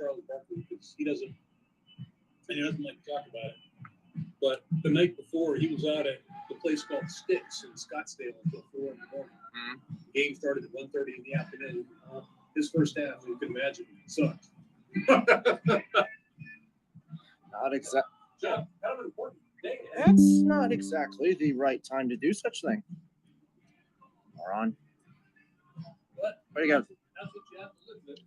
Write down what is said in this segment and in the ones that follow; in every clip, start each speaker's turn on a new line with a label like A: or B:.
A: Charlie Barkley because he doesn't like to talk about it. But the night before, he was out at the place called Sticks in Scottsdale until 4 in the morning.
B: Mm-hmm.
A: The game started at 1:30 in the afternoon. His first half, you can imagine, sucked.
B: Not exactly.
A: Yeah, kind of important day.
B: That's not exactly the right time to do such thing. Moron.
A: What?
B: What do you got?
A: That's what you have to live with.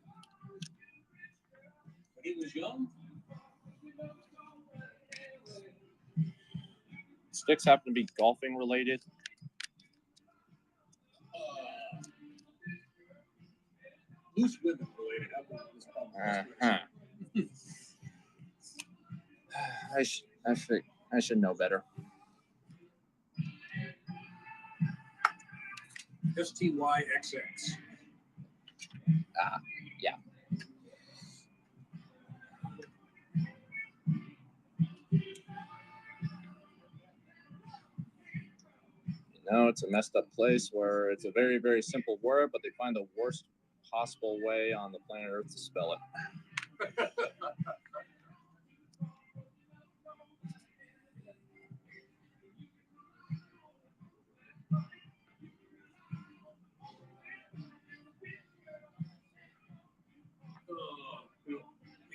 A: When he was young,
B: Sticks happen to be golfing related.
A: loose women related.
B: I should know better.
A: STYXX.
B: Yeah. It's a messed up place where it's a very, very simple word, but they find the worst possible way on the planet Earth to spell it.
A: I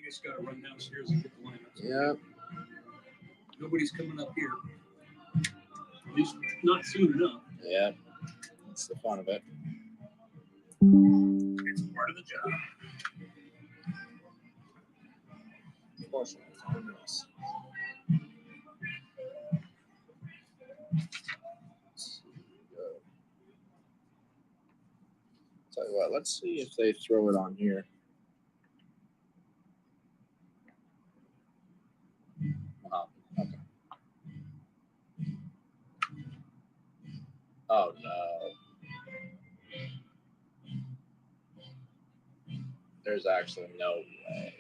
A: guess got to run downstairs and get the lineups.
B: Yeah.
A: Nobody's coming up here. At least not soon enough.
B: Yeah. That's the fun of it.
A: It's part of the job.
B: Unfortunately, it's on this. Tell you what, let's see if they throw it on here. Okay. Oh no. There's actually no way.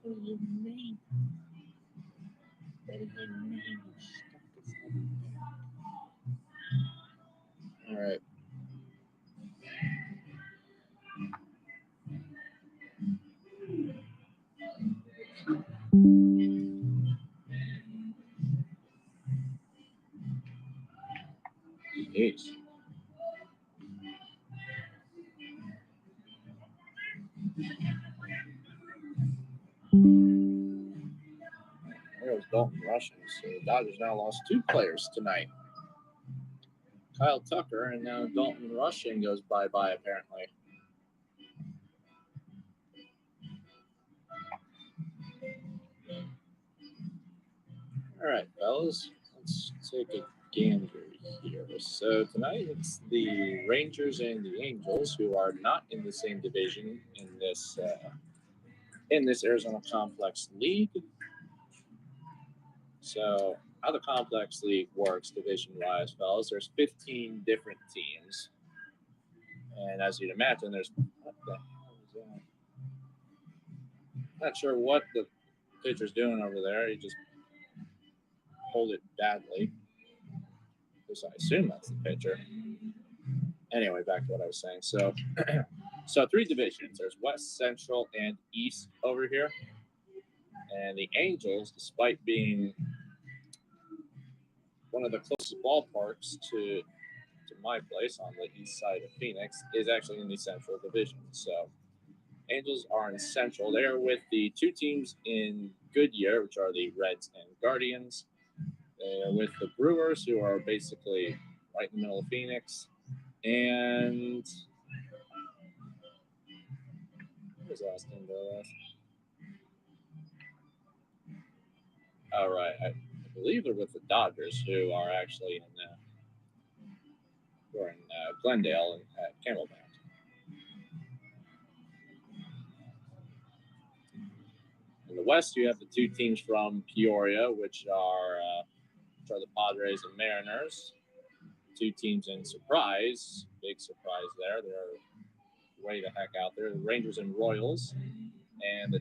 B: What do you mean? What do you mean? All right. Jeez. There goes Dalton Rushing. So the Dodgers now lost 2 players tonight. Kyle Tucker and now Dalton Rushing goes bye-bye apparently. All right, fellas, let's take a gander here. So tonight it's the Rangers and the Angels who are not in the same division in this Arizona Complex League. So how the Complex League works division-wise, fellas, there's 15 different teams. And as you'd imagine, there's what the hell is that? Not sure what the pitcher's doing over there. He just pulled it badly. At least I assume that's the pitcher. Anyway, back to what I was saying. So 3 divisions. There's West, Central, and East over here. And the Angels, despite being one of the closest ballparks to my place on the east side of Phoenix, is actually in the Central Division. So Angels are in Central. They're with the 2 teams in Goodyear, which are the Reds and Guardians. They're with the Brewers, who are basically right in the middle of Phoenix. And where was the last team go last? All right, I believe they're with the Dodgers, who are actually in Glendale and at Camelback. In the West, you have the 2 teams from Peoria, which are the Padres and Mariners. 2 teams in Surprise, big surprise there. They're way the heck out there. The Rangers and Royals. and the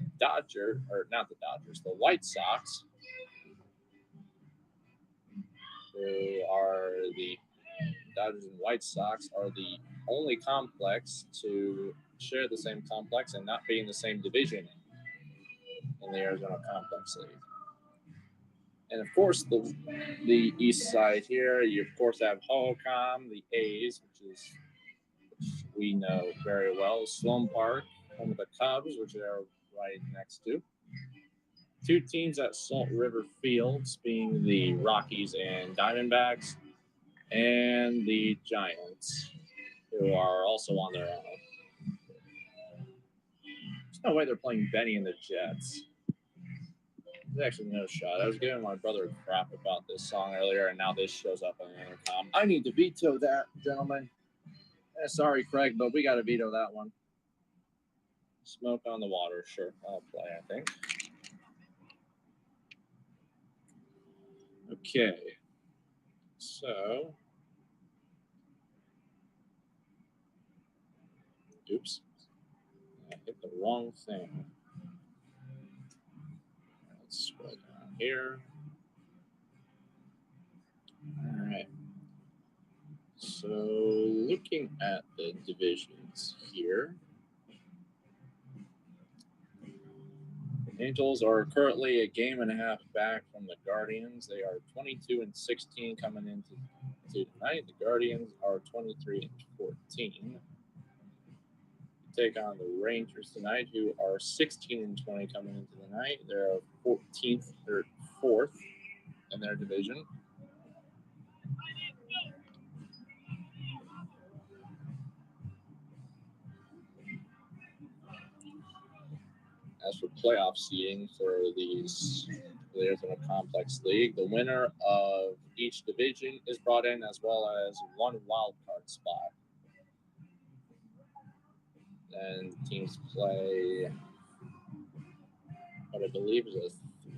B: White Sox, who are the Dodgers and White Sox, are the only complex to share the same complex and not be in the same division in the Arizona Complex League. And of course, the east side here, you of course have Hohokam, the A's, which we know very well. Sloan Park, home of the Cubs, which they're right next to. Two teams at Salt River Fields, being the Rockies and Diamondbacks, and the Giants, who are also on their own. There's no way they're playing Benny and the Jets. There's actually no shot. I was giving my brother crap about this song earlier, and now this shows up on the intercom. I need to veto that, gentlemen. Sorry, Craig, but we got to veto that one. Smoke on the Water, sure. I'll play, I think. Okay. So. Oops. I hit the wrong thing. Let's scroll down here. All right. So, looking at the divisions here, the Angels are currently a game and a half back from the Guardians. They are 22-16 coming into tonight. The Guardians are 23-14. Take on the Rangers tonight, who are 16-20 coming into the night. They're 14th or 4th in their division. As for playoff seeding for the Arizona Complex League, the winner of each division is brought in, as well as one wild card spot. And teams play what I believe is a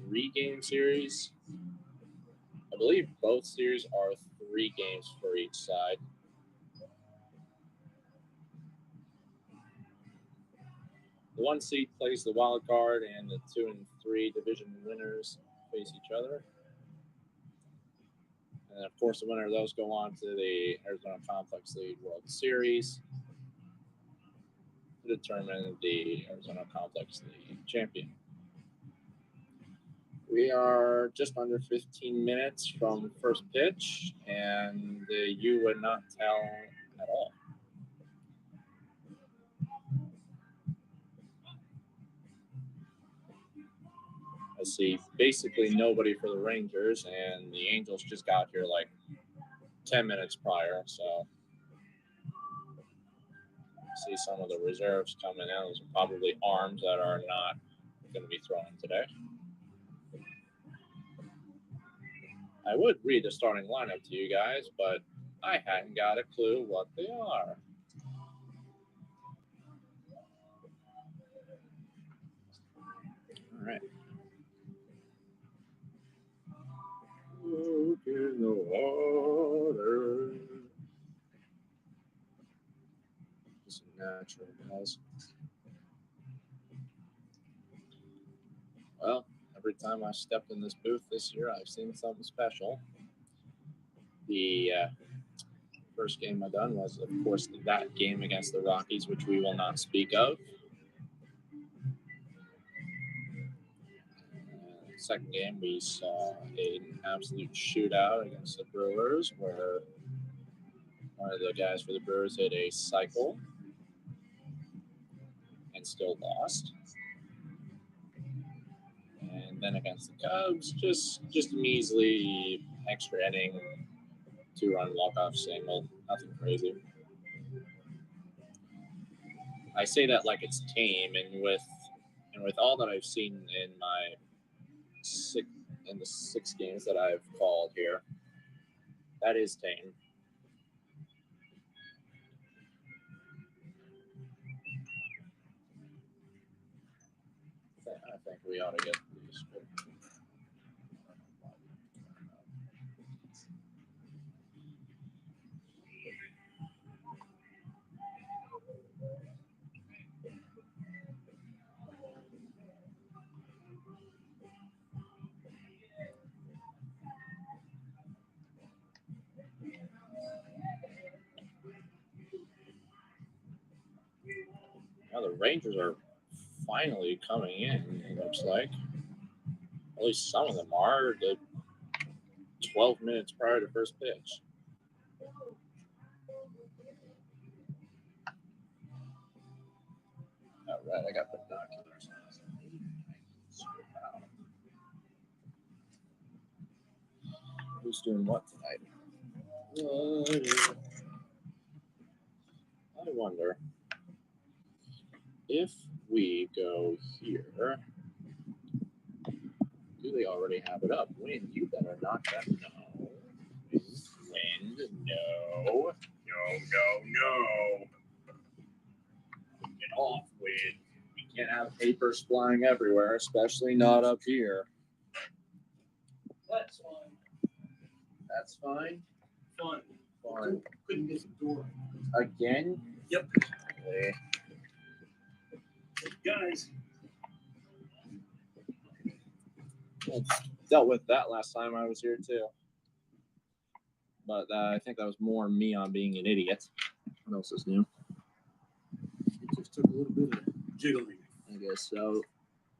B: 3-game series. I believe both series are 3 games for each side. The 1 seed plays the wild card, and the 2 and 3 division winners face each other. And of course, the winner of those go on to the Arizona Complex League World Series to determine the Arizona Complex League champion. We are just under 15 minutes from first pitch, and you would not tell at all. I see basically nobody for the Rangers, and the Angels just got here like 10 minutes prior, so see some of the reserves coming in. Those are probably arms that are not going to be thrown today. I would read the starting lineup to you guys, but I hadn't got a clue what they are. All right. Look in the water. Just natural, guys. Well, every time I stepped in this booth this year, I've seen something special. The first game I done was, of course, that game against the Rockies, which we will not speak of. Second game, we saw an absolute shootout against the Brewers, where one of the guys for the Brewers hit a cycle and still lost. And then against the Cubs, just a measly extra inning, 2-run walk-off single, nothing crazy. I say that like it's tame, and with all that I've seen in the 6 games that I've called here, that is tame. I think we ought to get these. Rangers are finally coming in, it looks like. At least some of them are. The 12 minutes prior to first pitch. All right, I got binoculars. Who's doing what tonight? I wonder if we go here. Do they already have it up? Wind, you better not that. No. Wind, no. No. Get off, Wind. We can't have papers flying everywhere, especially not up here.
A: That's fine.
B: That's fine.
A: Fun.
B: Fine.
A: Couldn't get the door.
B: Again?
A: Yep.
B: Okay.
A: Guys.
B: I dealt with that last time I was here too. But I think that was more me on being an idiot. What else is new?
A: It just took a little bit of jiggling.
B: I guess so.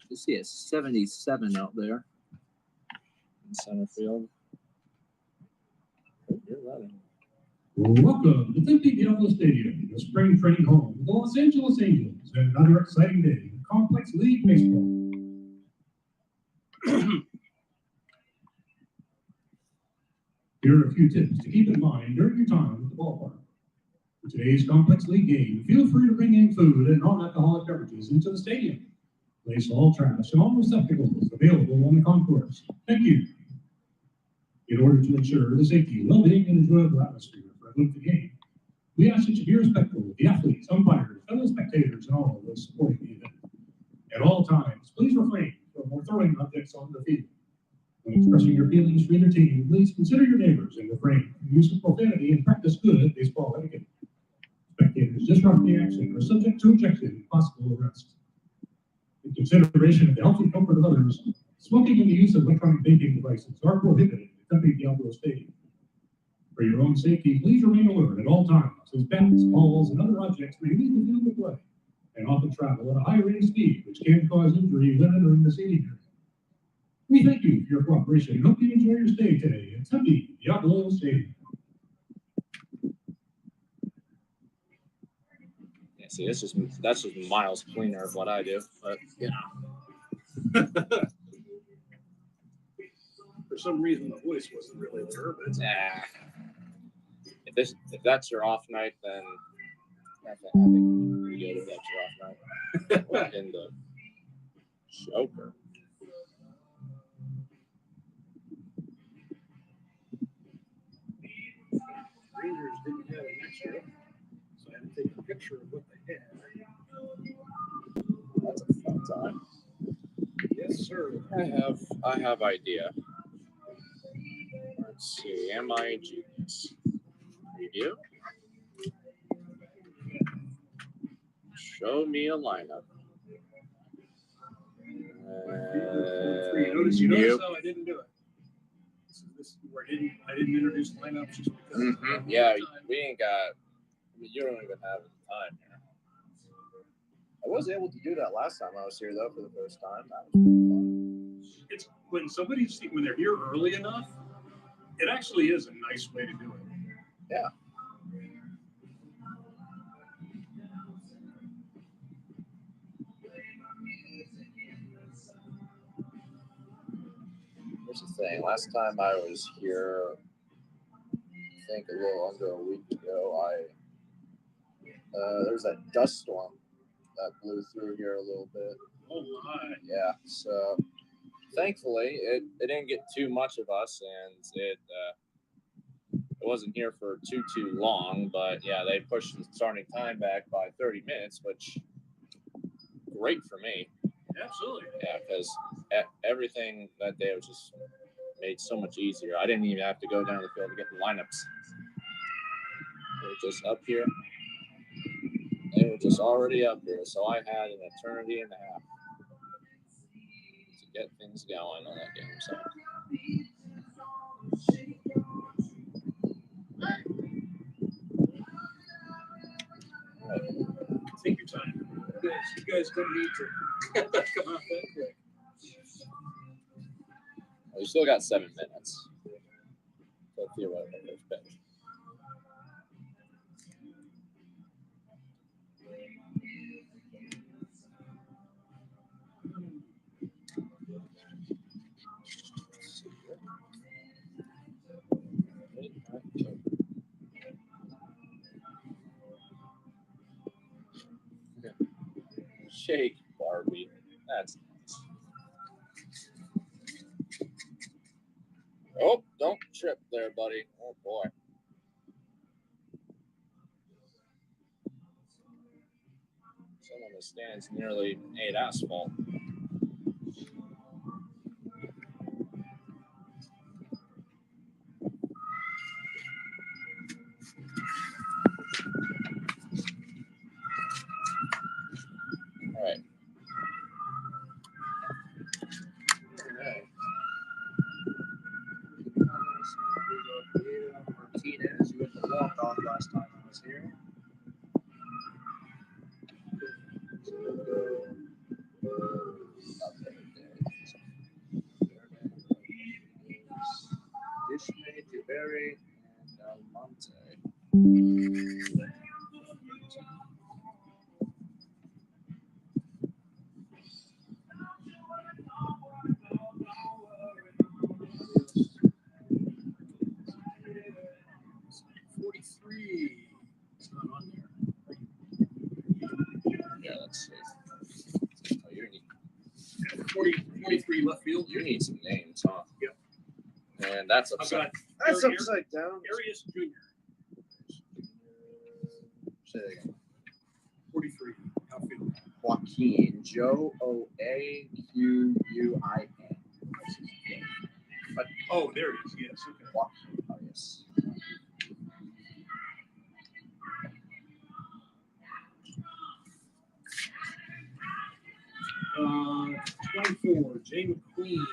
B: You see it's 77 out there in center field. Oh, you're running.
C: Welcome to Tempe Diablo Stadium, the spring training home of the Los Angeles Angels, and another exciting day in Complex League Baseball. Here are a few tips to keep in mind during your time at the ballpark. For today's Complex League game, feel free to bring in food and non-alcoholic beverages into the stadium. Place all trash and all receptacles available on the concourse. Thank you. In order to ensure the safety, well-being, and enjoyable atmosphere for a good game, we ask that you be respectful of the athletes, umpires, fellow spectators, and all of those supporting the event. At all times, please refrain from throwing objects on the field. When expressing your feelings for your team, please consider your neighbors and refrain from use of profanity and practice good baseball etiquette. Spectators disrupt the action are subject to ejection and possible arrest. In consideration of the health and comfort of others, smoking and the use of electronic vaping devices are prohibited at Tempe Diablo Stadium. For your own safety, please remain alert at all times, as bats, balls, and other objects may leave the field of play and often travel at a high rate of speed, which can cause injury when entering the seating area. We thank you for your cooperation and hope you enjoy your stay today at Tempe Diablo Stadium.
B: Yeah, see, that's just miles cleaner of what I do, but you know.
A: For some reason, the voice wasn't really there, but it's
B: If that's your off night, then I think it's pretty good if that's your off night. In the Joker.
A: Rangers didn't have an extra, so I had to take a picture of what they had.
B: That's a fun time.
A: Yes, sir.
B: I have idea. Let's see. Am I a genius? Preview. Show me a lineup.
A: You notice how I didn't do it. This is where I didn't introduce the lineup just because.
B: Yeah, we ain't got. You don't even have the time here. I was able to do that last time I was here though for the first time. That was pretty fun.
A: It's when they're here early enough, it actually is a nice way to do it.
B: Yeah. Here's the thing. Last time I was here, I think a little under a week ago, there was that dust storm that blew through here a little bit.
A: Oh my!
B: Yeah. So thankfully, it didn't get too much of us, and it wasn't here for too long. But yeah, they pushed the starting time back by 30 minutes, which great for me.
A: Absolutely.
B: Yeah, because everything that day was just made so much easier. I didn't even have to go down the field to get the lineups. They were just up here. They were just already up here. So I had an eternity and a half to get things going on that game. So.
A: Take your time. You guys don't need to come out that quick.
B: Well, you still got 7 minutes. So theoretically, there's pitch. Shake Barbie. That's nice. Oh, don't trip there, buddy. Oh boy. Someone that stands nearly ate asphalt. All right.
D: Martinez, who had the walk-off last time I was here. Disney, DeBerry, and Almonte.
A: It's not on there.
B: Yeah, let's see. Oh, you need
A: 43 left field.
B: you need some names, huh?
A: Yep.
B: And that's
A: I've
B: upset.
A: got
D: That's
A: Ari-
D: upside down.
A: Arias Jr.
D: Say that again.
A: 43 outfield.
D: Joaquin, Joaquin.
A: Oh, there it is. Yes. Okay.
D: Joaquin, oh yes.
A: Uh, 24, Jay McQueen.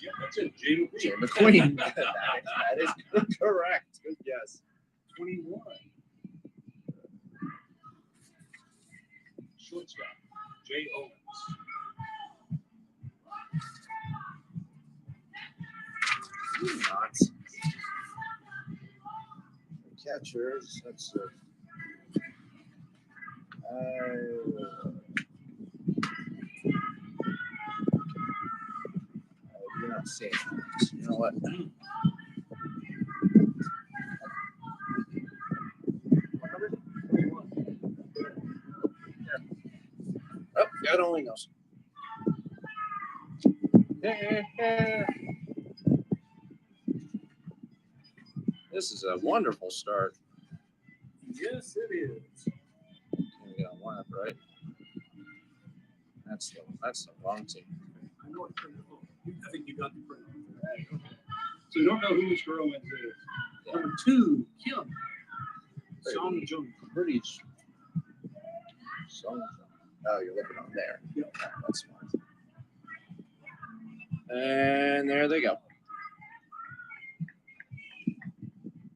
A: Yep, that's it, Jay McQueen.
D: Jay McQueen. that is correct. Good guess.
A: 21. Shortstop, Jay Owens.
D: Not. Catchers. That's you're not saying that. You know what? Oh, God only knows. This is a wonderful start.
A: Yes, it is.
D: You got one up, right? That's the wrong team.
A: I know it. I think you got the print. So you don't know who Mr. Owens is.
D: Yeah.
A: Number 2, Kim. Song Jones.
D: Pretty. Oh, you're looking on there.
A: Yep.
D: That's smart. And there they go.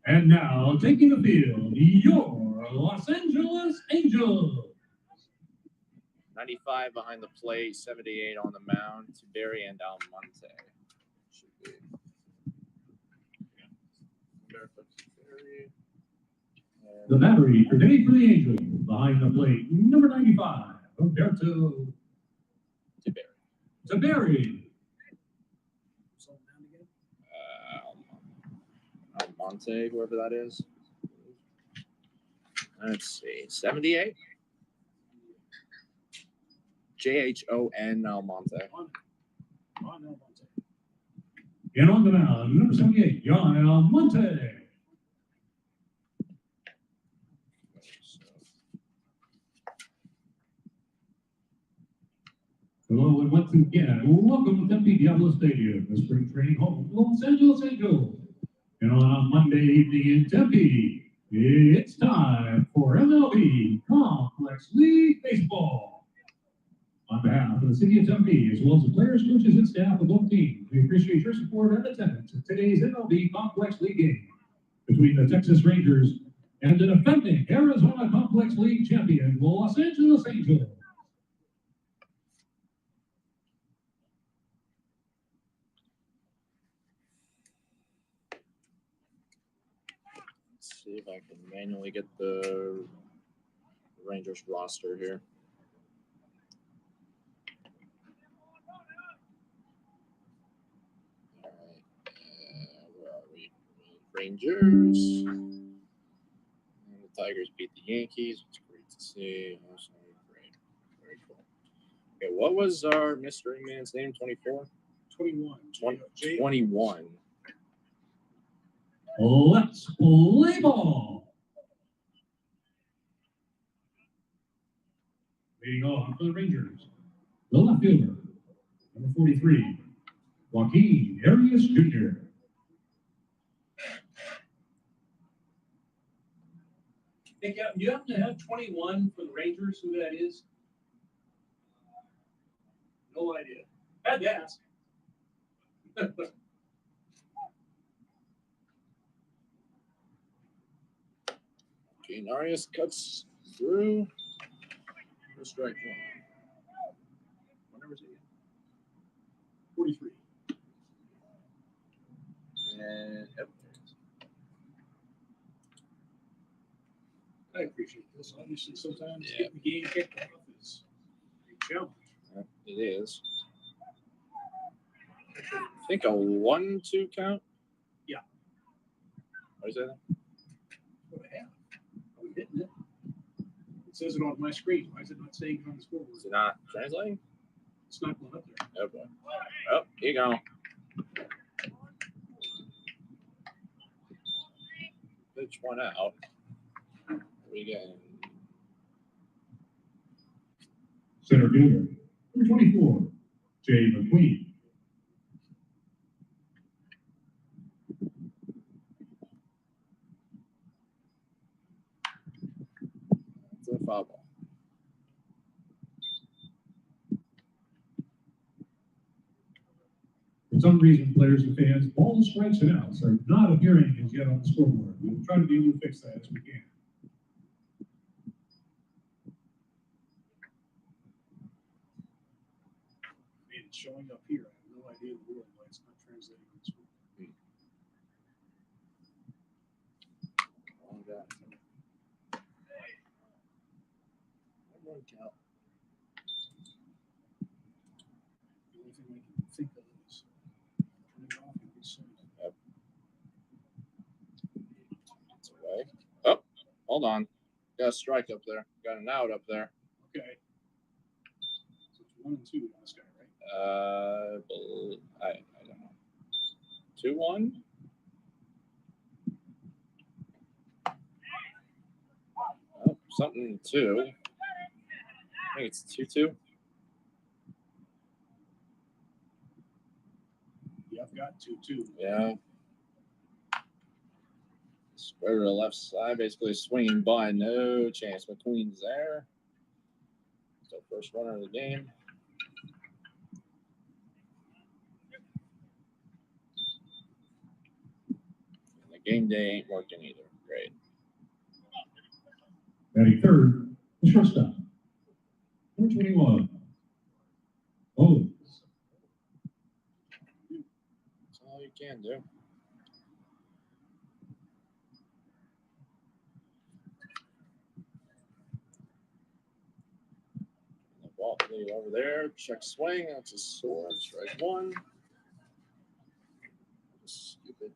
C: And now, taking the field, your Los Angeles Angels.
B: 95 behind the plate, 78 on the mound. Tiberi and Almonte. Should be.
C: The battery today for the Angels, behind the plate, number 95, Roberto Tiberi.
B: Almonte, whoever that is. Let's see, 78. JHON Almonte.
C: And on the mound, number 78, John Almonte. Hello and once again, welcome to Tempe Diablo Stadium, the spring training home of Los Angeles Angels. And on a Monday evening in Tempe, it's time for MLB Complex League Baseball. On behalf of the city of Tempe, as well as the players, coaches, and staff of both teams, we appreciate your support and attendance at today's MLB Complex League game between the Texas Rangers and the defending Arizona Complex League champion, Los Angeles Angels.
B: Let's see if I can manually get the Rangers roster here. All right, where are we? Rangers. And the Tigers beat the Yankees. It's great to see. Awesome. Great. Very cool. Okay, what was our mystery man's name? 24?
A: 21.
B: 21.
C: Let's play ball. Leading off for the Rangers, the left fielder, number 43, Joaquin Arias Jr.
A: Hey, you happen to have 21 for the Rangers? Who that is? No idea. Had to ask.
B: Joaquin Arias cuts through. First strike one. What number is it again?
A: 43.
B: And yep, there it is.
A: I appreciate this. Obviously, sometimes
B: Yeah.
A: getting the game kicked off is a challenge.
B: Yep, it is. I think a 1-2 count.
A: Yeah.
B: What is that?
A: What I have. I'm hitting it. It says it on my screen. Why is it not saying it on the scoreboard?
B: Is it not translating?
A: It's not going up there.
B: Oh boy. Oh, here you go. Pitch one out. We get
C: Center fielder, number 24, Jay McQueen.
B: it's a foul ball.
C: For some reason, players and fans, all the strikes and outs are not appearing as yet on the scoreboard. We'll try to be able to fix that as we can.
A: Man, it's showing up here. I have no idea in the world why it's not translating on the scoreboard.
B: Oh, God. One count.
A: The only thing I can think of is turning it off and reset it.
B: It's away. Oh, hold on. Got a strike up there. Got an out up there.
A: Okay. So it's 1 and 2 on this guy, right?
B: I don't know. 2-1. Oh, something 2. I think it's 2-2.
A: Yeah, I've got 2-2.
B: Yeah. Spread to the left side, basically swinging by, no chance. McQueen's there. So first runner of the game. And the game day ain't working either. Great.
C: Batting third, the shortstop, number 21. Oh,
B: That's all you can do. The ball lead over there. Check swing. That's a sword. Strike one. Stupid.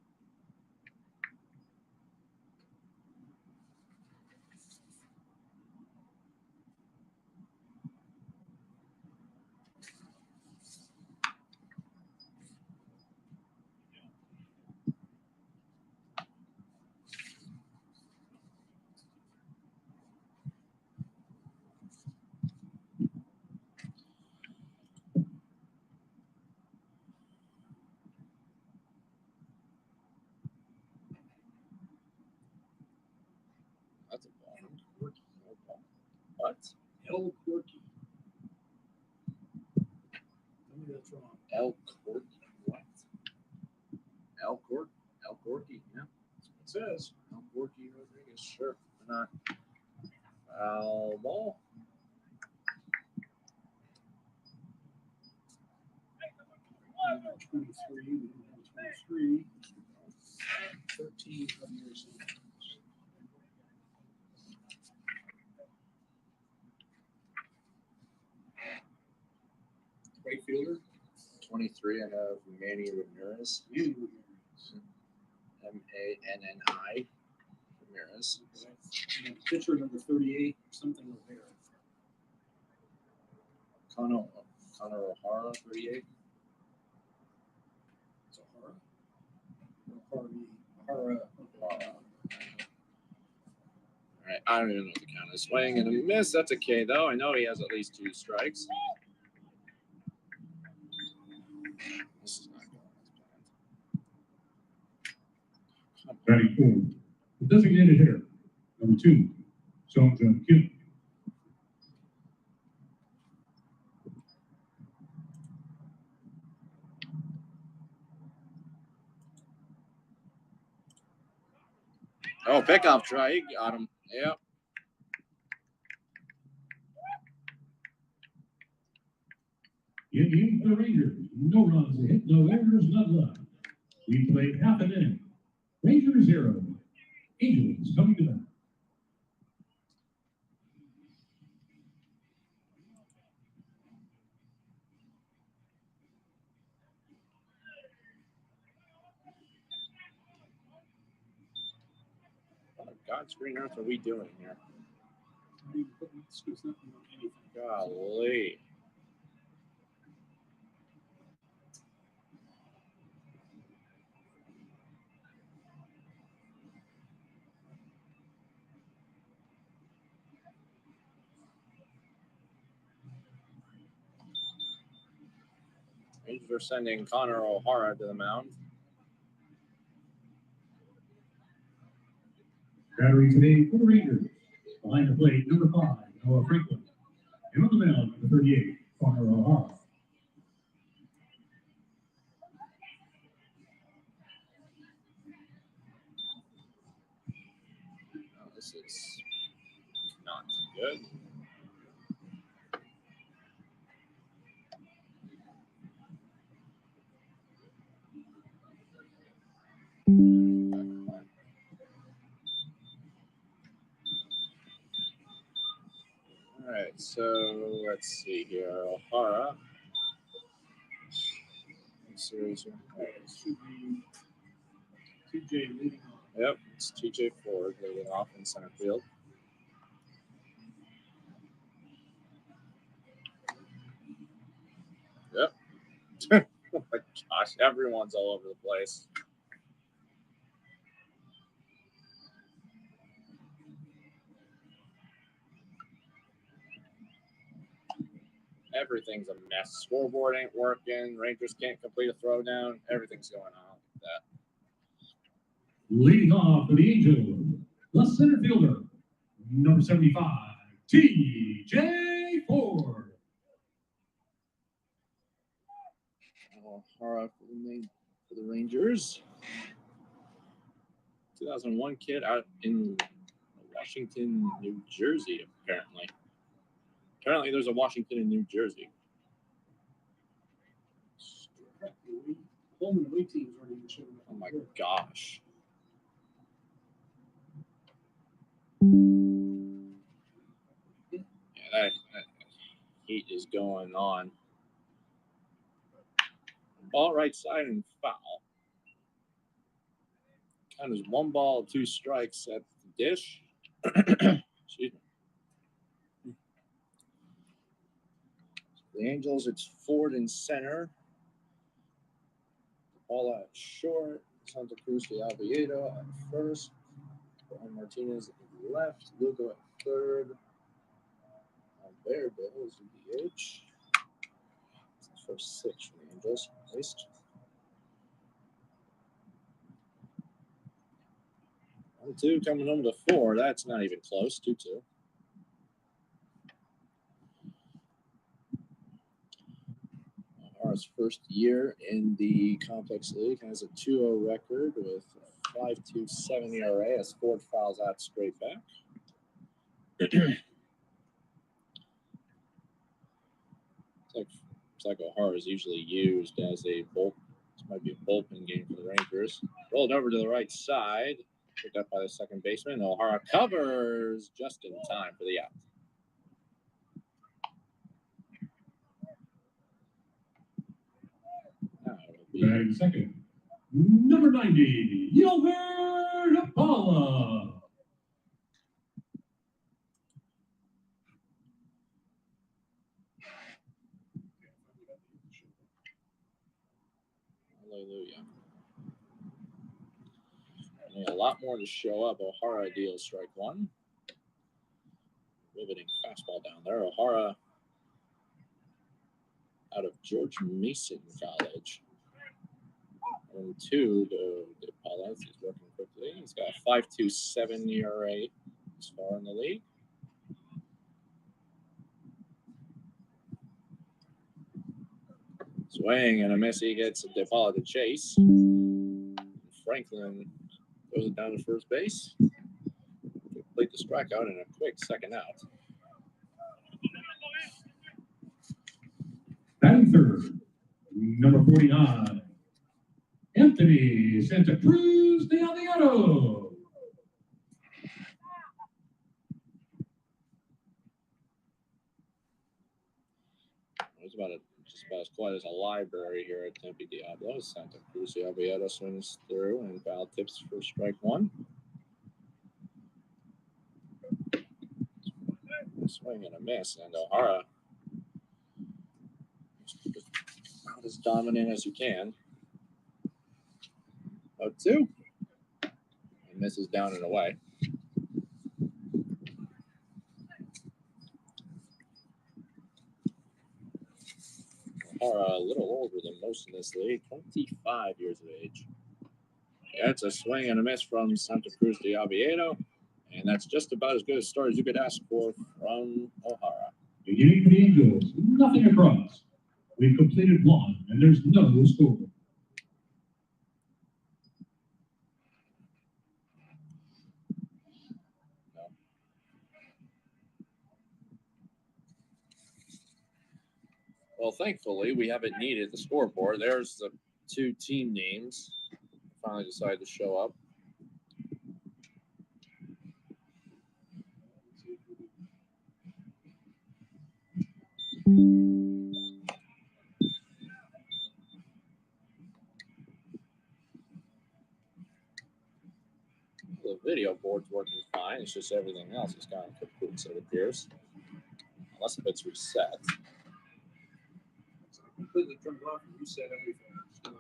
B: That's a ball. What?
A: El Quirky. Tell me that's wrong.
B: El Corky. What? El Corky. El Corky. Yeah.
A: That's what it says.
B: El Corky Rodriguez. Sure. Why not? Foul ball.
A: Number 23. We don't have 23. 13 of yours. Right fielder.
D: 23, I have Manny Ramirez.
A: Manny Ramirez.
D: Manni Ramirez.
A: Okay. And pitcher number 38, something Rivera.
D: Connor O'Hara, 38.
A: It's O'Hara.
D: All right, I don't even know what the count is. Swing and a miss. That's okay, though. I know he has at least 2 strikes. This is not going as planned.
C: Batting fourth, the designated hitter, number 2, Sung Jun Kim.
D: Oh, pickoff try. He got him. Yep.
C: In the inning for the Rangers, no runs, a hit, no errors, none left. We played half an inning. Rangers 0, Angels coming to bat.
B: What God's green earth are we doing here? Golly. Rangers are sending Connor O'Hara to the mound.
C: Battery today for the Rangers. Behind the plate, number 5, Noah Franklin. And on the mound, number 38, Connor O'Hara.
B: Oh, this is not good. All right, so let's see here. O'Hara. Series.
A: All right, it should be TJ leading off.
B: Yep, it's TJ Ford leading off in center field. Yep. Oh my gosh, everyone's all over the place. Everything's a mess. Scoreboard ain't working. Rangers can't complete a throwdown. Everything's going on with that.
C: Leading off for the Angels, the center fielder, number 75, TJ Ford.
B: O'Hara for the Rangers. 2001 kid out in Washington, New Jersey, apparently. Apparently, there's a Washington in New Jersey.
A: Home and away teams aren't even showing up.
B: Oh my gosh. Yeah, that heat is going on. Ball right side and foul. Count is 1 ball, 2 strikes at the dish. Excuse me. The Angels, it's Ford in center. Ball at short. Santa Cruz de Oviedo at first. Brian Martinez at left. Lugo at third. Alberto is DH. It's the first 6 for the Angels, at least. 1-2 coming home to 4. That's not even close. 2-2. O'Hara's first year in the Complex League has a 2-0 record with 5.27 ERA as Ford fouls out straight back. It's like O'Hara is usually used as a bull. This might be a bullpen game for the Rangers. Rolled over to the right side. Picked up by the second baseman. O'Hara covers just in time for the out. Now it'll be
C: Batting second, number 90, Yelver Paula.
B: Hallelujah. And a lot more to show up. O'Hara deals strike one. Riveting fastball down there. O'Hara out of George Mason College. And 2 to Paula. He's working quickly. He's got a 5.27 ERA as far in the league. Swing and a miss. He gets DePaula to chase. Franklin throws it down to first base. Complete the strikeout and a quick second out.
C: Batting third, number 49, Anthony Santa Cruz de Aviado.
B: It's just about as quiet as a library here at Tempe Diablo. Santa Cruz de Aviado swings through and foul tips for strike one. Swing and a miss, and O'Hara not as dominant as you can. 0-2. And misses down and away. O'Hara a little older than most in this league, 25 years of age. Yeah, it's a swing and a miss from Santa Cruz de Aviado, and that's just about as good a start as you could ask for from O'Hara.
C: Beginning for the Angels, nothing across. We've completed one, and there's no score.
B: Well, thankfully, we haven't needed the scoreboard. There's the 2 team names. Finally decided to show up. The video board's working fine. It's just everything else is kind of kaput, so it appears. Unless if it's reset.
A: So I completely turned it off and reset everything. So,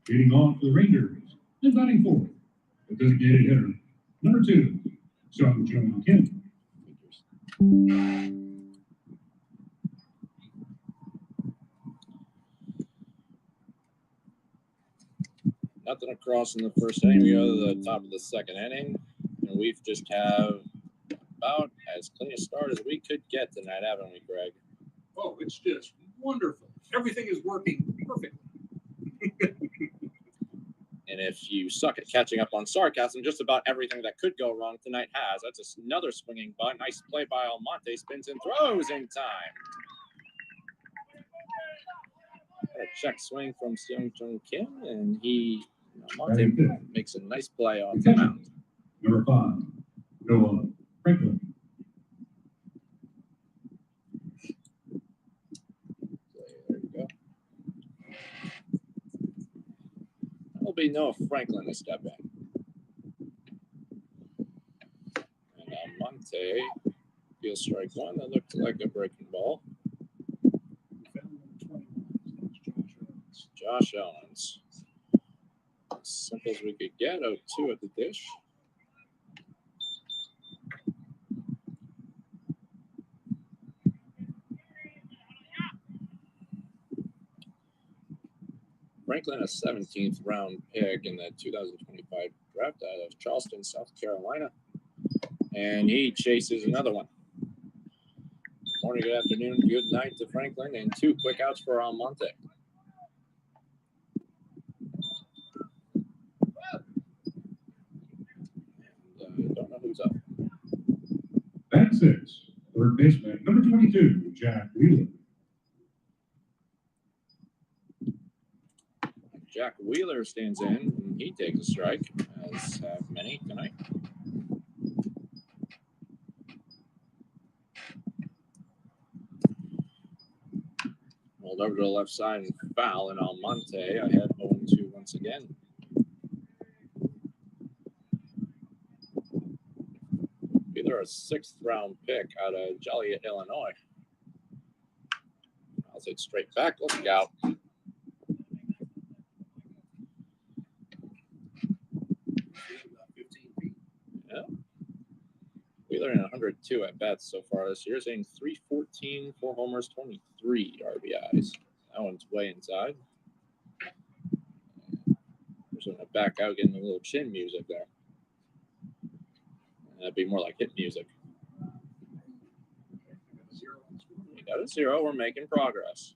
C: Leading off the Rangers, and batting fourth, the designated hitter, number 2, Sung Jung Kim.
B: Nothing across in the first inning. We go to the top of the second inning, and we've just have about as clean a start as we could get tonight, haven't we, Greg?
A: oh, it's just wonderful. Everything is working perfectly.
B: And if you suck at catching up on sarcasm, just about everything that could go wrong tonight has. That's another swinging bunt. Nice play by Almonte. Spins and throws in time. Got a check swing from Seung Jung Kim, and Almonte makes a nice play off the mound.
C: Number 5, Noah Franklin.
B: There you go. That'll be Noah Franklin to step in. And Almonte. Field strike one. That looked like a breaking ball. Josh Owens. As simple as we could get. 0-2 at the dish. Franklin, a 17th round pick in the 2025 draft out of Charleston, South Carolina. And he chases another one. Morning, good afternoon, good night to Franklin, and 2 quick outs for Almonte. And don't know who's up.
C: Batting 6, third baseman, number 22, Jack Wheeler.
B: Jack Wheeler stands in, and he takes a strike, as have many tonight. Rolled over to the left side and foul, and Almonte ahead 0-2 once again. Wheeler, a 6th round pick out of Joliet, Illinois. I'll take straight back. Let's go out. Wheeler in 102 at bats so far this year, saying 314, 4 homers, 23 RBIs. That one's way inside. There's going to back out, getting a little chin music there. That'd be more like hit music. We got a 0. We're making progress.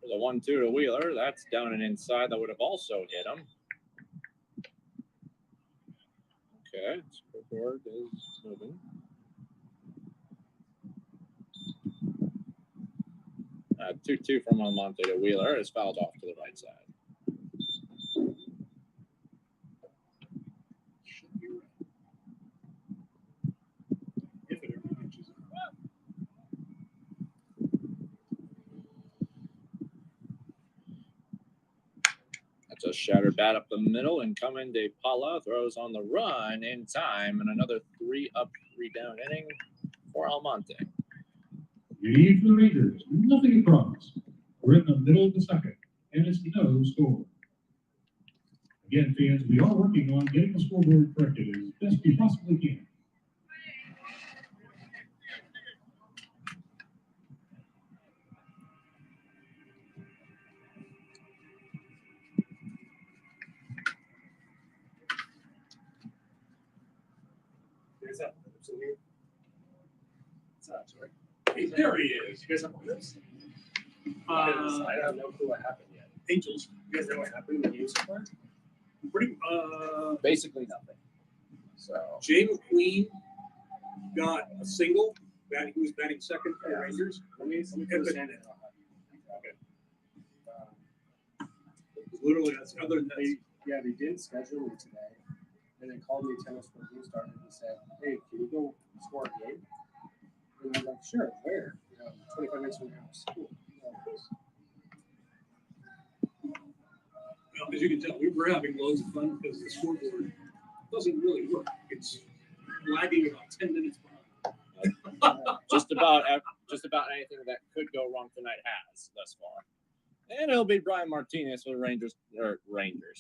B: There's a 1-2 to Wheeler. That's down and inside. That would have also hit him. Okay, scoreboard is moving. 2-2 from Almonte to Wheeler. Is fouled off to the right side. That's a shattered bat up the middle, and coming De Paula throws on the run in time, and another 3 up, 3 down inning for Almonte.
C: Lead for the Rangers, nothing across. We're in the middle of the second, and it's no score. Again, fans, we are working on getting the scoreboard corrected as best we possibly can.
E: There's that.
A: There he is.
E: You guys have clips?
A: Uh,
E: I don't know what happened yet.
A: Angels.
E: You guys know what happened in the game so far?
A: Pretty,
B: Basically nothing. So
A: Jay McQueen got a single. He was batting second for the Rangers.
E: Let me put his hand in.
A: Literally, that's other than that.
E: They didn't schedule me today. And they called me 10 minutes before the game started and said, hey, can you go score a game? And I was like, sure, where? 25 minutes from your house. Cool.
A: Well, as you can tell, we were having loads of fun because the scoreboard doesn't really work. It's lagging about 10 minutes behind.
B: just about anything that could go wrong tonight has thus far. And it'll be Brian Martinez for the Rangers.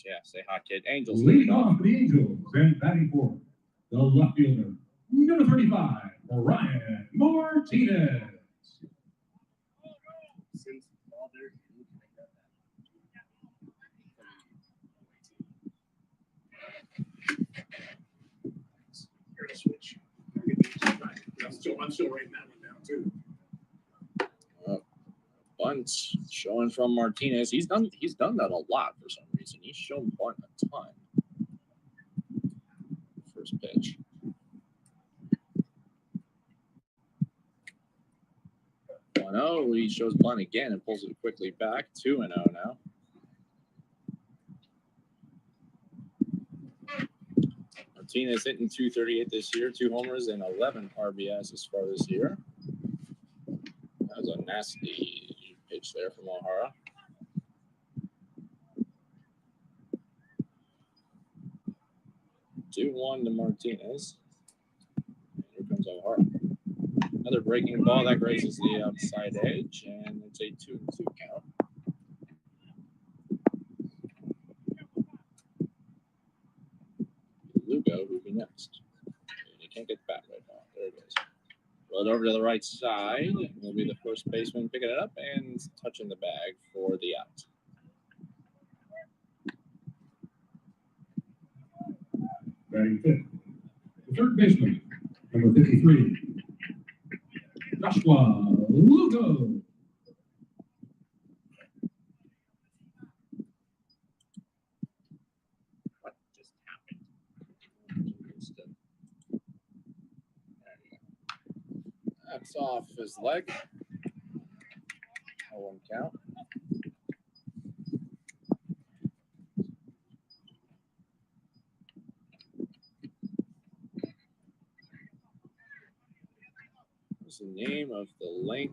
B: Yeah, say hi, kid. Angels.
C: Leading off for the Angels and batting for the left fielder, number 35, Ryan Martinez.
E: Since all there, you can make that
A: Here to switch. I'm still writing that one down too.
B: Bunt showing from Martinez. He's done that a lot for some reason. He's shown bunt a ton. First pitch. He shows bunt again and pulls it quickly back. 2-0 now. Martinez hitting .238 this year, 2 homers and 11 RBIs as far this year. That was a nasty pitch there from O'Hara. 2-1 to Martinez. Here comes O'Hara. Another breaking ball that grazes the outside edge, and it's a 2-2 count. Lugo will be next. He can't get the bat right now. There it is. Rolled over to the right side. Will be the first baseman picking it up and touching the bag for the out.
C: Batting fifth, the third baseman, number 53, Joshua Lugo.
B: What just happened? That's off his leg. 0-1 count. What's the name of the Link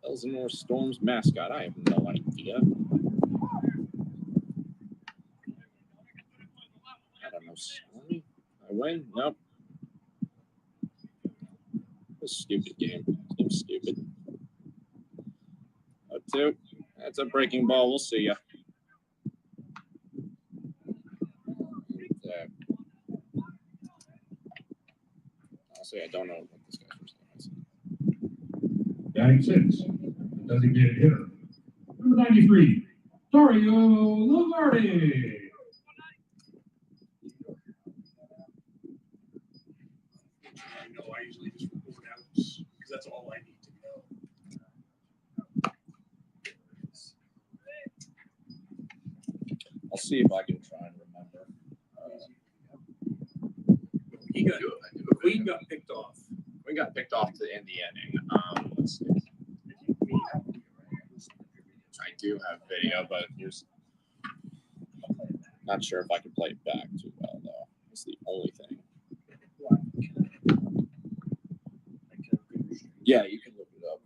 B: Elsinore Storms mascot? I have no idea. I don't know. Stormy? I win? Nope. A stupid game. So stupid. 0-2. That's a breaking ball. We'll see ya. Honestly, I don't know what this guy's first name is.
C: Batting sixth, the designated hitter, number 93, Dario Lovardi.
A: I usually just report outs because that's all I need to know.
B: I'll see if I can try and remember.
A: Queen got picked off.
D: We got picked off to end the inning. Let's see. I do have video, but here's.
B: Not sure if I can play it back too well, though. That's the only thing. Yeah, you can look it up.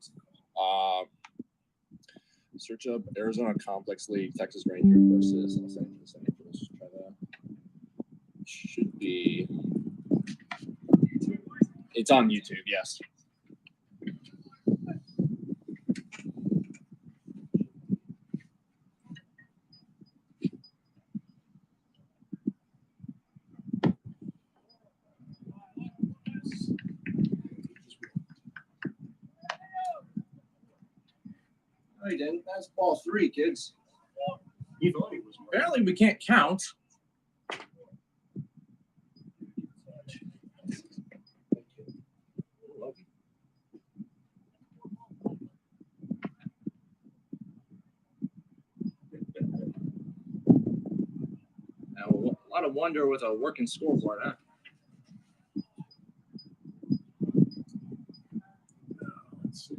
B: Search up Arizona Complex League, Texas Rangers versus Los Angeles Angels. Try that. Should be. It's on YouTube, yes.
D: No, he didn't. That's ball 3, kids.
A: He thought he was.
D: Apparently, we can't count. Now, a lot of wonder with a working scoreboard, huh?
A: Let's see.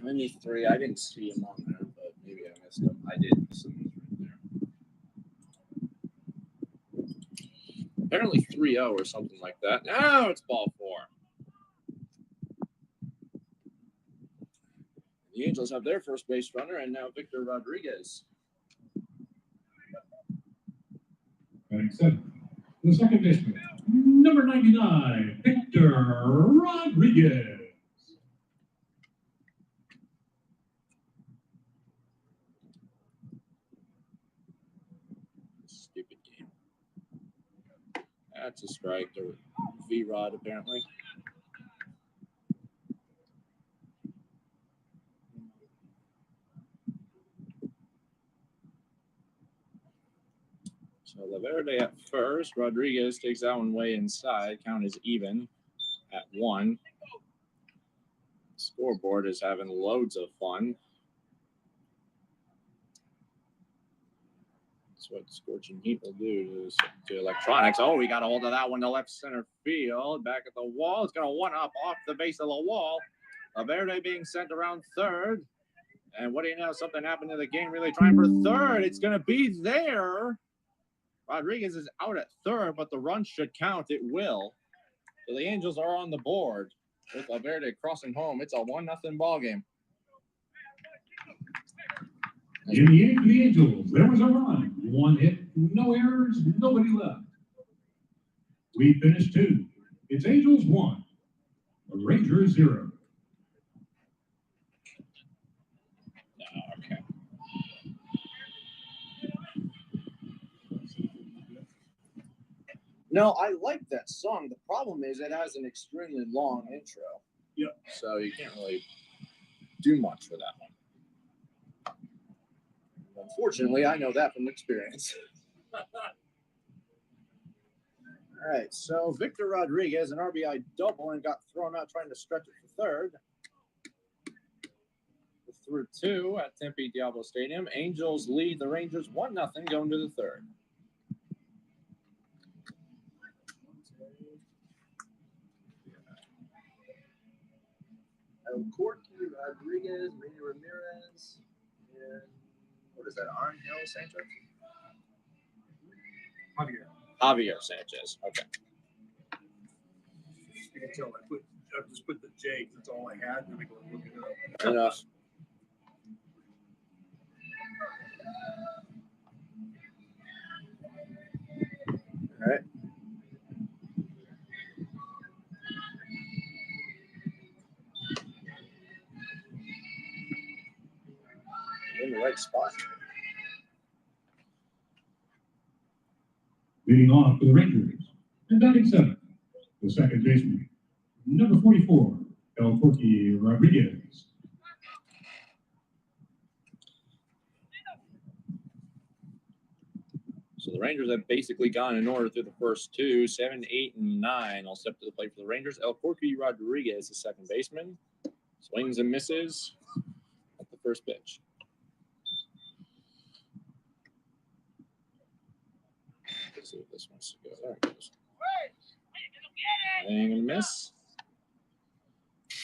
B: 93. I didn't see him on there, but maybe I missed him. I did miss him right there. Apparently 3-0 or something like that. Now it's ball 4. The Angels have their first base runner, and now Victor Rodriguez.
C: Batting seventh, the second baseman, number 99, Victor Rodriguez.
B: Stupid game. That's a strike to V-Rod, apparently. So Laverde at first. Rodriguez takes that one way inside. Count is even at 1. Scoreboard is having loads of fun. That's what scorching heat will do to electronics. Oh, we got a hold of that one to left center field. Back at the wall. It's going to one-up off the base of the wall. Laverde being sent around third. And what do you know? Something happened to the game. Really trying for third. It's going to be there. Rodriguez is out at third, but the run should count. It will. So the Angels are on the board with Laverde crossing home. It's a 1-0 ball game.
C: In the inning for the Angels, there was a run, 1 hit, no errors, nobody left. We finished 2. It's Angels 1, Rangers 0.
B: Okay.
D: No, I like that song. The problem is it has an extremely long intro.
A: Yep.
B: So you can't really do much for that one.
D: Unfortunately, I know that from experience. All right, so Victor Rodriguez, an RBI double, and got thrown out trying to stretch it for third.
B: Through 2 at Tempe Diablo Stadium. Angels lead the Rangers 1-0 going to the third.
D: Corky, Rodriguez, Manny Ramirez, and what is that, Angel Sanchez?
B: Javier Sanchez. Okay.
A: You can tell I just put the J, that's all I had, and then I go look it up.
B: Fair enough.
D: All right. In the right spot.
C: Leading off for the Rangers, and batting 7th, the second baseman, number 44, El Corky Rodriguez.
B: So the Rangers have basically gone in order through the first 2, 7, 8, and 9. I'll step to the plate for the Rangers. El Corky Rodriguez, the second baseman. Swings and misses at the first pitch. Let's see if this wants to go. There it goes. Swing and miss.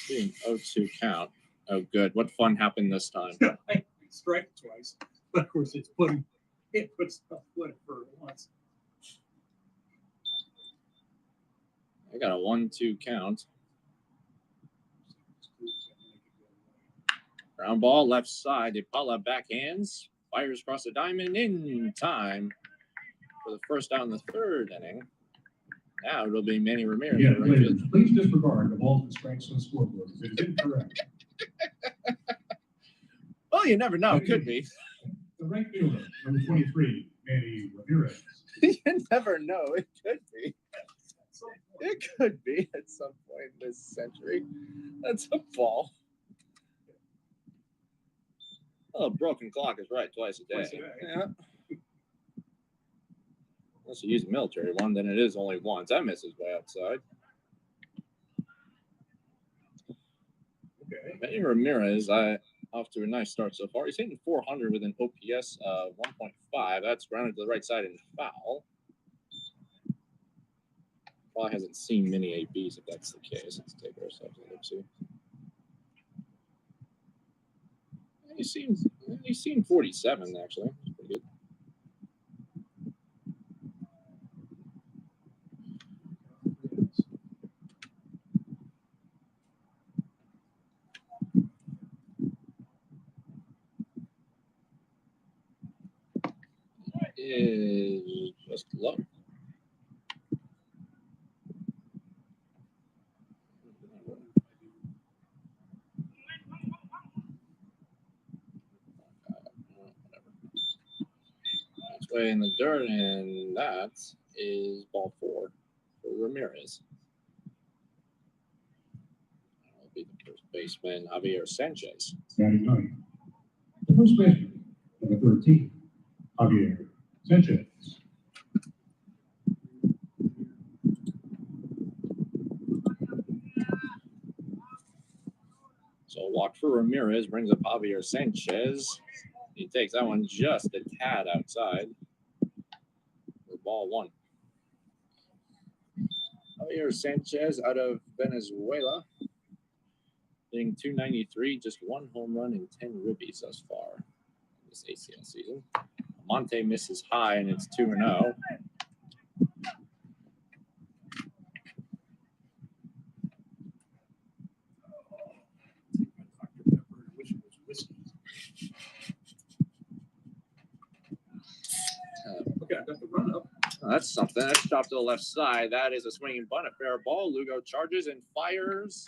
B: Being 0-2 count. Oh, good. What fun happened this time?
A: I strike twice, but of course it puts a foot for once.
B: I got a 1-2 count. Ground ball left side. DePaula backhands. Fires across the diamond in time for the first out in the third inning. Now it'll be Manny Ramirez.
C: Yeah, players, please disregard the balls and strikes on the scoreboard. It is incorrect.
B: Well, you never know. It could be.
C: The right fielder, number 23, Manny Ramirez.
B: You never know. It could be. It could be at some point in this century. That's a ball. Oh, broken clock is right twice a day.
A: Twice a day.
B: Yeah. Unless you use a military one, then it is only once. That misses way outside.
A: Okay.
B: Manny Ramirez, off to a nice start so far. He's hitting 400 with an OPS of 1.5. That's grounded to the right side and foul. Probably hasn't seen many ABs if that's the case. Let's take ourselves a look. See. He's seen 47 actually. That's pretty good. Is just low. It's way in the dirt, and that is ball 4 for Ramirez. That'll be the first baseman, Javier Sanchez.
C: Batting 9, the first baseman, number 13, Javier Sanchez.
B: So a walk for Ramirez brings up Javier Sanchez. He takes that one just a tad outside for ball 1. Javier Sanchez out of Venezuela, hitting .293, just 1 home run and 10 ribbies thus far in this ACL season. Monte misses high, and it's 2-0.
A: Dr. Pepper, I wish it was whiskey. got the run up.
B: That's something. That's chopped to the left side. That is a swinging bunt, a fair ball. Lugo charges and fires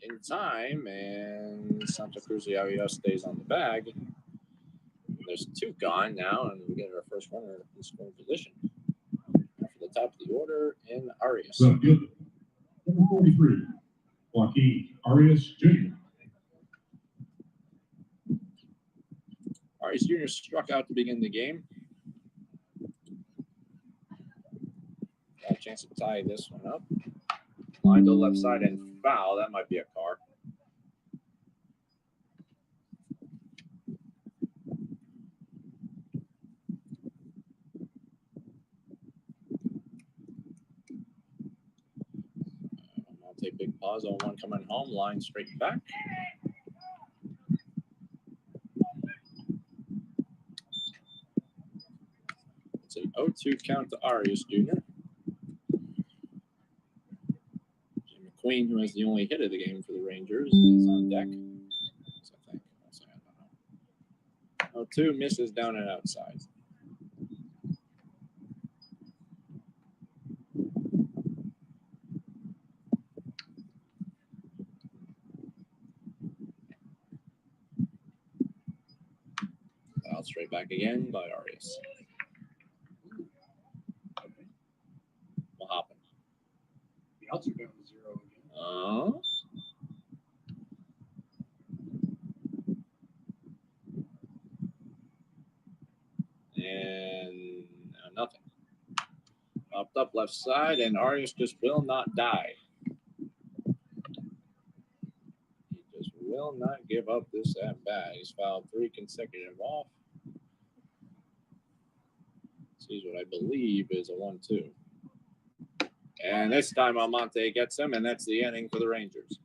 B: in time, and Santa Cruz Avia stays on the bag. There's 2 gone now, and we get our first runner in scoring position. For the top of the order in Arias.
C: Left fielder, number 43, Joaquin Arias Jr.
B: Arias Jr. struck out to begin the game. Got a chance to tie this one up. Line to the left side and foul. That might be a car. I'll take big pause on one coming home. Line straight back. It's an 0-2 count to Arias Jr. McQueen, who has the only hit of the game for the Rangers, is on deck. I think. I don't know. 0-2 misses down and outside. Out straight back again by Arias. What happened?
A: The outs are down to 0 again.
B: And nothing. Popped up left side, and Arias just will not die. He just will not give up this at bat. He's fouled 3 consecutive off. Sees what I believe is a 1-2. And this time Almonte gets him, and that's the inning for the Rangers.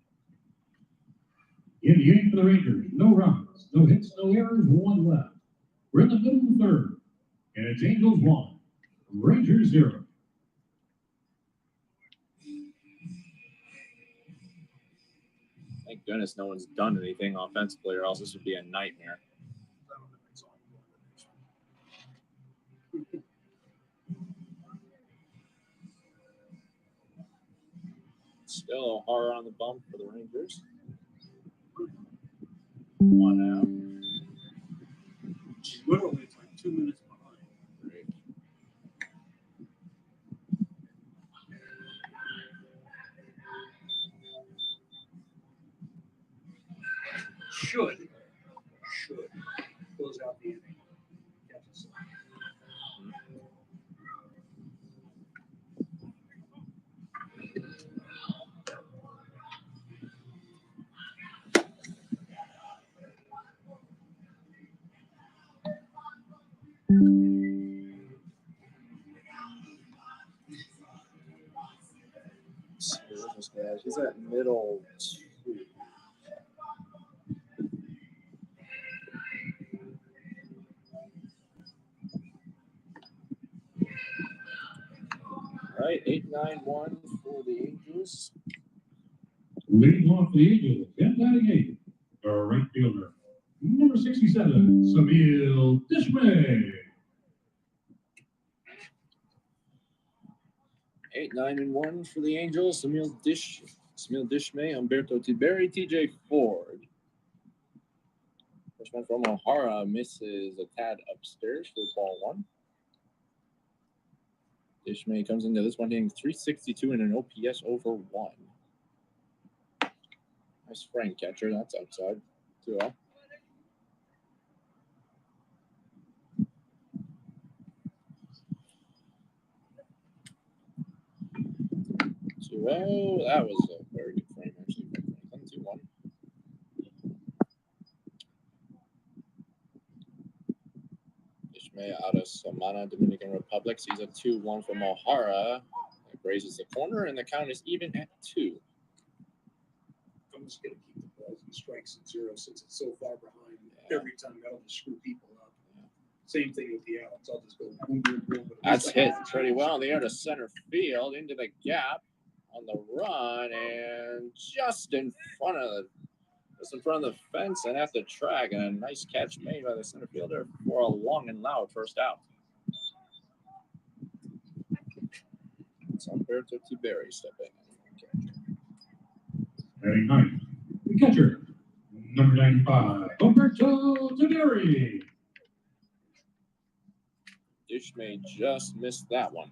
C: In the inning for the Rangers, no runs, no hits, no errors, 1 left. We're in the middle of the 3rd, and it's Angels 1, Rangers 0.
B: Thank goodness no one's done anything offensively, or else this would be a nightmare. Still O'Hara on the bump for the Rangers. 1 out.
A: Literally, it's like 2 minutes behind.
B: Great.
A: Should close out the inning. Catches.
B: He's at middle 2. All right, 8-9-1 for the Angels.
C: Leading off the Angels, and batting 8, the right fielder, number 67, Samil Dishmay.
B: 8-9-1 for the Angels. Samil Dishmay, Humberto Tiberi, TJ Ford. First one from O'Hara misses a tad upstairs for ball 1. Dishmay comes into this one hitting .362 and an OPS over 1. Nice frame catcher. That's outside 2-0. That was a very good frame, actually. 2-1. Ishmael out of Samana, Dominican Republic, sees a 2-1 from O'Hara. It raises the corner, and the count is even at 2.
A: I'm just going to keep the balls and strikes at 0 since it's so far behind. Every time that'll just screw people up. Same thing with the outs. I'll just go boom, boom, boom.
B: That's hit pretty well in the air to center field into the gap on the run, and just in front of the fence and at the track, and a nice catch made by the center fielder for a long and loud first out. It's Alberto Tiberi stepping in.
C: Batting ninth, the catcher, number 95, Roberto Taveri.
B: Dish may just miss that one.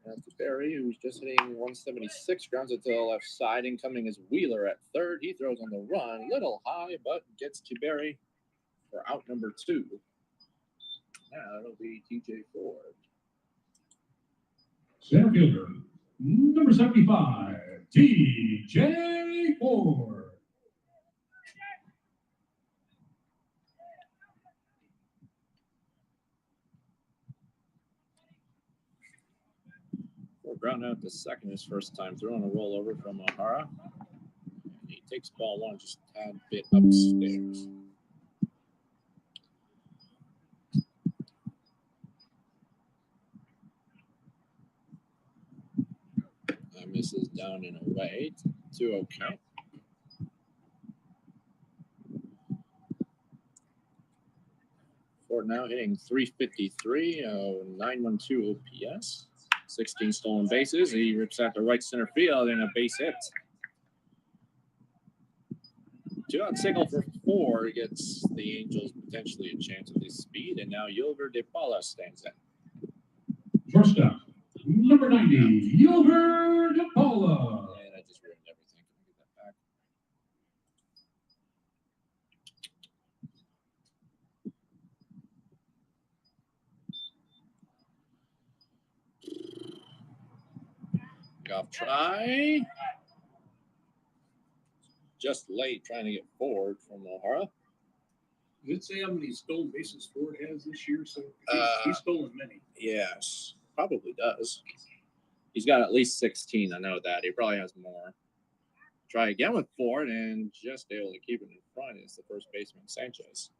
B: And Tiberi, who's just hitting 176, grounds it to the left side. Incoming is Wheeler at third. He throws on the run, little high, but gets Tiberi for out number 2. Now it'll be TJ Ford.
C: Center fielder, number 75, TJ Ford.
B: Ford ground out to second his first time, throwing a rollover from O'Hara. And he takes ball 1 just a tad bit upstairs. That misses down and away. 2-0 count. Ford now hitting 353, 912 OPS, 16 stolen bases. He rips out to right center field and a base hit. 2-out single for Ford gets the Angels potentially a chance with his speed, and now Yulver De Paula stands in.
C: Shortstop, number 90, Yulver De Paula.
B: And I just ruined everything. Can I get that back? Golf try. Just late trying to get forward from O'Hara.
A: Does it say how many stolen bases Ford has this year? So he's stolen many.
B: Yes, probably does. He's got at least 16. I know that. He probably has more. Try again with Ford and just able to keep it in front is the first baseman, Sanchez.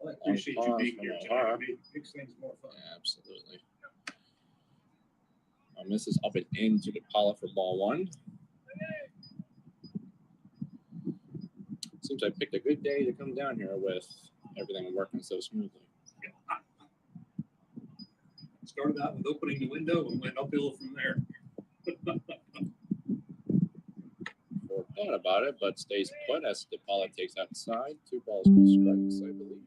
A: I appreciate you being here tonight. It makes things more fun.
B: Absolutely. Misses up and into the Paula for ball 1. Seems I picked a good day to come down here with everything working so smoothly.
A: Started out with opening the window and went uphill from there.
B: Ford thought about it, but stays put as DePaula takes outside. 2 balls, 2 strikes, I believe.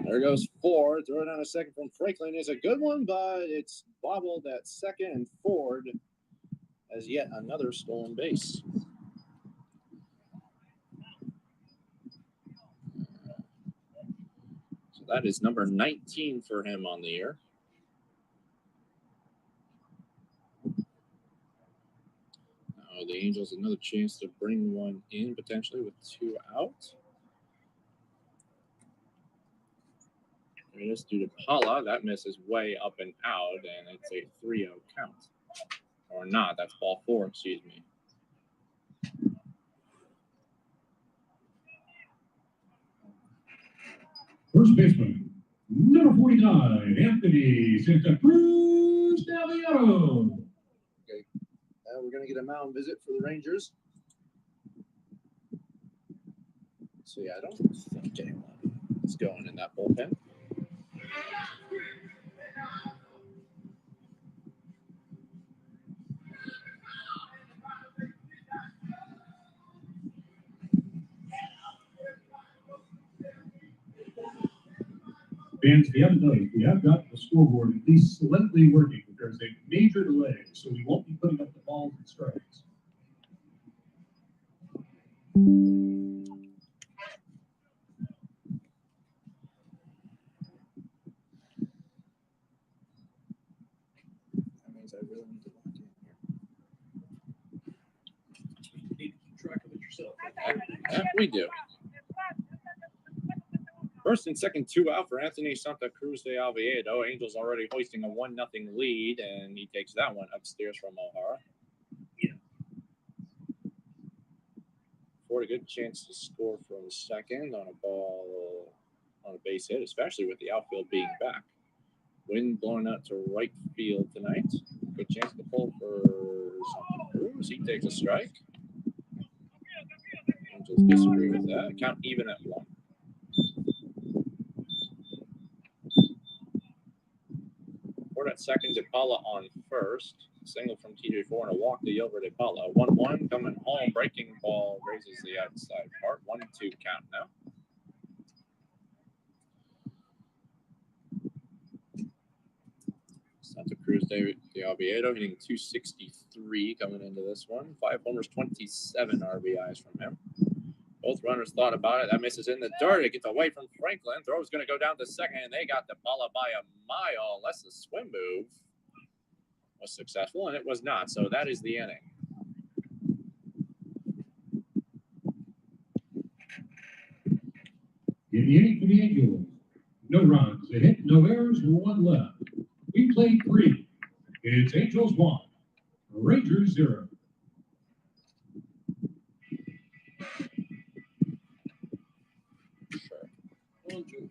B: There goes Ford. Throwing on a second from Franklin is a good one, but it's bobbled at second, and Ford has yet another stolen base. So that is number 19 for him on the year. Now the Angels another chance to bring one in potentially with 2 out. It is due to Paula. That miss is way up and out, and it's a 3-0 count. Or not. That's ball 4, excuse me.
C: First baseman, number 49, Anthony Santa Cruz Daviano.
B: Okay. We're going to get a mound visit for the Rangers. So, yeah, I don't think anyone is going in that bullpen.
C: Fans, if you haven't noticed, we have got the scoreboard at least slightly working. There's a major delay, so we won't be putting up the balls and strikes.
B: That means I really need to lock in here.
A: You need to keep track of it yourself.
B: Yeah, we do. First and second, 2 out for Anthony Santa Cruz de Oviedo. Angels already hoisting a 1-0 lead, and he takes that one upstairs from O'Hara. Ford a good chance to score from second on a ball, on a base hit, especially with the outfield being back. Wind blowing out to right field tonight. Good chance to pull for Santa Cruz. He takes a strike. Angels disagree with that. Count even at 1. Ford at second, DePaula on first. Single from TJ4 and a walk to Yelver DePaula. 1-1 coming home. Breaking ball raises the outside part. 1-2 count now. Santa Cruz de Oviedo hitting 263 coming into this one. 5 homers, 27 RBIs from him. Both runners thought about it. That misses in the dirt. It gets away from Franklin. Throw's going to go down to second, and they got DePaula by a mile. Unless the swim move was successful, and it was not. So that is the inning.
C: In the inning for the Angels, no runs, a hit, no errors, 1 left. We played 3. It's Angels 1, Rangers 0.
B: Sure.
A: Angels.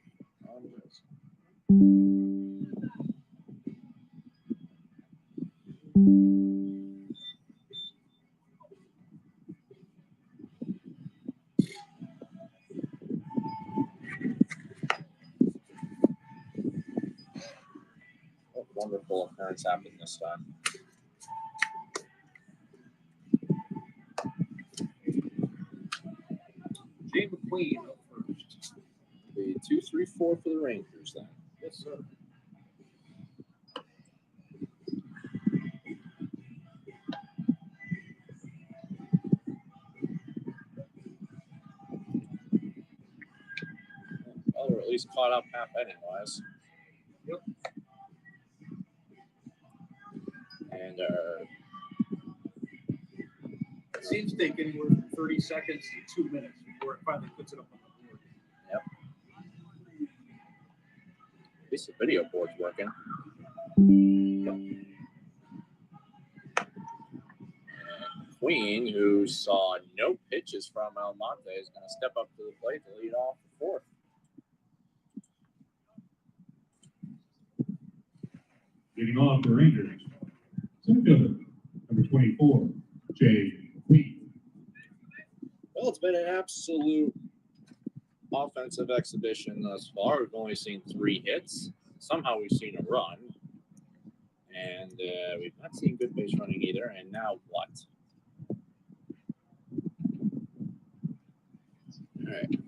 B: What wonderful occurrence happened this time.
A: Jay McQueen up first.
B: The 2-3-4 for the Rangers then.
A: Yes, sir.
B: Well, we're at least caught up half inning wise.
A: Yep.
B: And
A: It seems to take anywhere from 30 seconds to 2 minutes before it finally puts it up on the board.
B: at least the video board's working. Queen, who saw no pitches from Almonte, is going to step up to the plate to lead off the 4th.
C: Leading off the Rangers, center fielder, number 24, Jay Queen.
B: Well, it's been an absolute offensive exhibition thus far. We've only seen 3 hits. Somehow we've seen a run. And we've not seen good base running either. And now what? All right.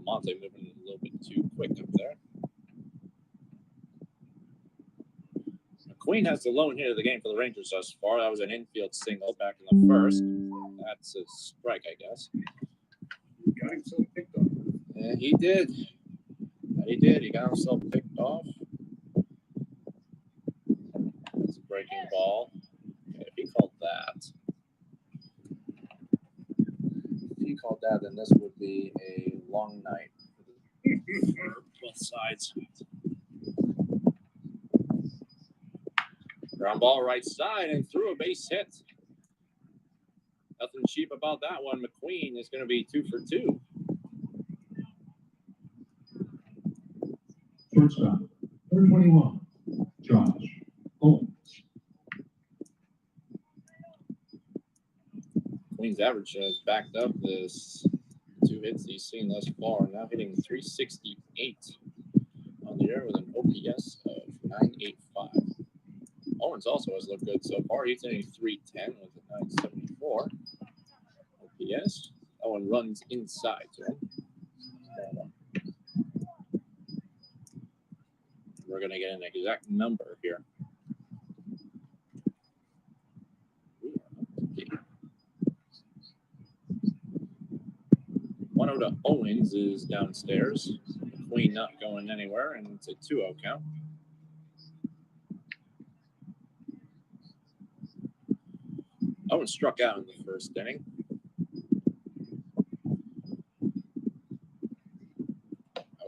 B: Almonte moving a little bit too quick up there. McQueen has the lone hit of the game for the Rangers thus far. That was an infield single back in the 1st. That's a strike, I guess.
A: He got himself picked up.
B: Yeah, he did. He did. He got himself picked off. That's a breaking ball. Okay, if he called that, then this would be a long night for both sides. Ground ball right side and through a base hit. Nothing cheap about that one. McQueen is going to be 2 for 2.
C: Shortstop, number 21, Josh Owens.
B: Queen's average has backed up this 2 hits he's seen thus far. Now hitting 368 on the year with an OPS of 985. Owens also has looked good so far. He's hitting 310 with a 974 OPS. That one runs inside to him. We're going to get an exact number here. 1-0 to Owens is downstairs. McQueen not going anywhere, and it's a 2-0 count. Owens struck out in the 1st inning.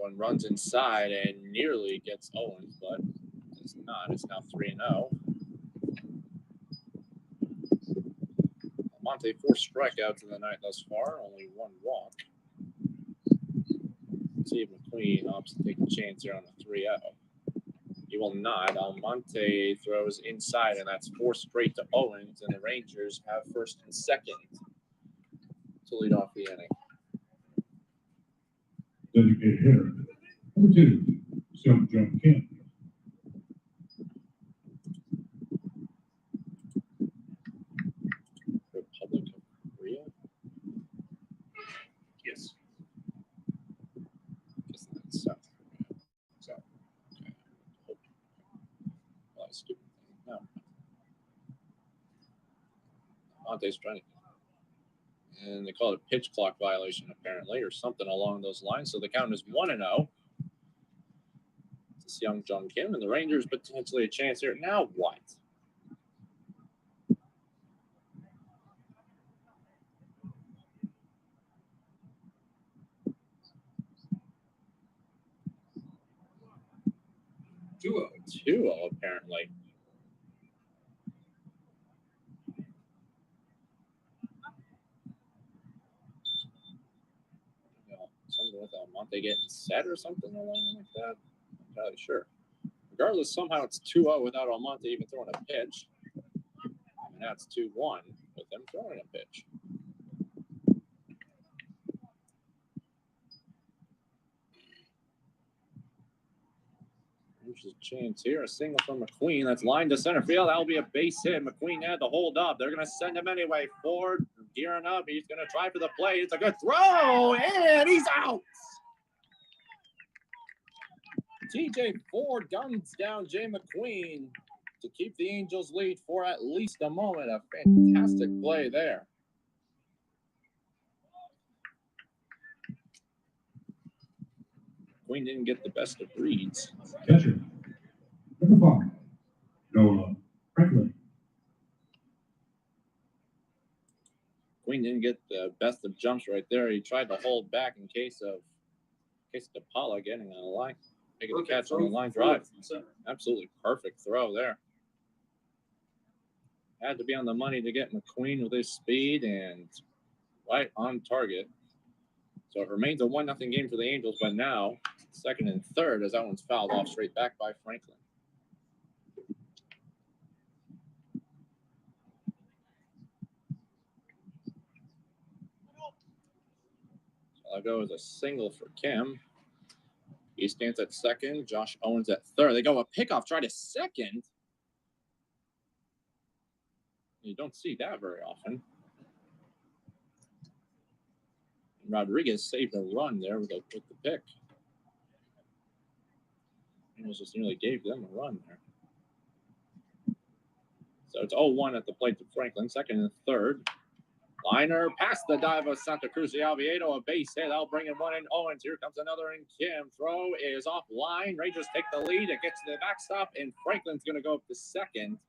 B: One runs inside and nearly gets Owens, but it's not. It's now 3-0. Almonte 4 strikeouts in the night thus far, only 1 walk. Let's see if McQueen opts to take a chance here on a 3-0. He will not. Almonte throws inside, and that's 4 straight to Owens, and the Rangers have first and second to lead off the inning.
C: Designated hitter. Number 2, Seung Jung Kim.
B: Republic of Korea?
A: Yes.
B: Guess that's South Korea. So, okay. Well, stupid thing. No. Monte's trying to. And they call it a pitch clock violation, apparently, or something along those lines. So the count is 1-0. It's Seung Jung Kim, and the Rangers potentially a chance here. Now what?
A: Duo.
B: 2-0, apparently. Something with Almonte getting set or something along like that. I'm not really sure. Regardless, somehow it's 2-0 without Almonte even throwing a pitch. And now it's 2-1 with him throwing a pitch. There's a chance here. A single from McQueen. That's lined to center field. That'll be a base hit. McQueen had to hold up. They're going to send him anyway. Ford gearing up. He's going to try for the play. It's a good throw, and he's out. TJ Ford guns down Jay McQueen to keep the Angels lead for at least a moment. A fantastic play there. McQueen didn't get the best of breeds.
C: Catcher. Number 5, Noah Franklin.
B: McQueen didn't get the best of jumps right there. He tried to hold back in case of DePaula getting on the line. Making the catch on the line drive. Absolutely perfect throw there. Had to be on the money to get McQueen with his speed and right on target. So it remains a 1-0 game for the Angels, but now second and third as that one's fouled off straight back by Franklin. So I'll go as a single for Kim. He stands at second. Josh Owens at third. They go a pickoff, try to second. You don't see that very often. And Rodriguez saved a run there with the pick. Angels just nearly gave them a run there. So it's 0-1 at the plate to Franklin. Second and third. Liner past the dive of Santa Cruz de Oviedo. A base hit. That'll bring in one in Owens. Here comes another in Kim. Throw is offline. Rangers take the lead. It gets to the backstop, and Franklin's going to go up to second.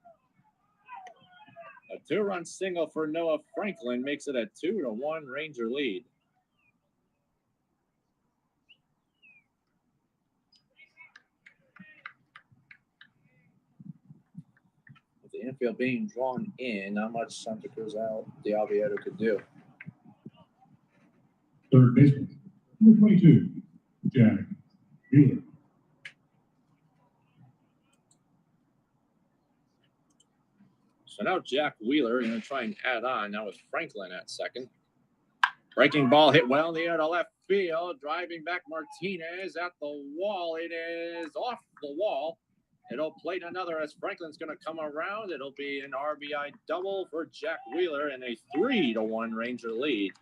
B: A 2-run single for Noah Franklin makes it a 2-1 Ranger lead. With the infield being drawn in, not much Santa Cruz de Oviedo could do.
C: Third baseman. Number 22, Jack Wheeler.
B: So now Jack Wheeler going to try and add on now with Franklin at second. Breaking ball hit well in the air to left field. Driving back Martinez at the wall. It is off the wall. It'll plate another as Franklin's going to come around. It'll be an RBI double for Jack Wheeler and a 3-1 Ranger lead.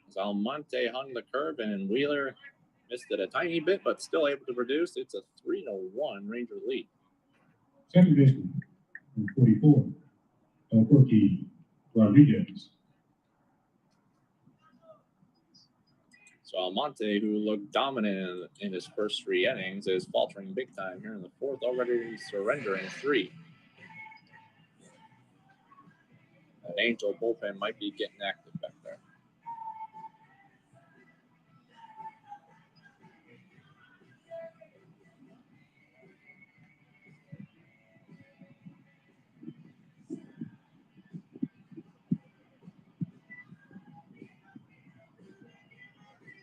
B: As Almonte hung the curve and Wheeler missed it a tiny bit, but still able to produce. It's a 3-1 Ranger lead.
C: Second baseman. Number 44, Alberti Rodriguez.
B: So Almonte, who looked dominant in his first 3 innings, is faltering big time here in the fourth, already surrendering 3. That Angel bullpen might be getting active back there.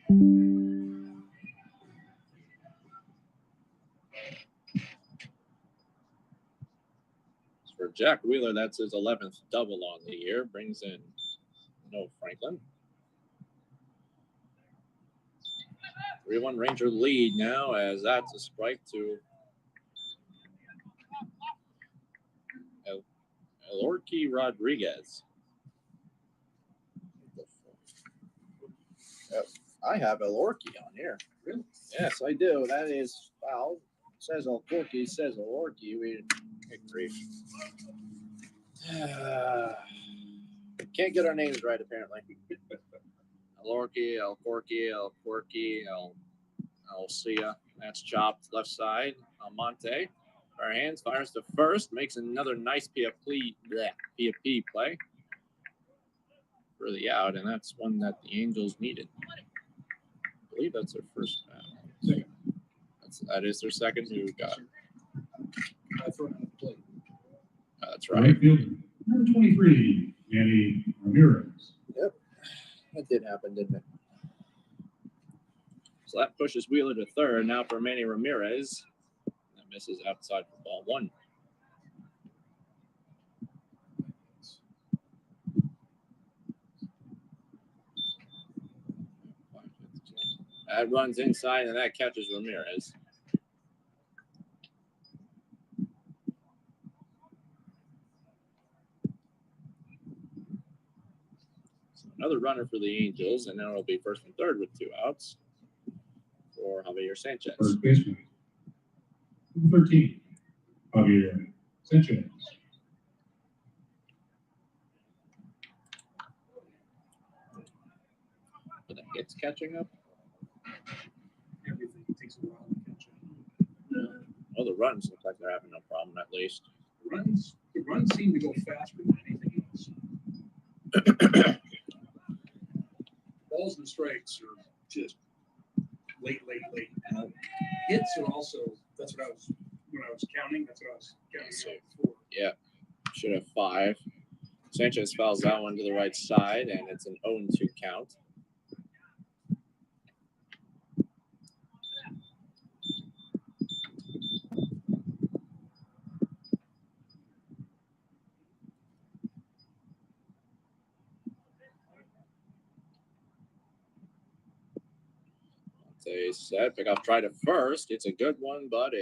B: For Jack Wheeler, that's his 11th double on the year. Brings in Noah Franklin. 3-1 Ranger lead now, as that's a strike to Elorki Rodriguez.
D: I have Elorki on here.
A: Really?
D: Yes, I do. That is foul. Says Elorki, says Elorki. We grief. Can't get our names right, apparently.
B: Elorki, El Corky, El Quirky, El Cia. That's chopped left side. Almonte. Our hands fires to first. Makes another nice PFP play for the out, and that's one that the Angels needed. I believe that's their first foul. That is their second. Who got?
A: I've thrown out the plate.
B: That's
C: Right
B: right.
C: fielder, number 23, Manny Ramirez.
D: That did happen, didn't it?
B: So that pushes Wheeler to third. Now for Manny Ramirez. That misses outside for ball one. That runs inside, and that catches Ramirez. So another runner for the Angels, and now it'll be first and third with 2 outs for Javier Sanchez.
C: First baseman, number 13, Javier Sanchez.
B: But the hits catching up.
A: Everything takes a while to catch up.
B: Oh, the runs look like they're having no problem at least.
A: The runs seem to go faster than anything else. Balls and strikes are just late. Hits are also, that's what I was, when I was counting, that's what I was counting out before.
B: Yeah, should have 5. Sanchez fouls that one to the right side, and it's an 0-2 count. They set pick off try to first. It's a good one, but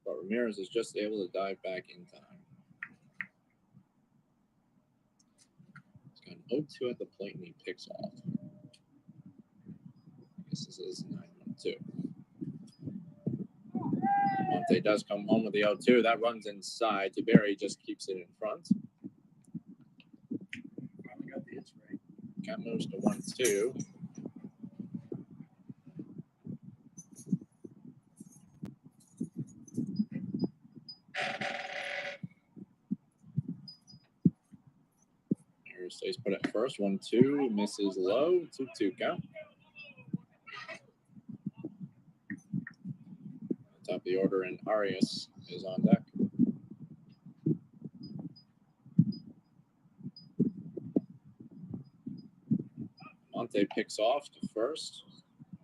B: Ramirez is just able to dive back in time. He's got an 0-2 at the plate, and he picks off. I guess this is 9-1-2. Monte does come home with the 0-2. That runs inside. Tiberi just keeps it in front.
A: Finally got the hits right.
B: Count moves to 1-2. Stays put at first. 1-2. Misses low. 2-2 count. Top of the order, and Arias is on deck. Monte picks off to first.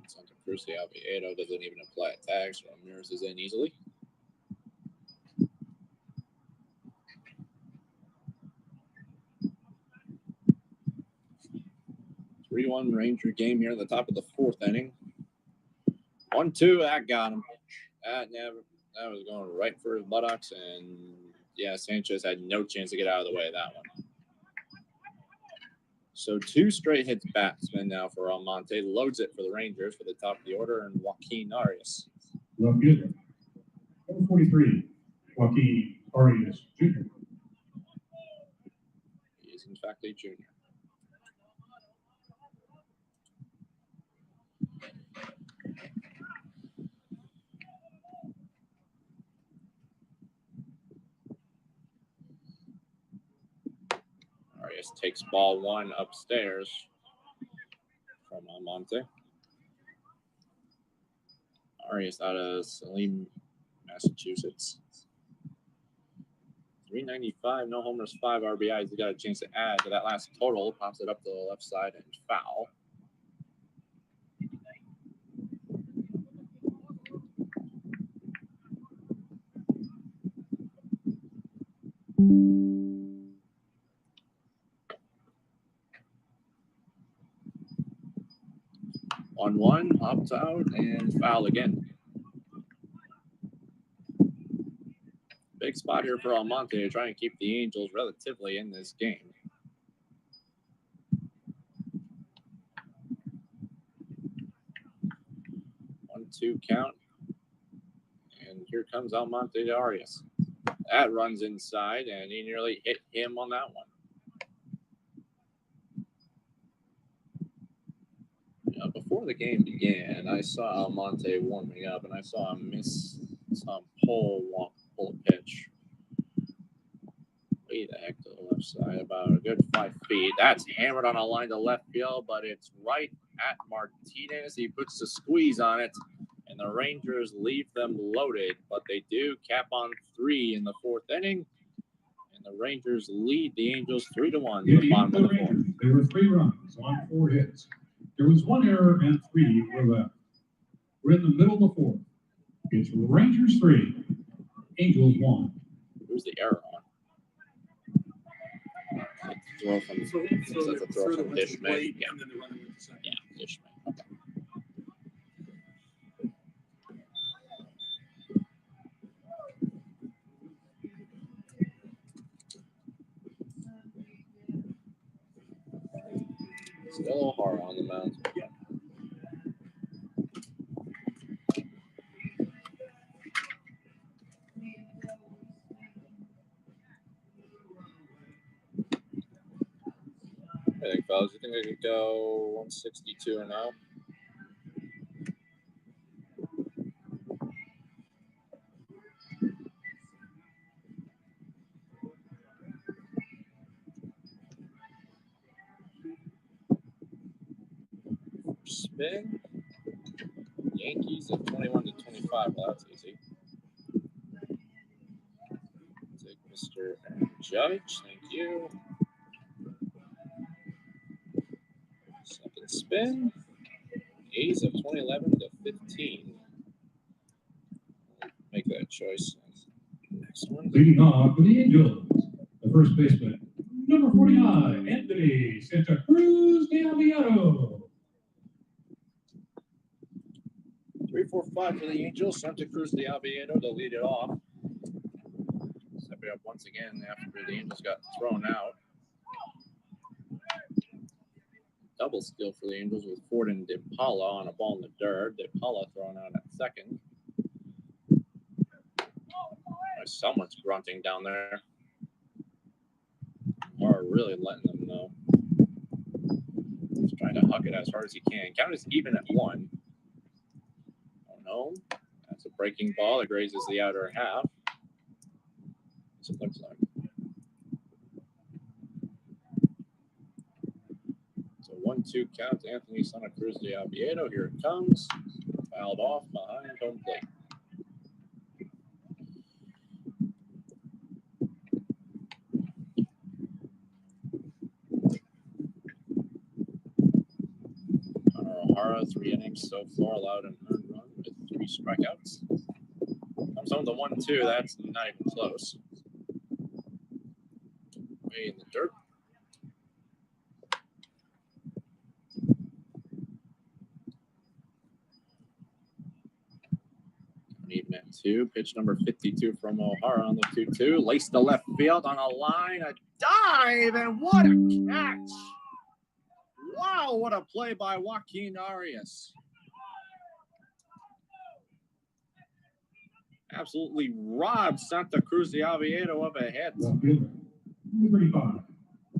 B: Santa Cruz Aviedo doesn't even apply a tag, so Ramirez is in easily. 3-1 Ranger game here at the top of the 4th inning. 1-2, that got him. That was going right for his buttocks, and yeah, Sanchez had no chance to get out of the way of that one. So 2 straight hits batsman now for Almonte. Loads it for the Rangers for the top of the order, and Joaquin Arias.
C: Left fielder, number 43, Joaquin Arias Jr.
B: He is in fact a junior. Arias takes ball 1 upstairs from Almonte. Arias out of Saline, Massachusetts. 395, no homers, 5 RBIs. He got a chance to add to that last total. Pops it up to the left side and foul. 1-1, opt out, and foul again. Big spot here for Almonte to try and keep the Angels relatively in this game. 1-2 count. And here comes Almonte de Arias. That runs inside, and he nearly hit him on that one. Before the game began, I saw Almonte warming up, and I saw him miss some pull pitch. Way the heck to the left side, about a good 5 feet. That's hammered on a line to left field, but it's right at Martinez. He puts the squeeze on it, and the Rangers leave them loaded, but they do cap on 3 in the 4th inning, and the Rangers lead the Angels 3-1 to the bottom of the 4th.
C: There were 3 runs on 4 hits. There was 1 error and 3 were left. We're in the middle of the 4th. It's Rangers 3, Angels 1.
B: Who's the error on? Throw from Dishman. Yeah.
A: And then the runner went to second.
B: Yeah, Dishman. Okay. Still O'Hara on the mound.
A: Yeah.
B: I think, fellas, you think I could go 162 and 0? Spin. Yankees at 21-25. Well, that's easy. Take Mr. Aaron Judge. Thank you. Second spin. A's of 2011-15. Make that choice. Next one.
C: Leading off for the Angels, the first baseman, number 49, Anthony Santa Cruz de Aviado.
B: 3-4-5 for the Angels. Santa Cruz de Aviado to lead it off. Stepping up once again after the Angels got thrown out. Double steal for the Angels with Ford and DePaula on a ball in the dirt. DePaula thrown out at second. Someone's grunting down there. Or really letting them know. He's trying to hug it as hard as he can. Count is even at 1. Oh no. That's a breaking ball that grazes the outer half. That's what it looks like. So 1-2 count to Anthony Santa Cruz de Aviado. Here it comes. Fouled off behind home plate. O'Hara, 3 innings so far, allowed an earned run with 3 strikeouts. Comes home to 1-2. That's not even close. Way in the dirt. Even at 2. Pitch number 52 from O'Hara on the 2-2. Laced to left field on a line. A dive, and what a catch! Wow, what a play by Joaquin Arias. Absolutely robbed Santa Cruz de Aviado of a hit.
C: Number 35,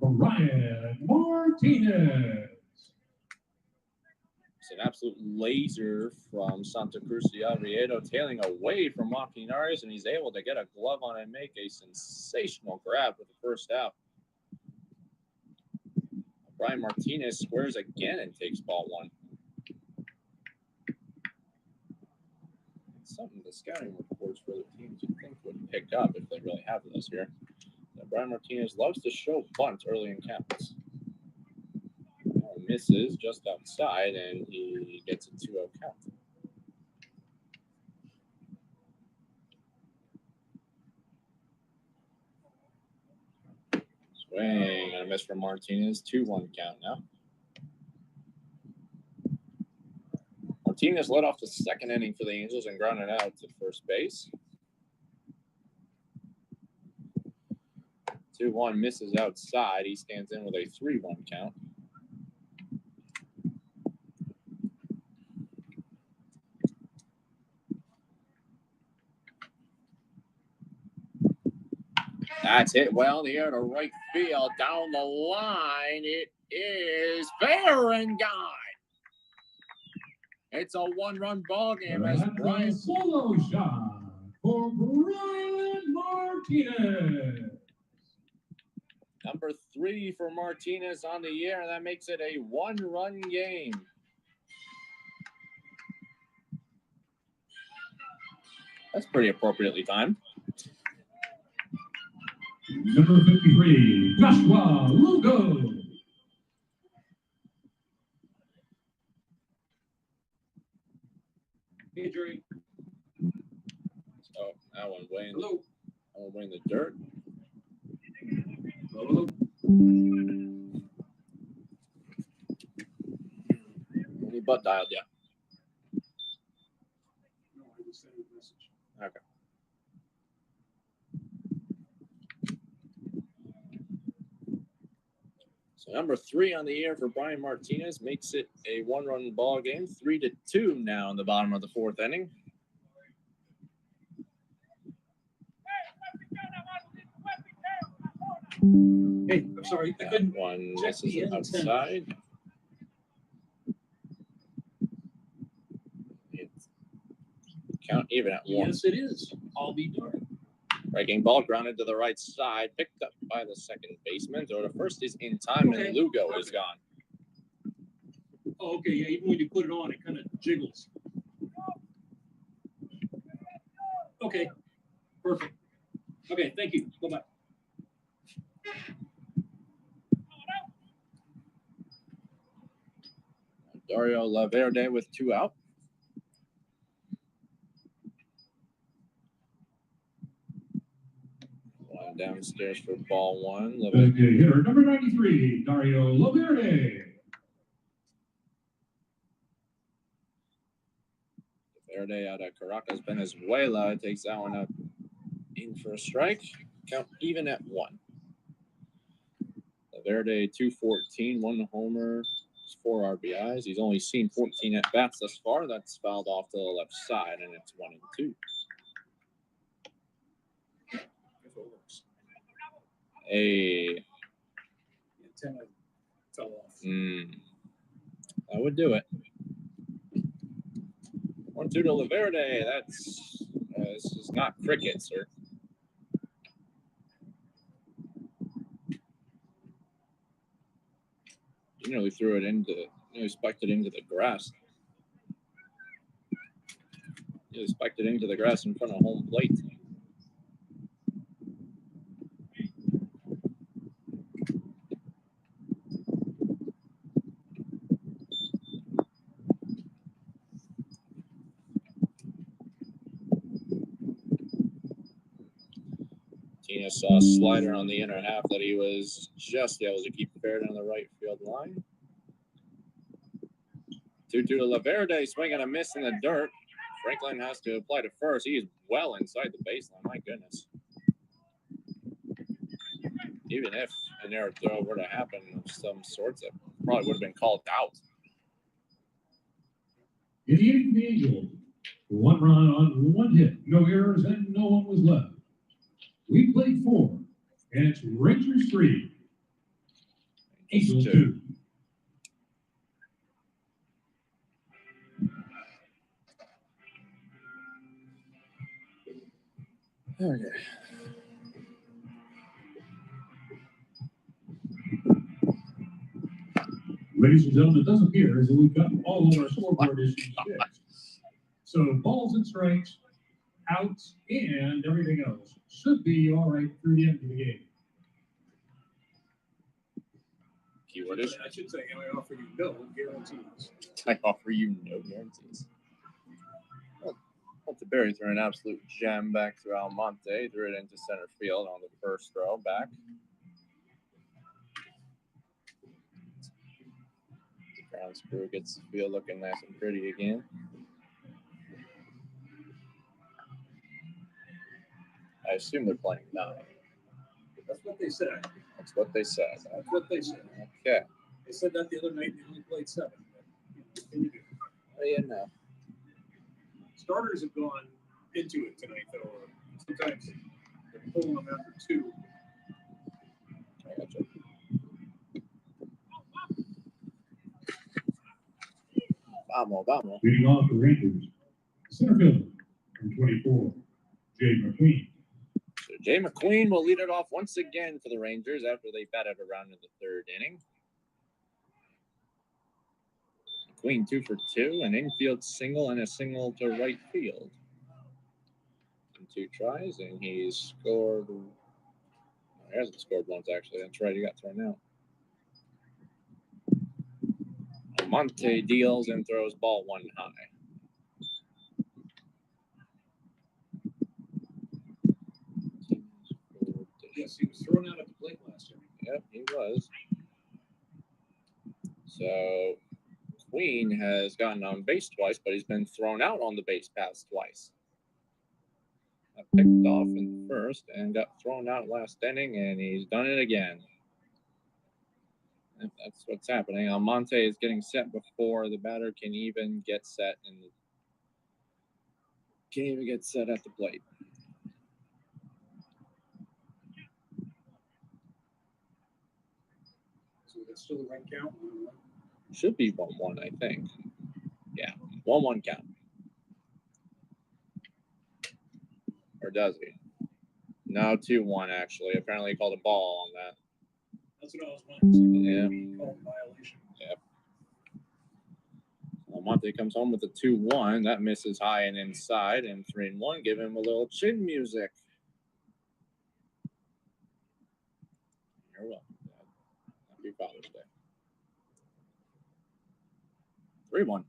C: Ryan Martinez.
B: It's an absolute laser from Santa Cruz de Aviado, tailing away from Joaquin Arias, and he's able to get a glove on and make a sensational grab with the first out. Brian Martinez squares again and takes ball 1. Something the scouting reports for the teams you'd think would pick up if they really have those here. Brian Martinez loves to show bunt early in counts. Misses just outside, and he gets a 2-0 count. Swing and a miss from Martinez. 2-1 count now. Martinez led off the second inning for the Angels and grounded out to first base. 2-1 misses outside. He stands in with a 3-1 count. That's hit well here to right field. Down the line, it is fair and gone. It's a one-run ball game as Brian
C: solo shot for Brian Martinez.
B: Number 3 for Martinez on the year, and that makes it a one-run game. That's pretty appropriately timed.
C: Number 53, Joshua Lugo.
A: Hey, Jerry.
B: So that one way in,
A: Hello.
B: the dirt.
A: Hello.
B: He butt dialed you.
A: No, I just sent you a message.
B: Okay. So number 3 on the year for Brian Martinez makes it a one-run ball game. 3-2 now in the bottom of the 4th inning.
A: Hey, I'm sorry. I
B: That
A: couldn't.
B: one
A: check
B: misses
A: the
B: it
A: end
B: outside. It's count even at 1.
A: Yes, it is. I'll be darned.
B: Breaking ball grounded to the right side, picked up by the second baseman. Throw to first is in time,
A: Okay.
B: and Lugo is gone.
A: Oh, okay. Yeah, even when you put it on, it kind of jiggles. Okay. Perfect. Okay. Thank you. Bye-bye.
B: Dario Laverde with 2 out. One downstairs for ball 1.
C: The hitter, number 93, Dario Laverde.
B: Laverde out of Caracas, Venezuela, takes that one up in for a strike. Count even at 1. Laverde 214, 1 homer, 4 RBIs. He's only seen 14 at bats thus far. That's fouled off to the left side, and it's 1-2. Hey,
A: Antenna fell off.
B: that would do it. 1-2 to Laverde. That's this is not cricket, sir. He nearly threw it spiked it into the grass. He spiked it into the grass in front of home plate. Tina saw a slider on the inner half that he was just able to keep fair down the right field line. 2-2 to Laverde, swing and a miss in the dirt. Franklin has to apply to first. He is well inside the baseline. My goodness. Even if an error throw were to happen of some sorts, it probably would have been called out.
C: In the inning for the Angels, 1 run on 1 hit, no errors, and no one was left. We played 4, and it's Rangers 3, Angels 2.
B: Okay.
C: Ladies and gentlemen, it does appear as though we've got all of our scoreboard issues fixed. So balls and strikes, outs, and everything else should be all right through the end of the game.
B: Keyword is
A: I should say, I offer you no guarantees.
B: I offer you no guarantees. Berry threw an absolute gem back to Almonte, threw it into center field on the first throw back. The ground screw gets the field looking nice and pretty again. I assume they're playing 9.
A: That's what they said.
B: That's what they said.
A: That's what they said.
B: Okay.
A: They said that the other night. They only played 7. But, what can you do?
B: Oh, yeah, no.
A: Starters have gone into it tonight, though. Sometimes they're pulling them after 2.
B: I gotcha. Vamos.
C: Leading off the Rangers, center fielder from 24, Jay McQueen.
B: So Jay McQueen will lead it off once again for the Rangers after they batted around in the 3rd inning. McQueen 2 for 2, an infield single and a single to right field. In 2 tries, and he's scored. He hasn't scored once, actually. That's right, he got thrown out. Almonte deals and throws ball 1 high.
A: Yes, he was thrown out at the plate last year.
B: Yep, he was. So Queen has gotten on base twice, but he's been thrown out on the base paths twice. Got picked off in the 1st and got thrown out last inning, and he's done it again. And that's what's happening. Almonte is getting set before the batter can even get set at the plate.
A: So that's still the right count.
B: Should be 1-1, I think. Yeah, 1-1 count. Or does he? No, 2-1 actually. Apparently he called a ball on that.
A: That's what I was wondering.
B: Yeah.
A: He called violation.
B: Yep. Almonte comes home with a 2-1. That misses high and inside, and 3-1. Give him a little chin music. You're welcome, Dad. Happy Father's Day. 3-1.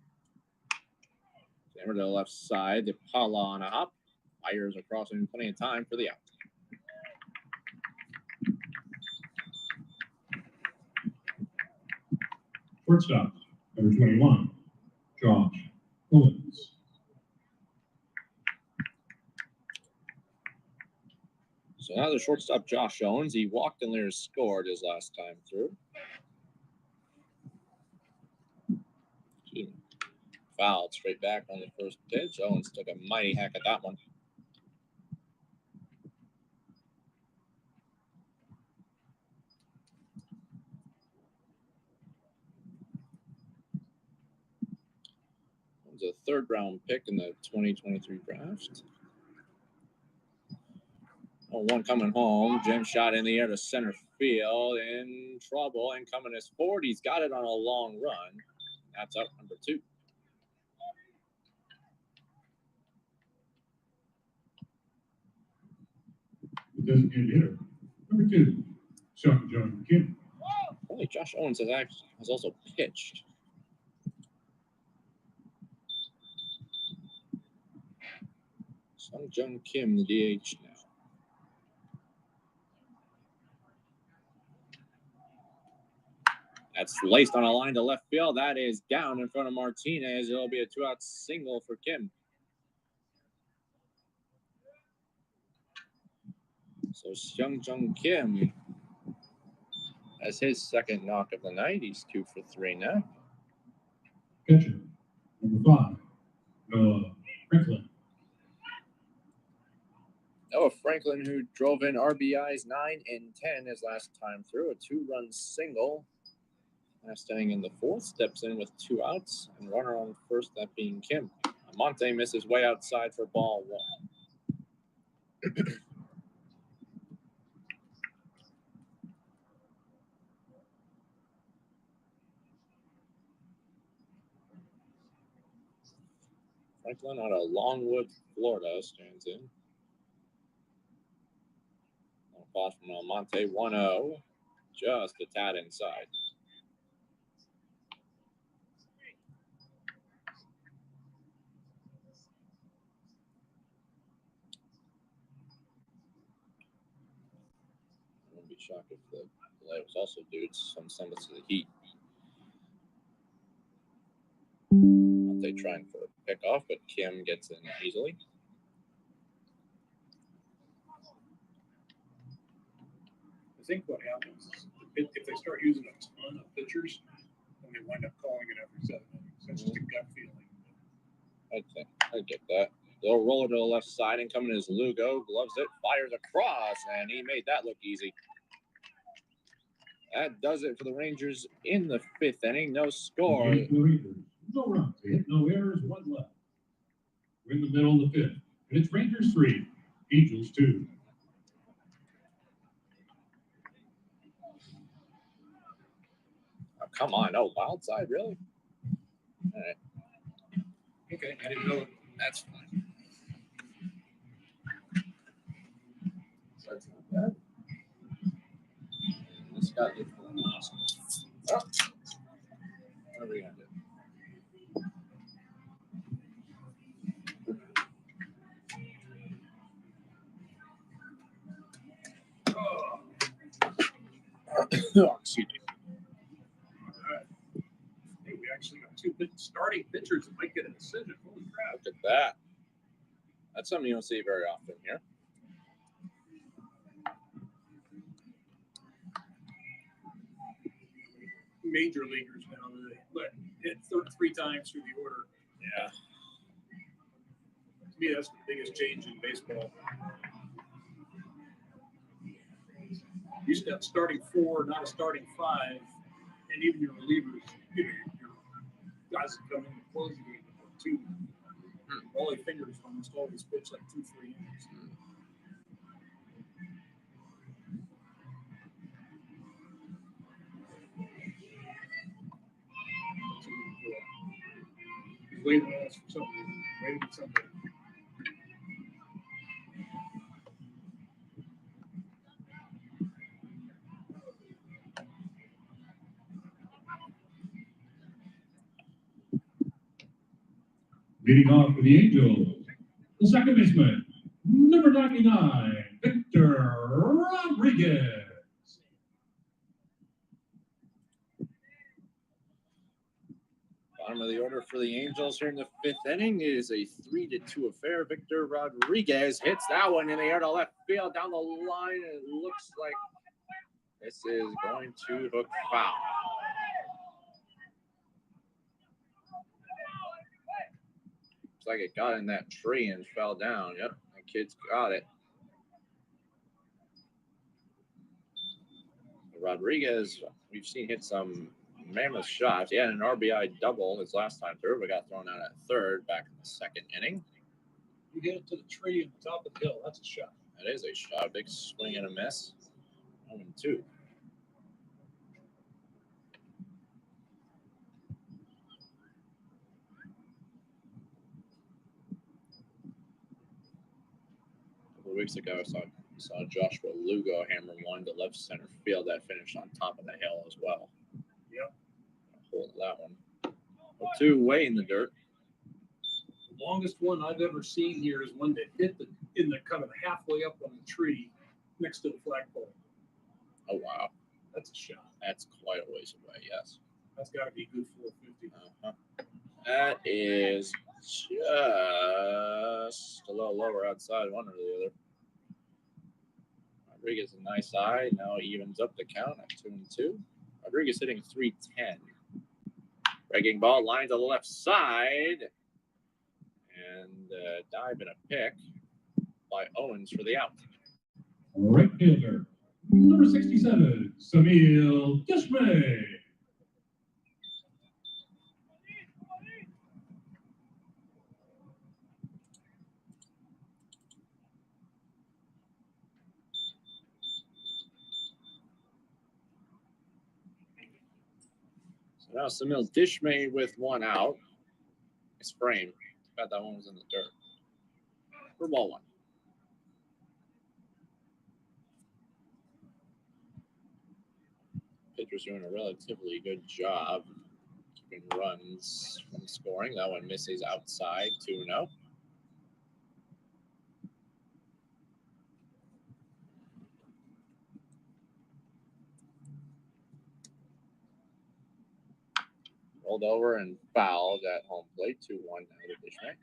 B: Hammer to the left side. DePaula on a hop. Fires across in plenty of time for the out.
C: Shortstop, number 21, Josh Owens.
B: So now the shortstop, Josh Owens. He walked and Lear scored his last time through. Fouled straight back on the first pitch. Owens took a mighty hack at that one. It was a 3rd round pick in the 2023 draft. Oh, one coming home. Jim shot in the air to center field. In trouble and coming as forward. He's got it on a long run. That's out number 2.
C: The designated hitter, number 2, Sean John Kim.
B: Only Josh Owens has also pitched. Sung Jung Kim, the DH now. That's laced on a line to left field. That is down in front of Martinez. It'll be a 2-out single for Kim. So Seung Jung Kim has his 2nd knock of the night. He's 2 for 3 now.
C: Catcher, number 5, Noah Franklin.
B: Noah Franklin, who drove in RBIs 9 and 10 his last time through, a 2-run single. Last inning in the 4th, steps in with 2 outs and runner on first, that being Kim. Almonte misses way outside for ball 1. Franklin out of Longwood, Florida, stands in. Ball from Almonte, 1-0, just a tad inside. I wouldn't be shocked if the delay was also due to some semblance of the heat. Almonte trying for a pickoff, but Kim gets in easily.
A: think what happens is if they start using a ton of pitchers, then they wind up calling it every 7 innings. That's just a gut feeling.
B: I get that. They'll roll it to the left side, and coming is Lugo. Gloves it, fires across, and he made that look easy. That does it for the Rangers in the 5th inning. No score.
C: Game for the Rangers. No runs, they hit no errors, 1 left. We're in the middle of the 5th, and it's Rangers 3, Angels 2.
B: Oh, come on. Oh, wild side, really? All right.
A: Okay, I didn't know it.
B: That's fine. So that's not bad. This guy is awesome. Oh. What are we going to do? Oh, excuse me.
A: All right. Hey, we actually got 2 starting pitchers that might get a decision. Holy crap.
B: Look at that. That's something you don't see very often here.
A: Major leaguers now, but hit 3 times through the order.
B: Yeah.
A: To me, that's the biggest change in baseball. You used to have starting 4, not a starting 5, and even your relievers, your guys that come in and close the game with 2. All their fingers almost always pitch like 2-3 innings. He's waiting on us for something. Waiting for something.
C: Leading off for the Angels, the second baseman, number 99, Victor Rodriguez.
B: Bottom of the order for the Angels here in the 5th inning is a 3-2 affair. Victor Rodriguez hits that one in the air to left field down the line. It looks like this is going to hook foul. Looks like it got in that tree and fell down. Yep, the kid's got it. Rodriguez, we've seen hit some mammoth shots. He had an RBI double his last time through, but got thrown out at 3rd back in the 2nd inning.
A: You get it to the tree at the top of the hill. That's a shot.
B: That is a shot. Big swing and a miss. 0-2. A couple of weeks ago, I saw Joshua Lugo hammer one to left center field that finished on top of the hill as well.
A: Yep.
B: Hold that one. 2 way in the dirt.
A: The longest one I've ever seen here is one that hit in the kind of halfway up on the tree next to the flagpole.
B: Oh, wow.
A: That's a shot.
B: That's quite a ways away, yes.
A: That's got to be a good 450.
B: That is just a little lower outside, one or the other. Rodriguez a nice eye. Now evens up the count at 2-2. Rodriguez hitting 310. Breaking ball line to the left side. And dive and a pick by Owens for the out.
C: Right fielder, number 67, Samil Dishmay.
B: So now Samil Dishmay with 1 out. His frame. Got that one was in the dirt. For ball 1. Pitcher's doing a relatively good job keeping runs from scoring. That one misses outside, 2-0. Rolled over and fouled at home plate, 2-1 now to Dishmay.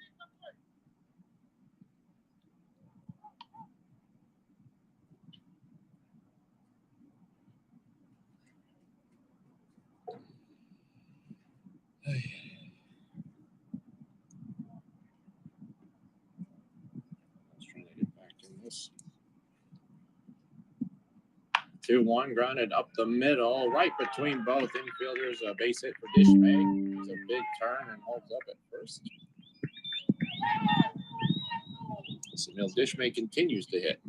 B: Nice. 2-1 grounded up the middle, right between both infielders. A base hit for Dishmay. It's a big turn and holds up at first. Sunil Dishmay continues to hit.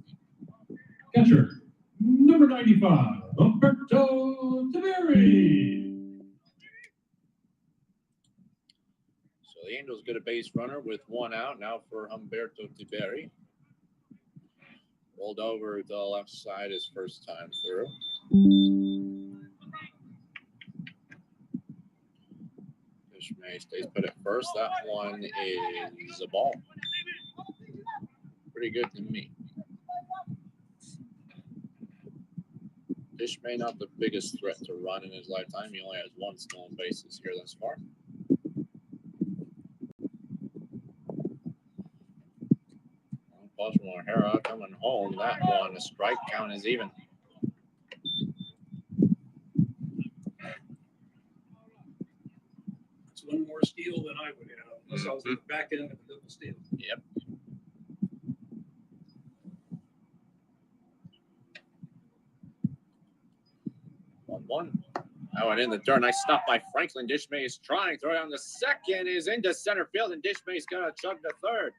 C: Catcher, number 95, Humberto Taveri.
B: So the Angels get a base runner with 1 out now for Humberto Tiberi. Rolled over to the left side his first time through. Dishmay stays put at first. That one is a ball. Pretty good to me. Dishmay not the biggest threat to run in his lifetime. He only has 1 stolen bases here thus far. Baltimore O'Hara coming home. That one, a strike count is even.
A: It's one more steal than I would have, unless I was in the back end of a double steal.
B: Yep. One. That one in the dirt. Nice stop by Franklin. Dishmay is trying. Throw down the second is into center field, and Dishmay's going to chug the third.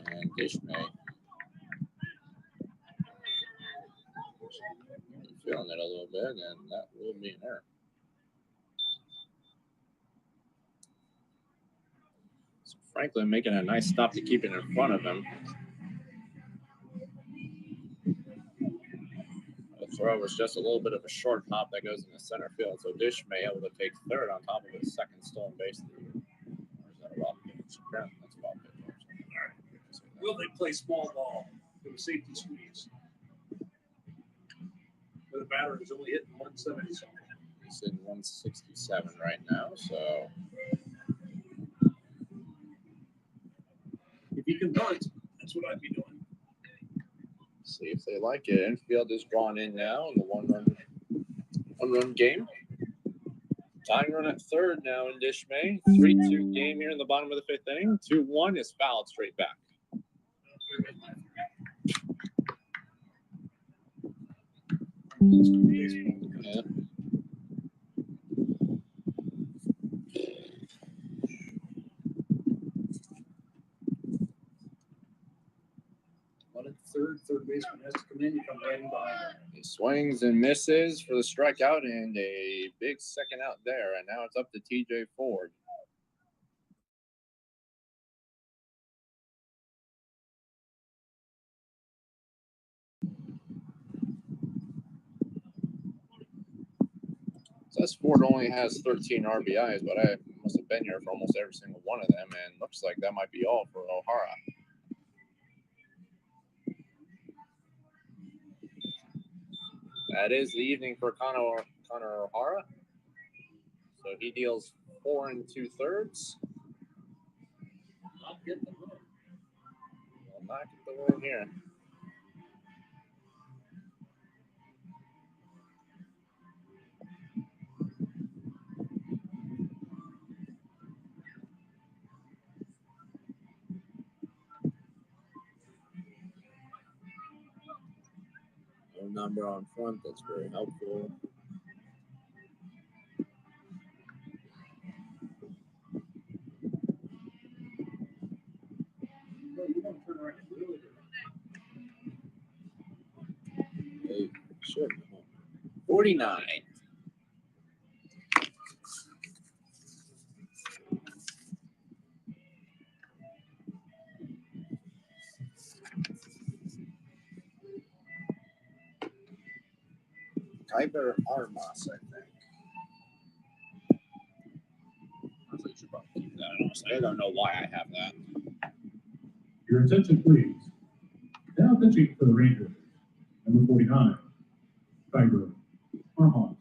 B: And Dishmay feeling it a little bit, and that will be an error. So Franklin making a nice stop to keep it in front of him. The throw was just a little bit of a short hop that goes into center field, so Dishmay able to take third on top of his second stolen base of the year. Or is that a wild pitch? That's a wild pitch.
A: Will they play small ball with a safety squeeze? Where the batter is only hitting 170 something.
B: He's in 167 right now, so
A: If you can bunt, that's what I'd be doing.
B: see if they like it. Infield is drawn in now in the one-run game. Tying run at third now in Dishmay. 3-2 game here in the bottom of the 5th inning. 2-1 is fouled straight back. Yeah.
A: But at third baseman has to come in, you come right in behind him.
B: He swings and misses for the strikeout and a big second out there. And now it's up to TJ Ford. Says Ford only has 13 RBIs, but I must have been here for almost every single one of them, and looks like that might be all for O'Hara. That is the evening for Connor O'Hara. So he deals 4 2/3.
A: Not getting the run.
B: Will not get the win here. No number on front, that's very helpful.
A: Well, you want to turn around and really do it.
B: They should. 49. Kyber Armas, I think. Honestly, you should probably keep that. Honestly, I don't know why I have that.
C: Your attention, please. Now pitching for the Rangers, number 49, Kyber Armas.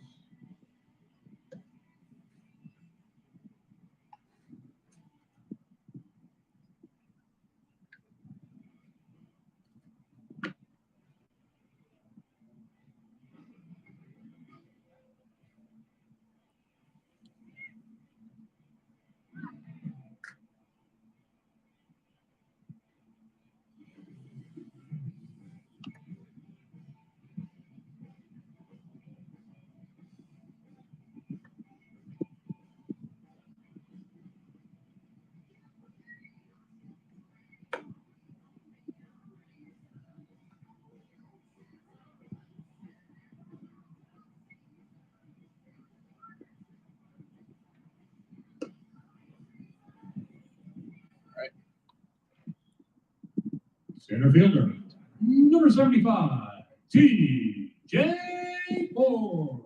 C: Center fielder, number 75, T.J. Ford.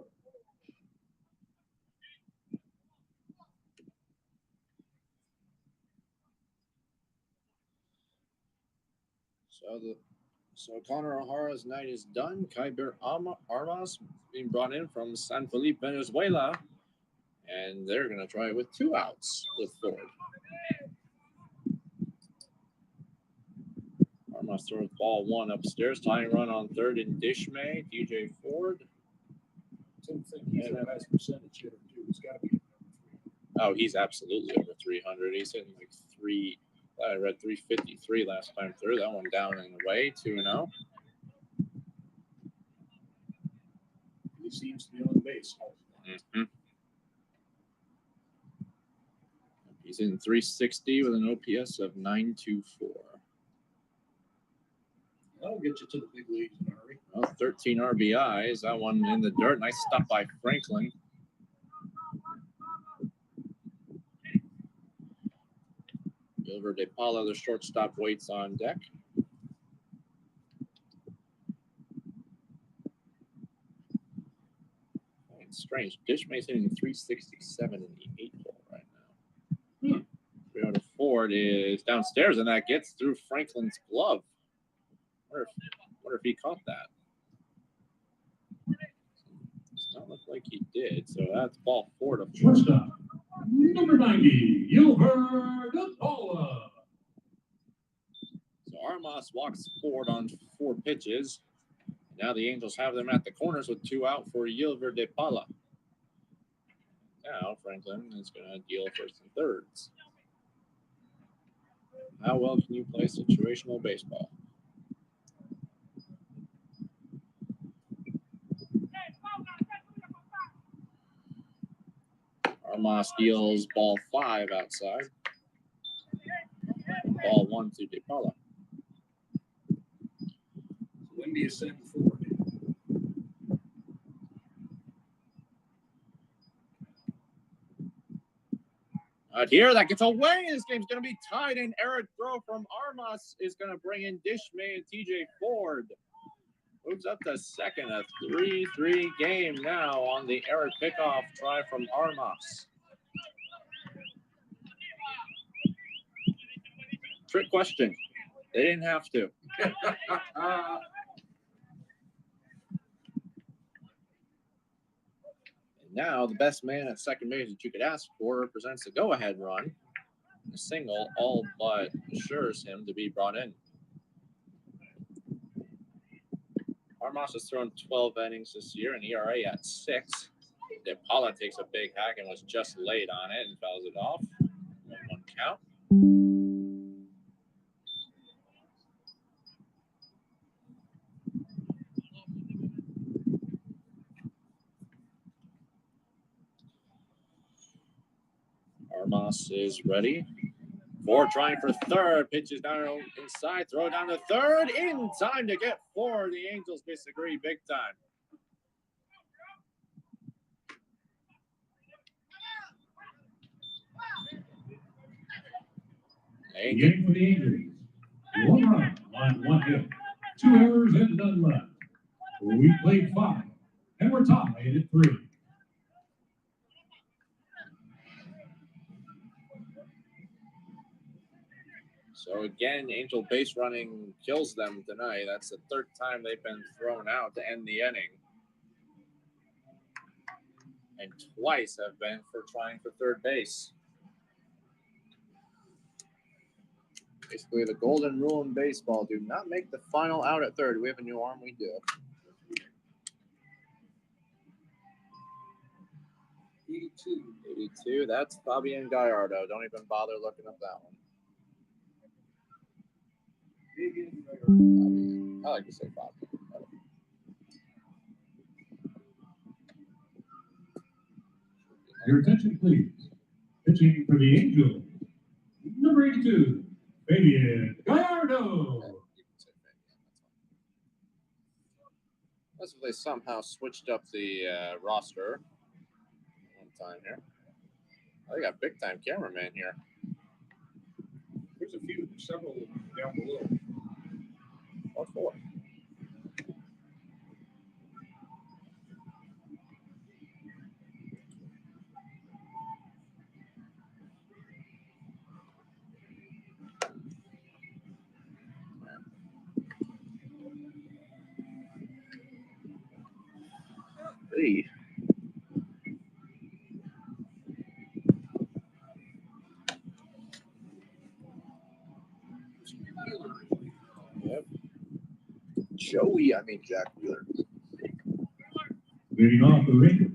D: So Connor O'Hara's night is done. Kyber Armas being brought in from San Felipe, Venezuela, and they're going to try it with 2 outs with Ford. Armas throws ball 1 upstairs, tying run on third in Dishmay. DJ Ford.
A: Tim think he's a nice percentage hitter too. He's got to be.
D: Oh, he's absolutely over 300. He's hitting like I read 353 last time through. That one down and away, 2-0.
A: He seems to be on base.
B: Mm-hmm.
D: He's in 360 with an OPS of 924.
A: That'll get you to the big leagues in a hurry.
D: Well, 13 RBIs. That one in the dirt. Nice stop by Franklin. Gilbert De Paula, the shortstop, waits on deck. It's strange. Dishmay's hitting 367 in the 8 hole right now. 300 Ford is downstairs, and that gets through Franklin's glove. Wonder if he caught that. Does not look like he did. So that's ball 4 to
C: Shortstop, number 90, Gilbert De Paula.
D: So Armas walks forward on 4 pitches. Now the Angels have them at the corners with 2 out for Gilbert De Paula. Now Franklin is going to deal first and thirds. How well can you play situational baseball? Armas deals ball 5 outside. Ball 1 to De Paula.
A: Wendy is sent forward.
D: Out here, that gets away. This game's going to be tied, and Eric throw from Armas is going to bring in Dishmay and TJ Ford. Moves up to second, a 3-3 game now on the Eric pickoff try from Armas. Trick question. They didn't have to. Now, the best man at second base that you could ask for represents the go-ahead run. A single all but assures him to be brought in. Armas has thrown 12 innings this year, an ERA at 6. De Paula takes a big hack and was just late on it and fouls it off. 1-1 count. Armas is ready. Ford trying for third. Pitches down inside. Throw down to third. In time to get 4. The Angels disagree big time.
C: Game for the Angels. 1 run on 1 hit. 2 errors and none left. We played 5, and we're tied at 3.
D: So again, Angel base running kills them tonight. That's the 3rd time they've been thrown out to end the inning. And twice have been for trying for third base. Basically, the golden rule in baseball: do not make the final out at third. We have a new arm. We do. 82. That's Fabian Gallardo. Don't even bother looking up that one. Fabian. I like to say Fabian.
C: Your attention, please. Pitching for the Angels, number 82, Fabian Gallardo.
D: That's if they somehow switched up the roster one time here. They got big time cameraman here.
A: There's several down below.
B: or 4. Three. Yep. Jack Wheeler.
C: Leading off for the Rangers,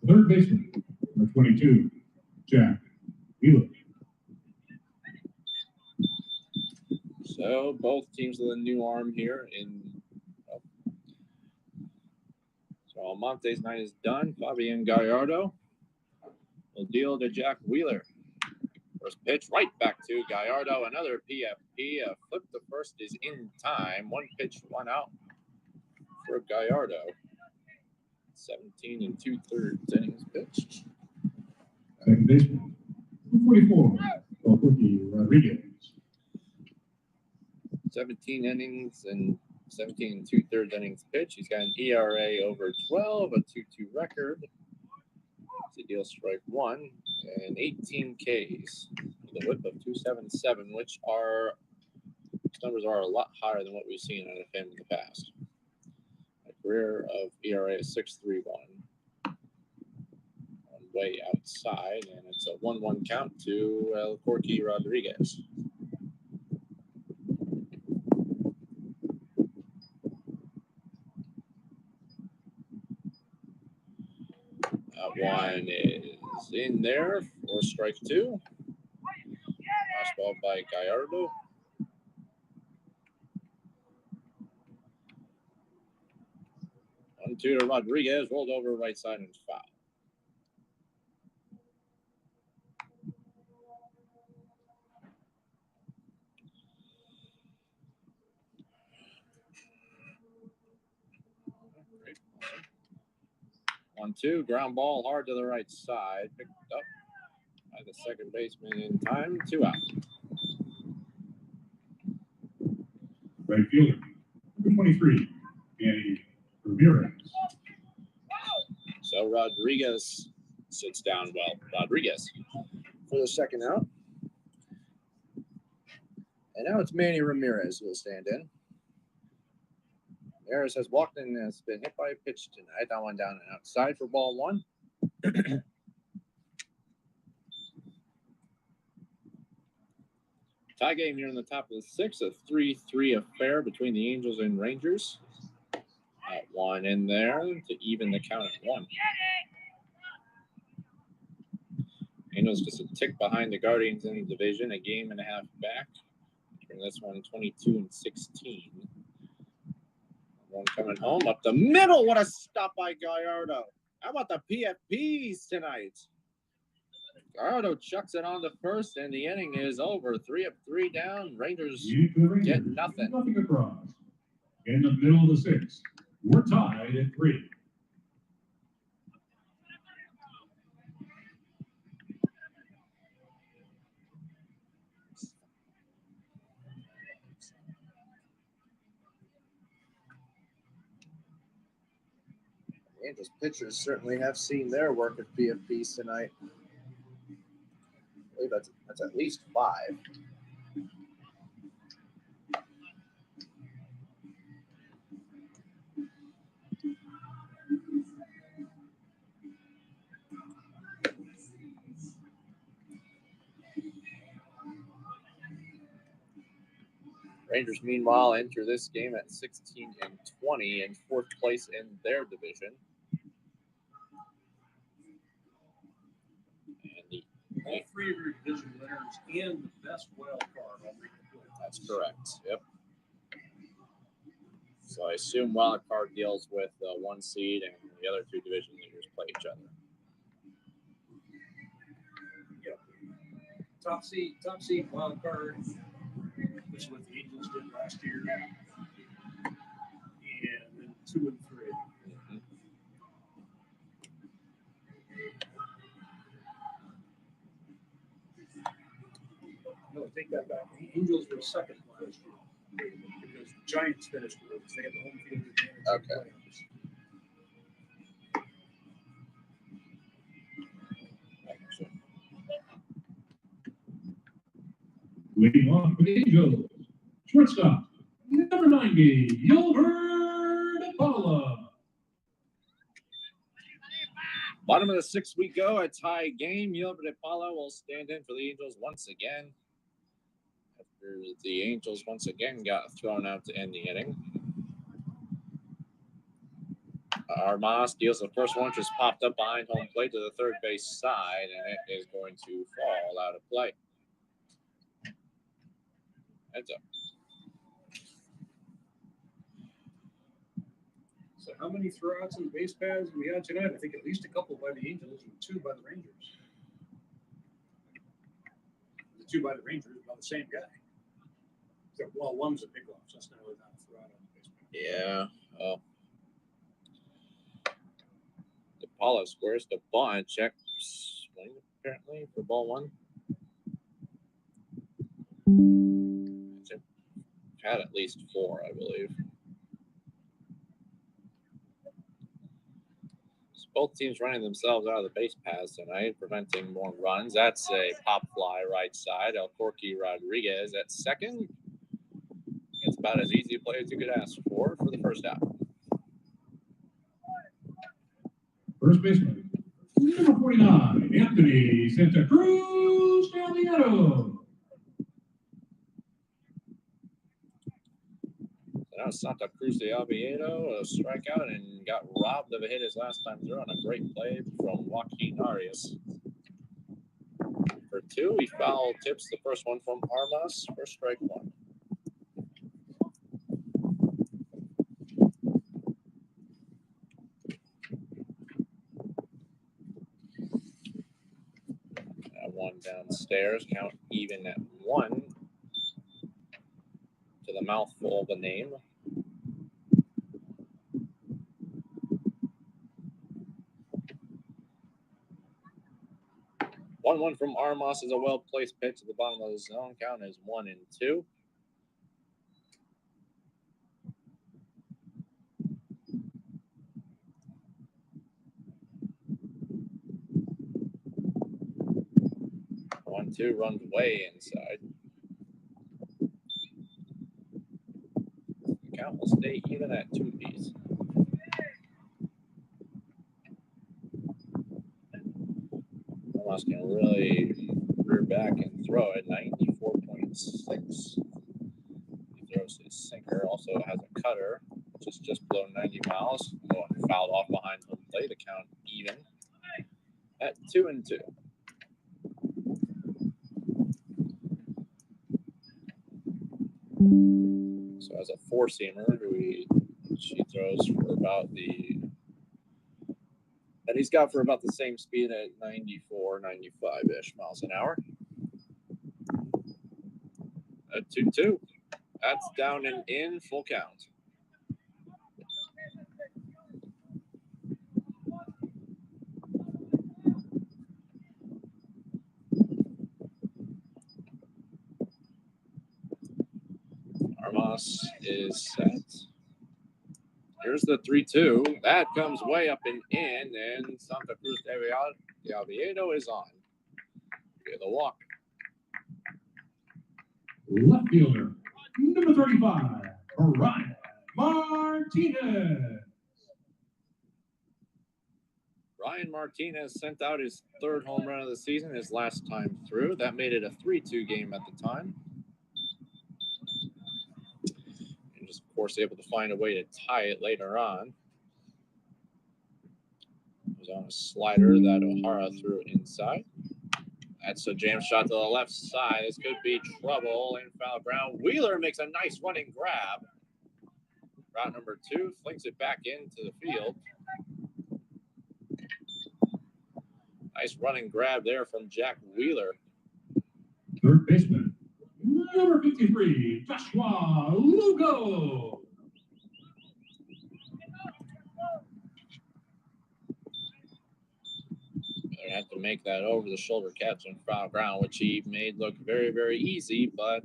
C: third baseman, number 22, Jack Wheeler.
B: So both teams with a new arm here so Almonte's night is done. Fabian Gallardo will deal to Jack Wheeler. First pitch right back to Gallardo. Another PFP. A flip to first is in time. 1 pitch, 1 out for Gallardo. 17 2/3 innings pitched.
C: Second baseman, number 44, Jorge Rodriguez.
B: 17 innings and 17 2/3 innings pitched. He's got an ERA over 12, a 2.2 record. He deals strike 1 and 18 Ks with a whip of 277, which are these numbers are a lot higher than what we've seen out of him in the past. A career of ERA is 6.31. Way outside, and it's a 1-1 count to Jorge Rodriguez. That one is in there for strike 2. Fastball by Gallardo. One, 2 to Rodriguez, rolled over right side and foul. One, 2, ground ball hard to the right side, picked up by the second baseman in time. 2 out.
C: Right fielder, number 23, Manny Ramirez.
B: So Rodriguez sits down well. Rodriguez for the second out. And now it's Manny Ramirez who will stand in. Ramirez has walked in and has been hit by a pitch tonight. That one down and outside for ball 1. Tie game here in the top of the 6th, a 3-3 affair between the Angels and Rangers. That one in there to even the count at 1. Angels just a tick behind the Guardians in the division, a game and a half back. Bring this one 22-16. One coming home up the middle. What a stop by Gallardo. How about the PFPs tonight? Gallardo chucks it on the first, and the inning is over. 3 of 3 down. Rangers get nothing.
C: Nothing across. In the middle of the 6th, we're tied at 3.
D: Angels pitchers certainly have seen their work at PFPs tonight. I believe that's at least 5. Rangers, meanwhile, enter this game at 16-20 in 4th place in their division. And
A: All 3 of your division winners and the best wild card on the field.
B: that's correct. Yep. So I assume wild card deals with 1 seed, and the other 2 division leaders play each other.
A: Top seed wild card, which is what the Angels did last year, and then 2 and 3.
B: Mm-hmm.
A: No, take that back. The Angels were second last year because Giants finished with because they had the home field advantage. in
B: Okay.
A: the playoffs.
C: Leading off for the Angels, shortstop, number 90, Gilbert Paula.
D: Bottom of the sixth we go, a tie game. Gilbert Apollo will stand in for the Angels once again. After the Angels once again got thrown out to end the inning. Armas deals the first one, just popped up behind home plate to the third base side, and it is going to fall out of play. Heads up.
A: So how many throwouts and base paths we had tonight? I think at least a couple by the Angels and 2 by the Rangers. The 2 by the Rangers by the same guy. Except, well, one's a big loss. That's not really not a throwout on the base path.
D: Yeah. Well, Apollo squares the bunt. Check swing apparently for ball one. Had at least 4, I believe. So both teams running themselves out of the base paths tonight, preventing more runs. That's a pop fly right side. El Corky Rodriguez at second. It's about as easy a play as you could ask for the first half.
C: First baseman, number 49, Anthony Santa Cruz Galliano.
D: Now Santa Cruz de Oviedo, a strikeout, and got robbed of a hit his last time through on a great play from Joaquin Arias. For 2, he foul tips the first one from Armas for strike 1. One downstairs, count even at 1 to the mouthful of a name. 1-1 from Armas is a well-placed pitch at the bottom of the zone. Count is 1-2. One-two runs way inside. The count will stay even at 2 apiece. Armas can really rear back and throw at 94.6. He throws his sinker, also has a cutter, which is just below 90 miles. Going fouled off behind home plate. The count even at 2-2. So as a four-seamer, she throws for about that he's got for about the same speed at 94, 95-ish miles an hour. At 2-2. That's down and in, full count. Armas is set. Here's the 3-2. That comes way up and in, and Santa Cruz de Oviedo is on. Get the walk.
C: Left fielder, number 35, Brian Martinez.
D: Ryan Martinez sent out his third home run of the season his last time through. That made it a 3-2 game at the time. And just, of course, able to find a way to tie it later on. It was on a slider that O'Hara threw inside. That's a jam shot to the left side. This could be trouble in foul ground. Wheeler makes a nice running grab. Route number 2 flings it back into the field. Nice running grab there from Jack Wheeler.
C: Third baseman, number 53, Joshua Lugo.
D: They had to make that over the shoulder catch on foul ground, which he made look very, very easy, but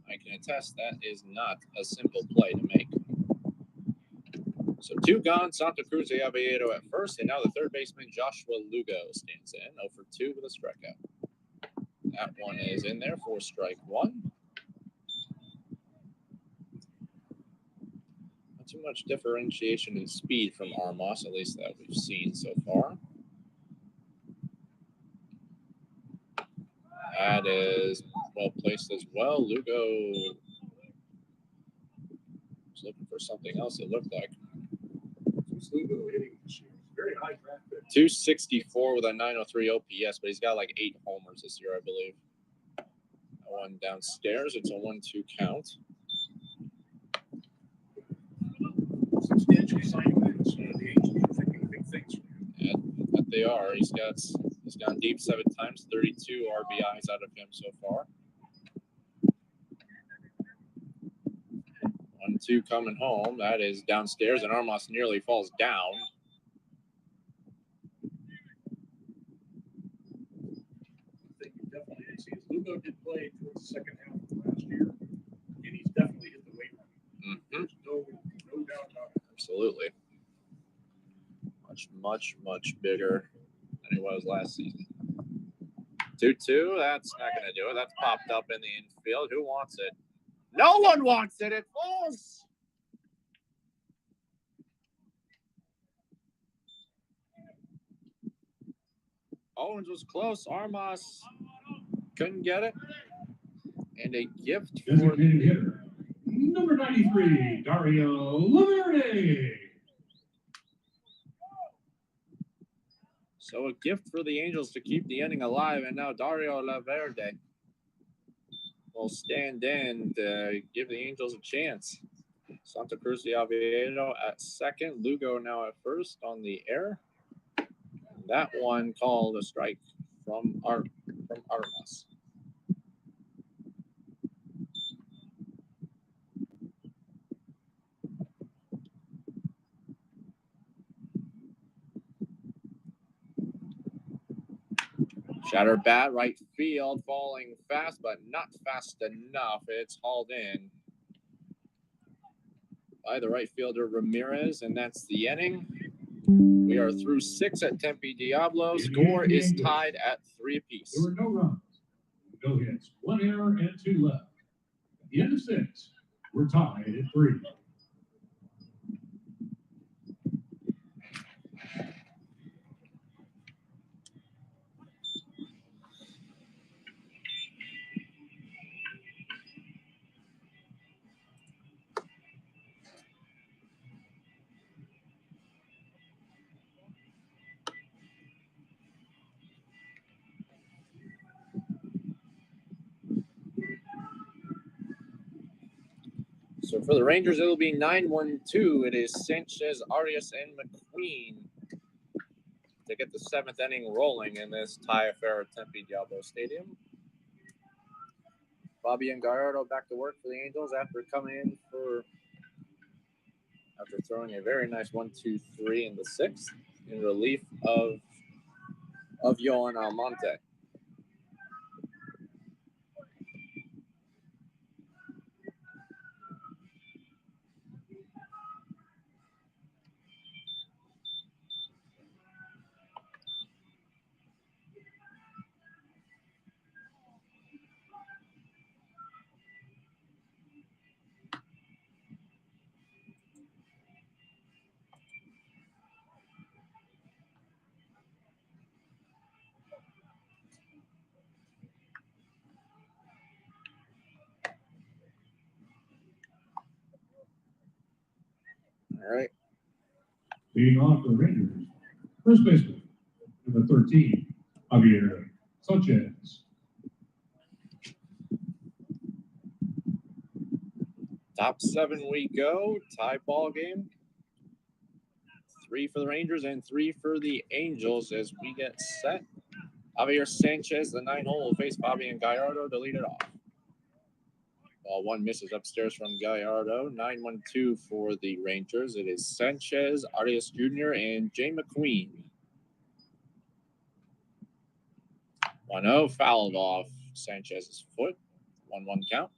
B: I can attest that is not a simple play to make. So 2 gone. Santa Cruz de Aviedo at first, and now the third baseman Joshua Lugo stands in 0 for 2 with a strikeout. That one is in there for strike 1. Not too much differentiation in speed from Armas, at least that we've seen so far. That is well placed as well. Lugo was looking for something else, it looked like.
A: Who's Lugo hitting this year? Very high draft pick.
B: 264 with a 903 OPS, but he's got like 8 homers this year, I believe. That one downstairs. It's a 1-2 count.
A: Substantial signing wins. The Angels are thinking big things for him.
B: Yeah, that they are. He's gone deep 7 times, 32 RBIs out of him so far. 1-2 coming home. That is downstairs, and Armas nearly falls down.
A: I think you definitely did see his Lugo did play towards the second half of last year, and he's definitely hit the weight room.
B: Mm-hmm.
A: There's no doubt about it.
B: Absolutely. Much bigger than he was last season. 2-2. That's not going to do it. That's popped up in the infield. Who wants it? No one wants it. It falls. Owens was close. Armas couldn't get it. And a gift for
C: Designated hitter, number 93, Dario Laverde.
B: So a gift for the Angels to keep the inning alive, and now Dario Laverde will stand in to give the Angels a chance. Santa Cruz de Aviedo at second, Lugo now at first on the air. That one called a strike from Armas. Shatter bat, right field, falling fast, but not fast enough. It's hauled in by the right fielder Ramirez, and that's the inning. We are through 6 at Tempe Diablo. Score is tied at 3 apiece.
C: There were no runs, no hits, 1 error, and 2 left. At the end of 6, we're tied at 3.
B: So for the Rangers, it'll be 9-1-2. It is Sanchez, Arias, and McQueen to get the 7th inning rolling in this tie affair at Tempe Diablo Stadium. Fabian Gallardo back to work for the Angels after throwing a very nice 1-2-3 in the 6th in relief of Yohan Almonte. All right.
C: Leading off for the Rangers, first baseman, number 13, Javier Sanchez.
B: Top 7 we go. Tie ball game. 3 for the Rangers and 3 for the Angels as we get set. Javier Sanchez, the 9-hole, will face Fabian Gallardo to lead it off. Ball 1 misses upstairs from Gallardo. 9-1-2 for the Rangers. It is Sanchez, Arias Jr., and Jay McQueen. 1-0, fouled off Sanchez's foot. 1-1 count.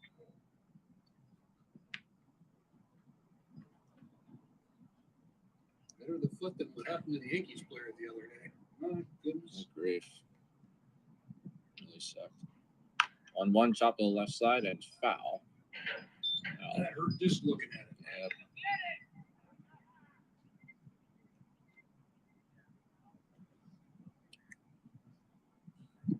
A: Better the foot than what happened to the Yankees player the other day. My goodness.
D: Good grief. Really sucked. On one, chop to the left side and foul. Foul.
A: That hurt just looking at it.
D: Yep.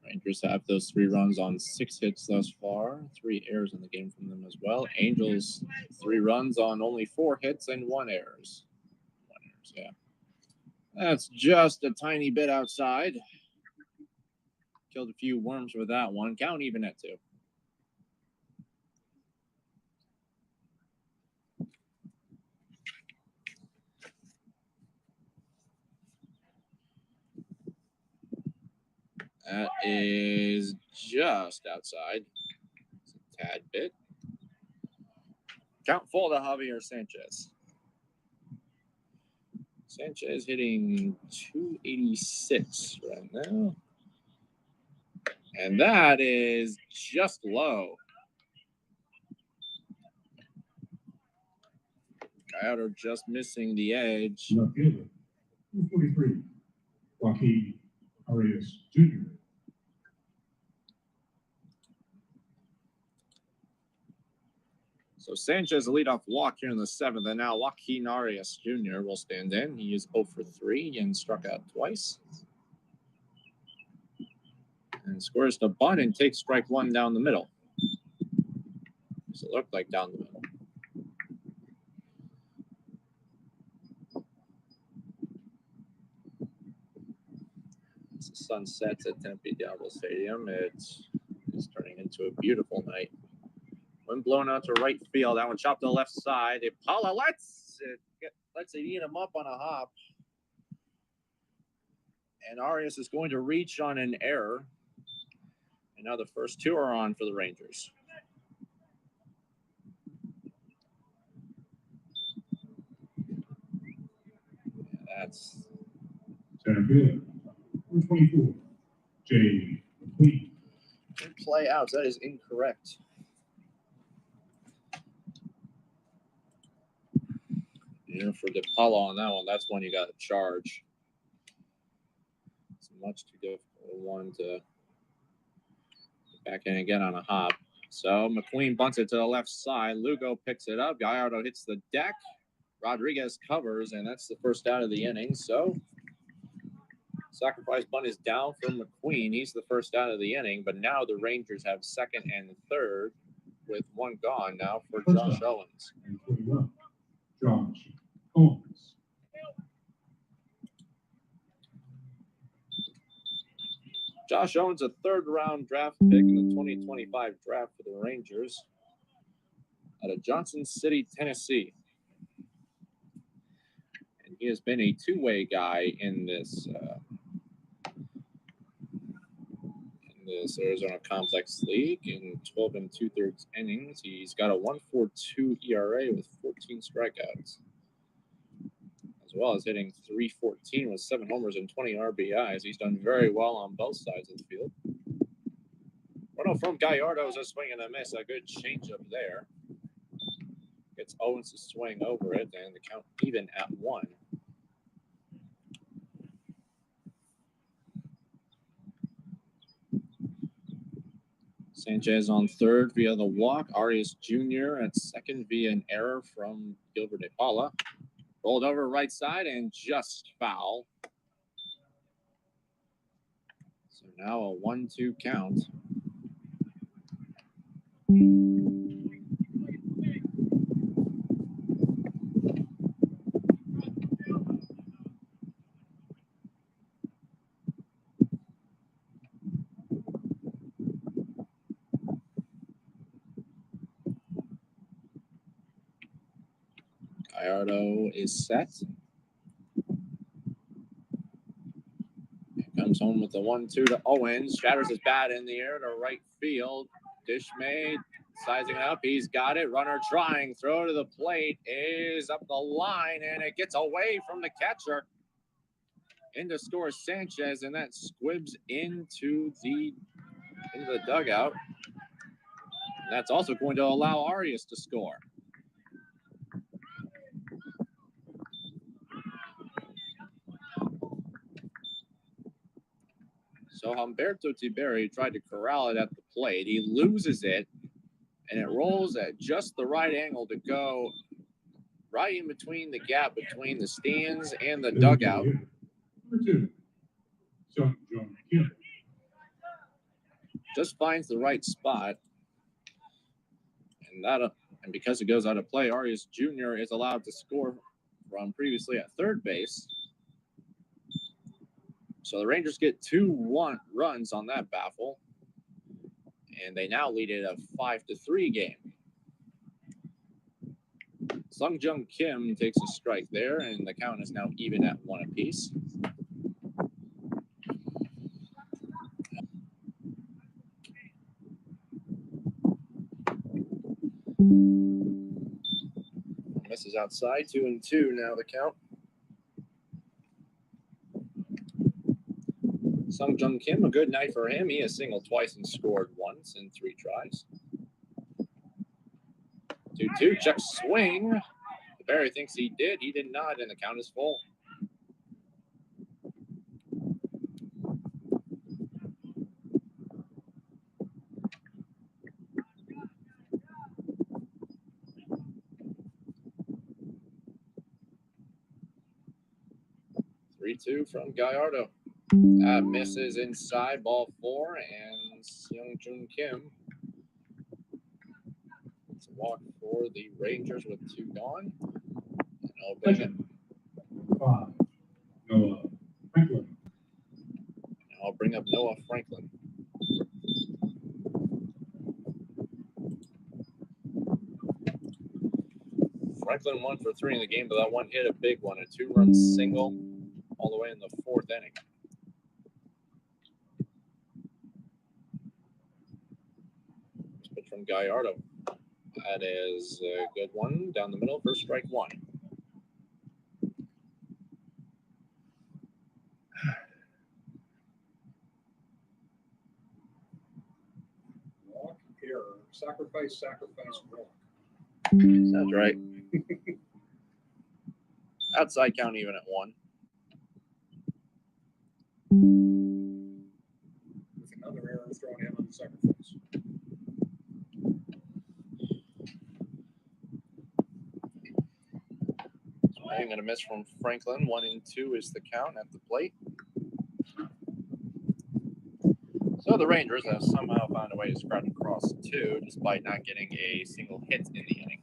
D: Rangers have those 3 runs on 6 hits thus far. 3 errors in the game from them as well. Angels 3 runs on only 4 hits and 1 errors. 1 errors, yeah. That's just a tiny bit outside. Killed a few worms with that one. Count even at 2. That is just outside. It's a tad bit. Count full to Javier Sanchez. Sanchez hitting 286 right now. And that is just low. Gallardo just missing the edge.
C: Left fielder, number 43, Joaquin Arias Jr.
B: So Sanchez leadoff walk here in the 7th, and now Joaquin Arias Jr. will stand in. He is 0 for 3 and struck out twice. And scores the bunt and takes strike 1 down the middle. So it looked like down the middle. As the sun sets at Tempe Diablo Stadium, it's turning into a beautiful night. Wind blown out to right field. That one chopped to the left side. Impala lets it eat him up on a hop. And Arias is going to reach on an error. And now the first 2 are on for the Rangers. That's
C: Center fielder, number 24, Jay McQueen.
B: play out. That is incorrect. Yeah, for DePaula on that one, that's one you got to charge. It's a much too difficult one to get back in again on a hop. So McQueen bunts it to the left side. Lugo picks it up. Gallardo hits the deck. Rodriguez covers, and that's the first out of the inning. So sacrifice bunt is down for McQueen. He's the first out of the inning, but now the Rangers have 2nd and 3rd with 1 gone now for Josh Owens.
C: And 21, Josh Owens.
B: Josh Owens, a 3rd-round draft pick in the 2025 draft for the Rangers out of Johnson City, Tennessee. And he has been a 2-way guy in this Arizona Complex League in 12 2/3 innings. He's got a 1.42 ERA with 14 strikeouts, as well as hitting .314 with 7 homers and 20 RBIs. He's done very well on both sides of the field. Runnel from Gallardo is a swing and a miss. A good changeup there. Gets Owens to swing over it, and the count even at 1. Sanchez on 3rd via the walk. Arias Jr. at 2nd via an error from Gilbert DePaula. Rolled over right side and just foul. So now a 1-2 count. Gallardo is set. Comes home with the 1-2 to Owens. Shatters his bat in the air to right field. Dish made. Sizing up. He's got it. Runner trying. Throw to the plate is up the line, and it gets away from the catcher. In to score Sanchez, and that squibs into the dugout. And that's also going to allow Arias to score.
D: So Humberto Tiberi tried to corral it at the plate. He loses it, and it rolls at just the right angle to go right in between the gap between the stands and the dugout.
C: Number 2, Sung Jung Kim.
D: Just finds the right spot, and because it goes out of play, Arias Jr. is allowed to score from previously at third base. So the Rangers get 2 runs on that baffle, and they now lead it a 5-3 game. Sung Jung Kim takes a strike there, and the count is now even at 1 apiece. Misses outside, 2-2 now the count. Sung Jung Kim, a good night for him. He has singled twice and scored once in 3 tries. 2-2, check swing. Barry thinks he did. He did not, and the count is full. Two from Gallardo. That misses inside, ball 4, and Sung Jung Kim. It's a walk for the Rangers with 2 gone. And I'll bring it.
C: 5, Noah Franklin.
D: And I'll bring up Noah Franklin. Franklin 1 for 3 in the game, but that one hit a big one, a 2-run single all the way in the 4th inning. Pitch from Gallardo. That is a good one down the middle for strike 1.
A: Walk, error, sacrifice, walk.
D: Sounds right. Outside count even at 1.
A: With another error thrown in on the sacrifice.
D: Swing and a miss from Franklin. 1-2 is the count at the plate. So the Rangers have somehow found a way to scratch across 2 despite not getting a single hit in the inning.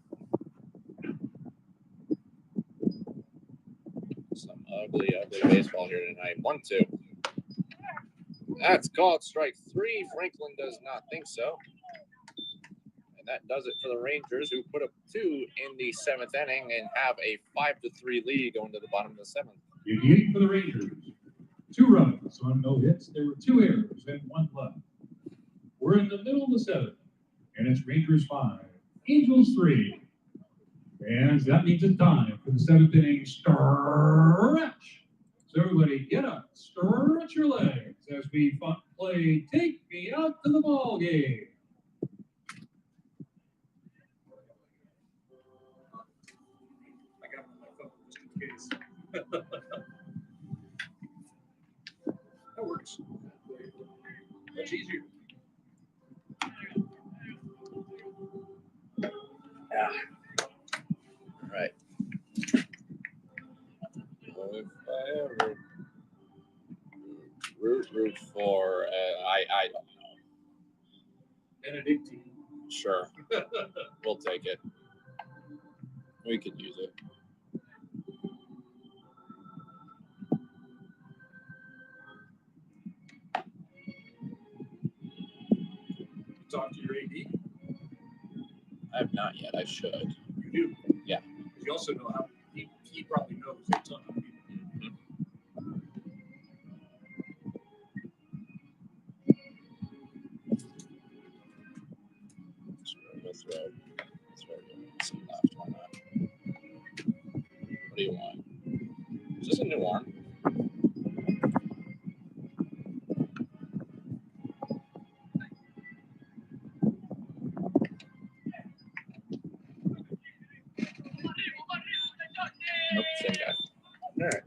D: Some ugly baseball here tonight. 1-2. That's called strike 3. Franklin does not think so. And that does it for the Rangers, who put up 2 in the 7th inning and have a 5-3 lead going to the bottom of the 7th.
C: In the inning for the Rangers, 2 runs on no hits. There were 2 errors and 1 left. We're in the middle of the 7th, and it's Rangers 5, Angels 3. And that means it's time for the 7th inning stretch. So everybody get up, stretch your legs as we play Take Me Out to the Ball Game.
A: I got it on my phone just in case. That works. Much easier.
D: Yeah. Right. If I ever root for, I don't know.
A: Benedictine.
D: Sure. We'll take it. We could use it.
A: Talk to your AD.
D: I have not yet. I should.
A: You do.
D: Yeah.
A: You also know how he probably knows a ton of people.
D: Throw some left. Why not? What do you want? Is this a new arm? Nope, same guy. All right.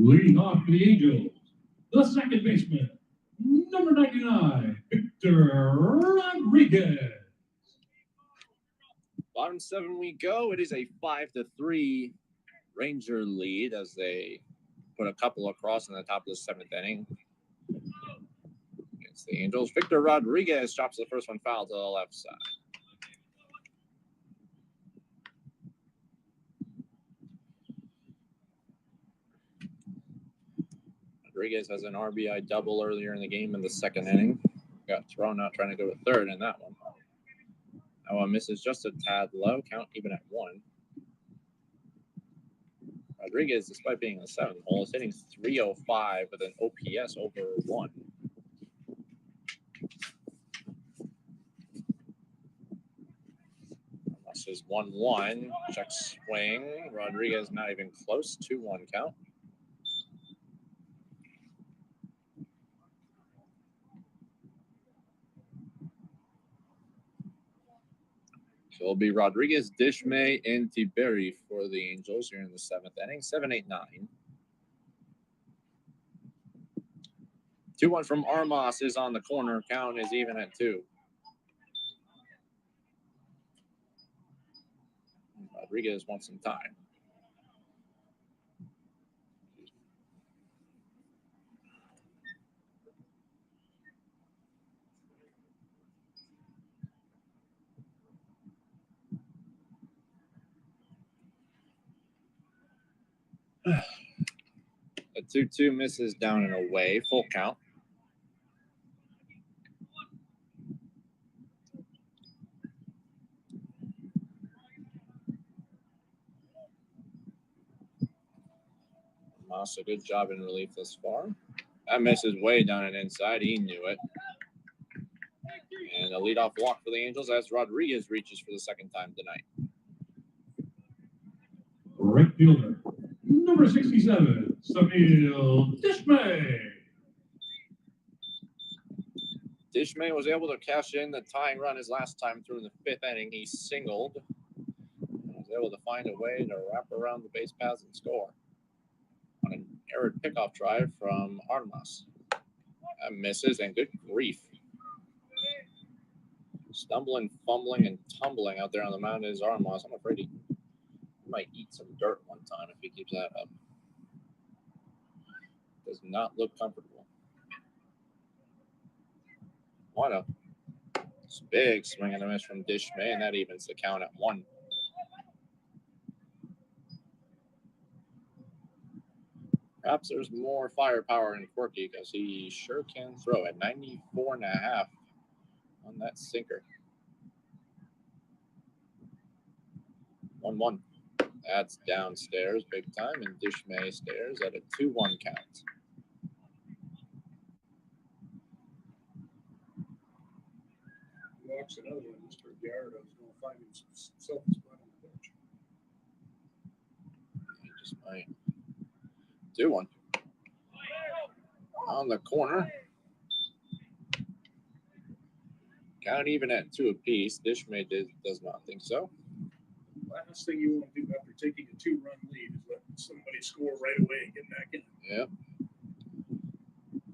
C: Leading off for the Angels, the second baseman, number 99, Victor Rodriguez.
D: Bottom 7 we go. It is a 5-3 Ranger lead as they put a couple across in the top of the 7th inning against the Angels. Victor Rodriguez chops the first one foul to the left side. Rodriguez has an RBI double earlier in the game in the 2nd inning. Got thrown out trying to go to 3rd in that one. That one misses just a tad low, count even at 1. Rodriguez, despite being in the 7th hole, is hitting .305 with an OPS over 1. This is 1-1. Check swing. Rodriguez not even close. 2-1 count. So it'll be Rodriguez, Dishmay, and Tiberi for the Angels here in the 7th inning. 7-8-9. 2-1 from Armas is on the corner. Count is even at 2. Rodriguez wants some time. A 2-2 misses down and away. Full count. Moss, a good job in relief thus far. That misses way down and inside. He knew it. And a leadoff walk for the Angels as Rodriguez reaches for the 2nd time tonight.
C: Right fielder, number 67, Samil Dishmay.
D: Dishmay was able to cash in the tying run his last time through in the 5th inning. He singled and was able to find a way to wrap around the base paths and score on an errant pickoff drive from Armas. That misses, and good grief. Stumbling, fumbling, and tumbling out there on the mound is Armas. I'm afraid he might eat some dirt one time if he keeps that up. Does not look comfortable. What a big swing and a miss from Dishmay, and that evens the count at 1. Perhaps there's more firepower in Quirky because he sure can throw at 94.5 on that sinker. 1-1. That's downstairs big time, and Dishmay stares at a 2-1 count.
A: Walks another one, Mr. Gallardo is going to find himself a spot on the bench.
D: He just might. 2-1. On the corner. Count even at 2 apiece. Dishmay does not think so.
A: Last thing you want to do after taking a 2-run lead is let somebody score right away and get back in.
D: Yep.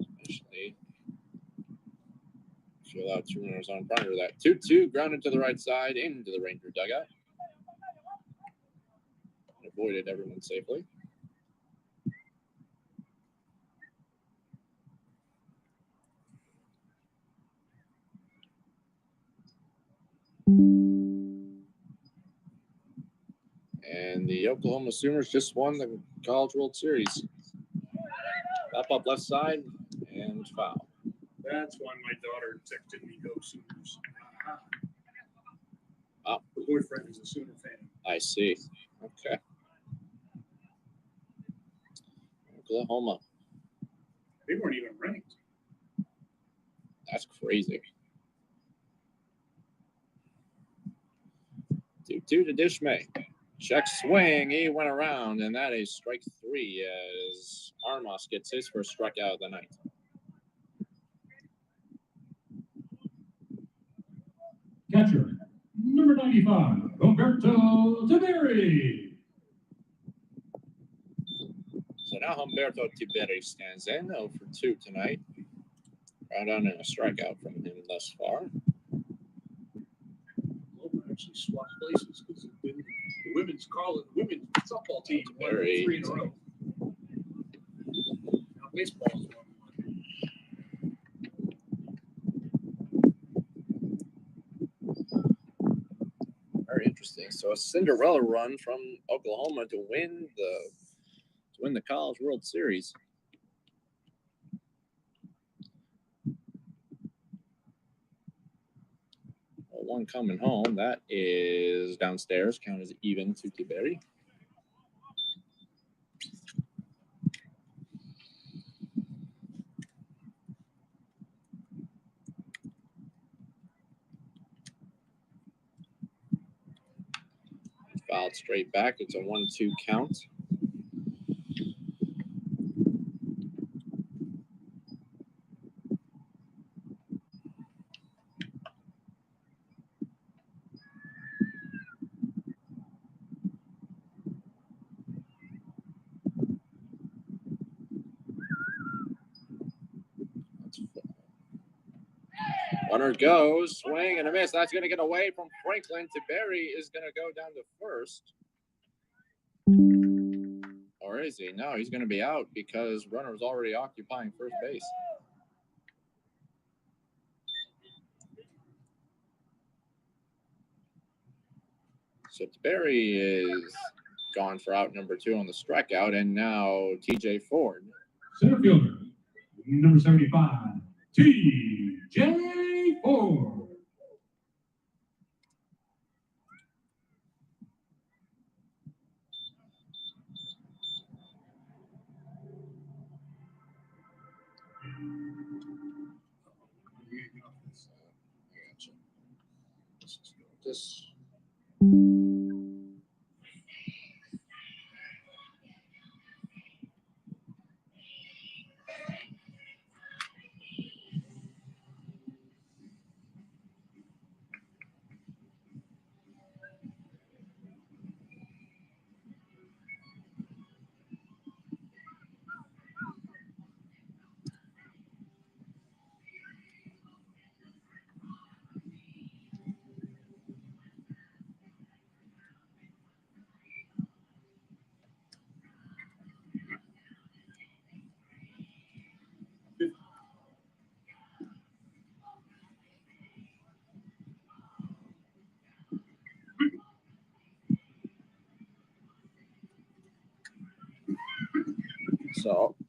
D: Especially if you allow 2 runners on front of that. 2-2 grounded to the right side into the Ranger dugout. Avoided everyone safely. And the Oklahoma Sooners just won the College World Series. Up left side and foul.
A: That's why my daughter texted me, "Go Sooners."
D: Oh.
A: Her boyfriend is a Sooner fan.
D: I see. Okay. Oklahoma.
A: They weren't even ranked.
D: That's crazy. 2-2 to Dishmay. Check swing. He went around, and that is strike 3 as Armas gets his first strikeout of the night.
C: Catcher, number 95, Roberto Tiberi.
D: So
B: So now Humberto Tiberi stands in 0 for 2 tonight. Ground out and a strikeout from him thus far.
A: Loma actually swapped places because the women's softball team won
B: Very
A: 3 in a row. Now baseball's 1-1.
B: Very interesting. So a Cinderella run from Oklahoma to win the College World Series. Well, one coming home. That is downstairs. Count as even to Tiberi. Fouled straight back. It's a 1-2 count. Runner goes, swing and a miss. That's going to get away from Franklin. Tiberi is going to go down to first. Or is he? No, he's going to be out because runner was already occupying first base. So Tiberi is gone for out number 2 on the strikeout, and now TJ Ford.
C: Center fielder, number 75, T.J. Ford.
B: This.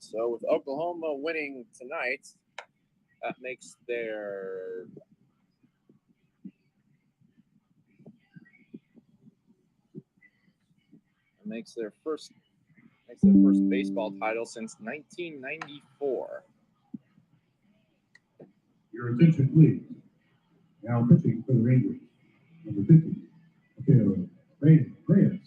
B: So with Oklahoma winning tonight, that makes their first baseball title since 1994.
C: Your attention, please. Now pitching for the Rangers, number 50, Mateo Reyes.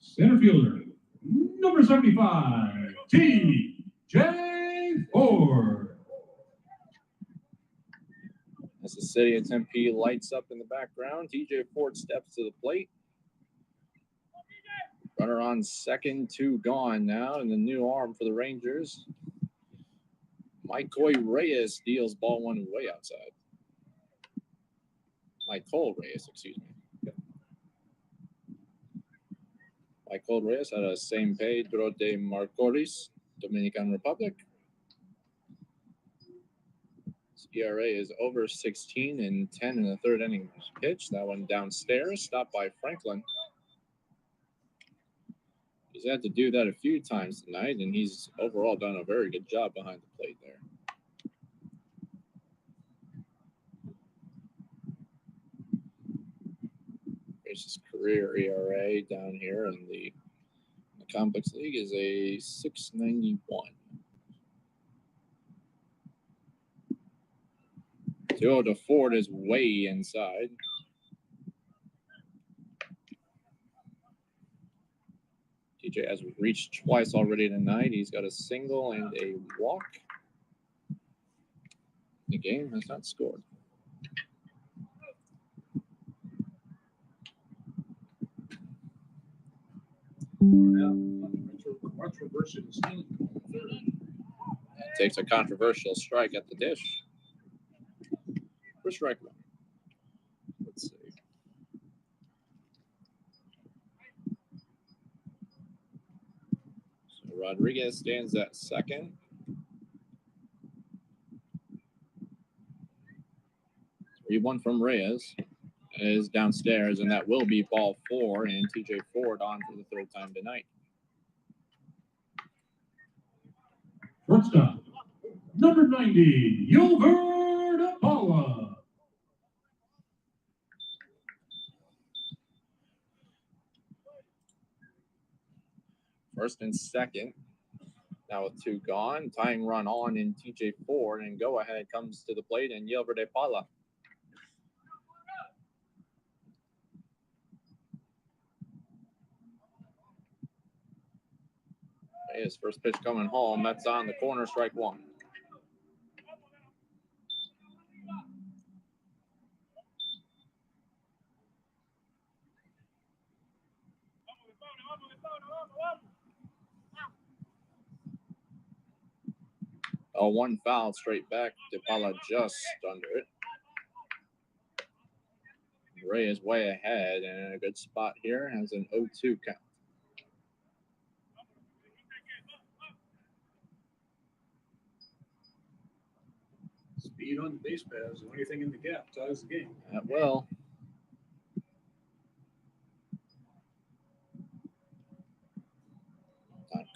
C: Center fielder, number 75, T.J. Ford.
B: As the city of Tempe lights up in the background, TJ Ford steps to the plate. Runner on second, 2 gone now, and the new arm for the Rangers. Michael Reyes deals ball 1 way outside. Michael Reyes, excuse me. Michael Reyes out of San Pedro de Marcoris, Dominican Republic. ERA is over 16 and 10 in the 3rd inning pitch. That one downstairs, stopped by Franklin. He's had to do that a few times tonight, and he's overall done a very good job behind the plate there. Here's his career ERA down here in the Complex League is a 6.91. 2-0 to Ford is way inside. TJ has reached twice already tonight. He's got a single and a walk. The game has not scored.
A: Controversial stealing call third.
B: Takes a controversial strike at the dish. For strike one. Let's see. So Rodriguez stands at second. 3-1 from Reyes is downstairs, and that will be ball 4, and TJ Ford on for the third time tonight.
C: Shortstop, number 90, Gilbert Apala.
B: First and second. Now with 2 gone, tying run on in TJ Ford, and go ahead comes to the plate and Gilbert Apala. His first pitch coming home. That's on the corner, strike 1. A 1 foul straight back. DePaula just under it. Ray is way ahead and in a good spot here. Has an 0-2 count.
A: Speed on the base paths or anything in the gap ties the game.
B: That will. Time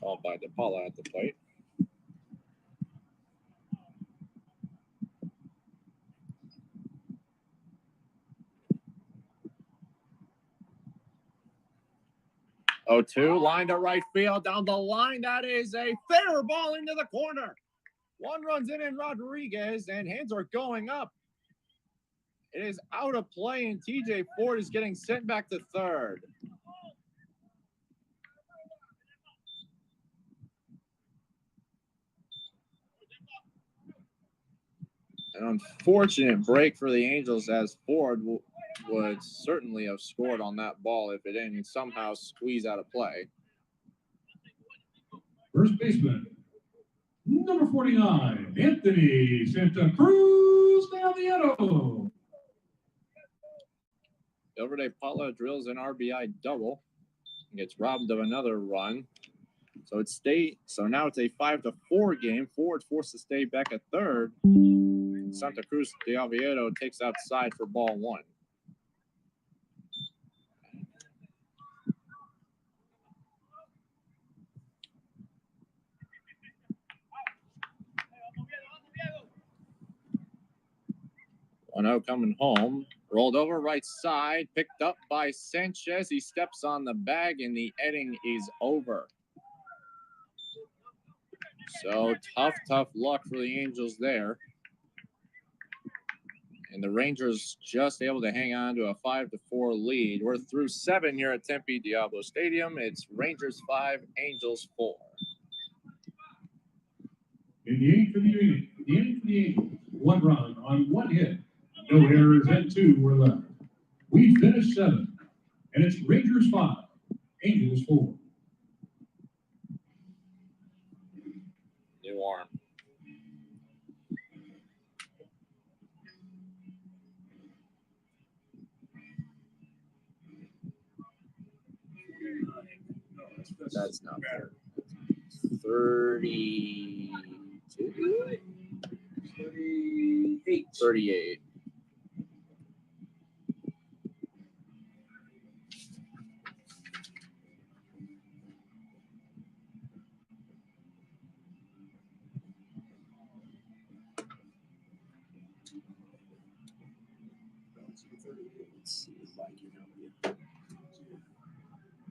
B: called by DePaula at the plate. Oh, 2 line to right field down the line. That is a fair ball into the corner. 1 runs in Rodriguez, and hands are going up. It is out of play, and TJ Ford is getting sent back to third. An unfortunate break for the Angels, as Ford would certainly have scored on that ball if it didn't somehow squeeze out of play.
C: First baseman, number 49, Anthony Santa Cruz Naviero.
B: Gilbert Apala drills an RBI double and gets robbed of another run. So now it's a 5-4 game. Ford forced to stay back at third. Santa Cruz de Oviedo takes outside for ball 1. One-zero coming home. Rolled over right side. Picked up by Sanchez. He steps on the bag, and the inning is over. So tough luck for the Angels there. And the Rangers just able to hang on to a 5-4 lead. We're through 7 here at Tempe Diablo Stadium. It's Rangers 5, Angels 4.
C: In the inning for the Angels, 1 run on 1 hit. No errors and 2 were left. We finished 7, and it's Rangers 5, Angels 4.
B: New arm. That's not fair. 32? 38.
A: Let's see if I can help you.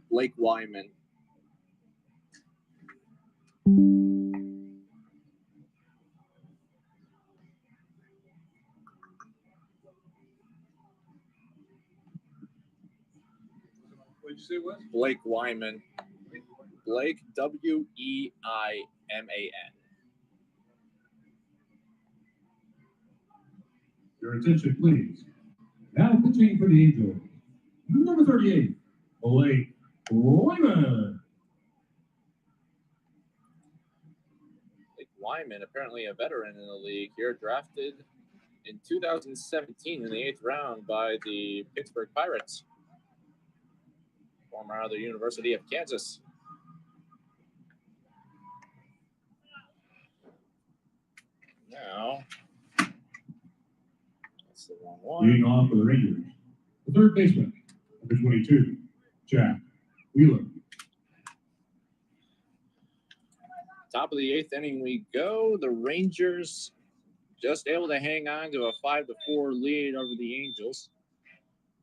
D: Blake Wyman.
A: What'd you say it was?
D: Blake Wyman. Blake, Weiman.
C: Your attention, please. Now pitching for the Angels, number 38, Blake Wyman.
B: Blake Wyman, apparently a veteran in the league here, drafted in 2017 in the 8th round by the Pittsburgh Pirates, former out of the University of Kansas. Now, that's the wrong one.
C: Leading off for the Rangers, the third baseman, number 22, Jack Wheeler.
B: Top of the 8th inning we go. The Rangers just able to hang on to a 5-4 lead over the Angels.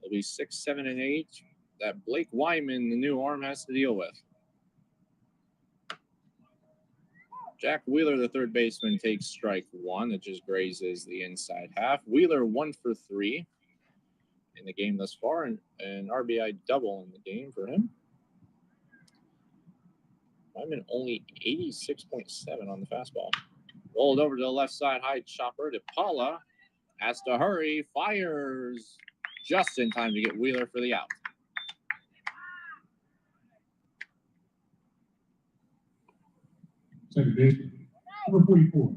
B: It'll be 6, 7, and 8 that Blake Wyman, the new arm, has to deal with. Jack Wheeler, the third baseman, takes strike one. It just grazes the inside half. Wheeler 1 for 3 in the game thus far, and an RBI double in the game for him. Wyman only 86.7 on the fastball. Rolled over to the left side, high chopper to Paula. Has to hurry, fires just in time to get Wheeler for the out.
C: Second baseman, number 44,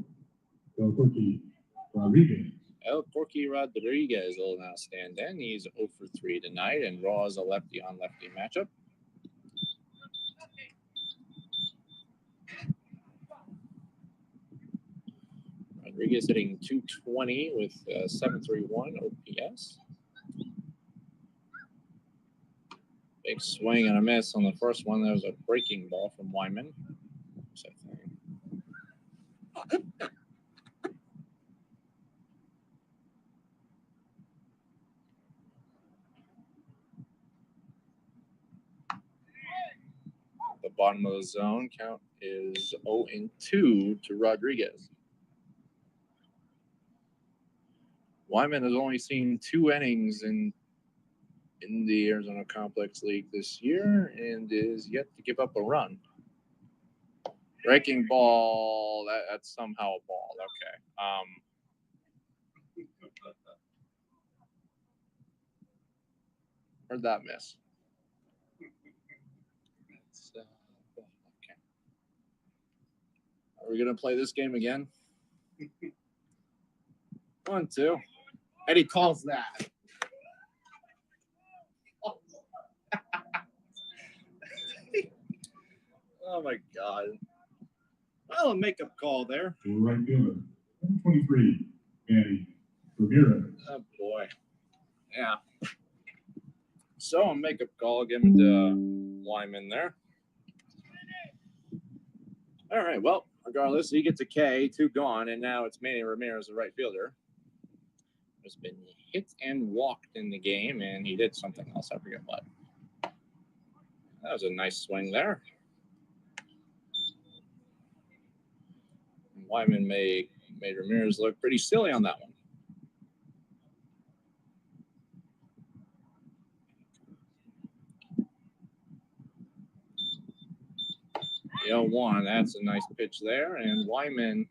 C: El Corky Rodriguez.
B: El Corky Rodriguez will now stand in. He's 0 for 3 tonight and draws a lefty-on-lefty matchup. Rodriguez hitting .220 with 731 OPS. Big swing and a miss on the first one. That was a breaking ball from Wyman. The bottom of the zone count is 0-2 to Rodriguez. Wyman has only seen 2 innings in the Arizona Complex League this year and is yet to give up a run. Breaking ball, that's somehow a ball. Okay. Where'd that miss? Okay. Are we going to play this game again? 1, 2.
E: Eddie calls that.
D: Oh, my God. Well, a makeup call there.
C: To right fielder, number 23, Manny Ramirez.
B: Oh, boy. Yeah. So a makeup call given to Wyman there. All right, well, regardless, he gets a K, 2 gone, and now it's Manny Ramirez, the right fielder. Has been hit and walked in the game, and he did something else. I forget what. That was a nice swing there. Wyman made Ramirez look pretty silly on that one. The 0-1, that's a nice pitch there. And Wyman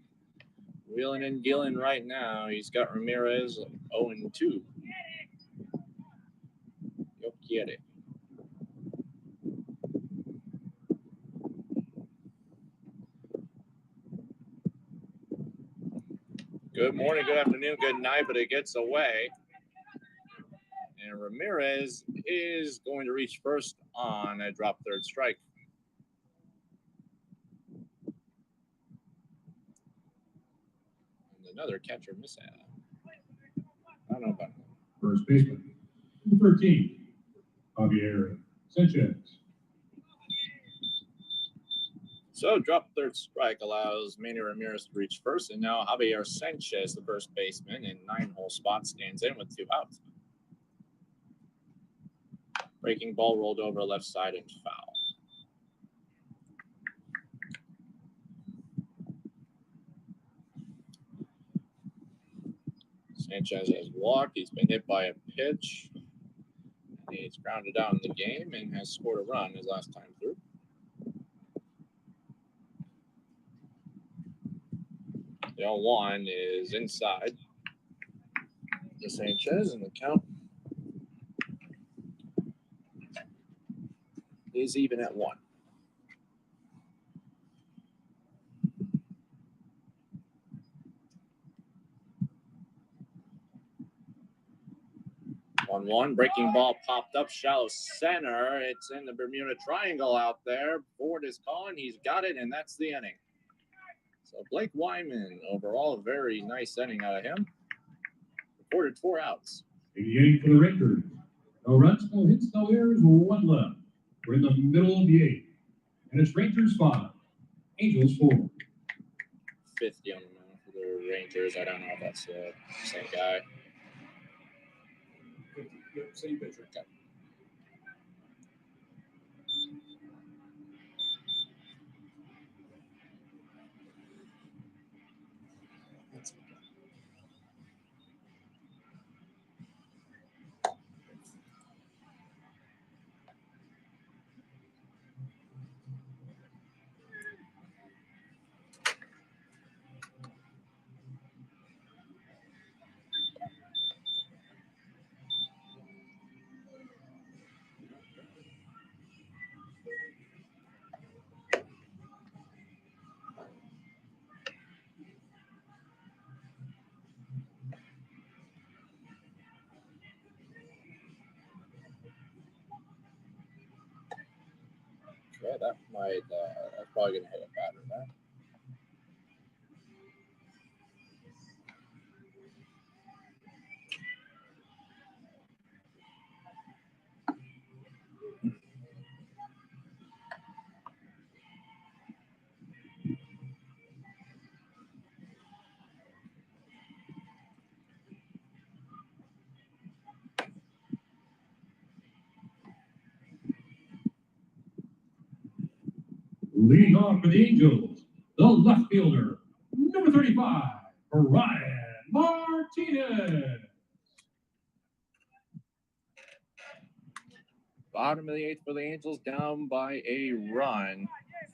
B: wheeling and dealing right now. He's got Ramirez 0-2. Yo quiere. Good morning, good afternoon, good night, but it gets away. And Ramirez is going to reach first on a drop third strike. And another catcher mishap. I don't know about that.
C: First baseman, number 13, Javier Sanchez.
B: So drop third strike allows Manny Ramirez to reach first, and now Javier Sanchez, the first baseman, in 9-hole spot, stands in with 2 outs.
D: Breaking ball rolled over left side and foul. Sanchez has walked. He's been hit by a pitch. He's grounded out in the game and has scored a run his last time through. The 0-1 is inside the Sanchez, and the count is even at 1. One breaking ball popped up shallow center. It's in the Bermuda Triangle out there. Ford is calling. He's got it, and that's the inning. So Blake Wyman, overall, a very nice inning out of him. Reported 4 outs.
C: In the inning for the Rangers. No runs, no hits, no errors, 1 left. We're in the middle of the 8th. And it's Rangers 5, Angels 4.
D: 50 on the mound for the Rangers. I don't know if that's the same guy.
A: Yep, same pitcher.
D: Okay. Yeah, that might, that's probably going to hit a batter there.
C: Leading off for the Angels, the left fielder, number 35, Brian Martinez.
D: Bottom of the 8th for the Angels, down by a run.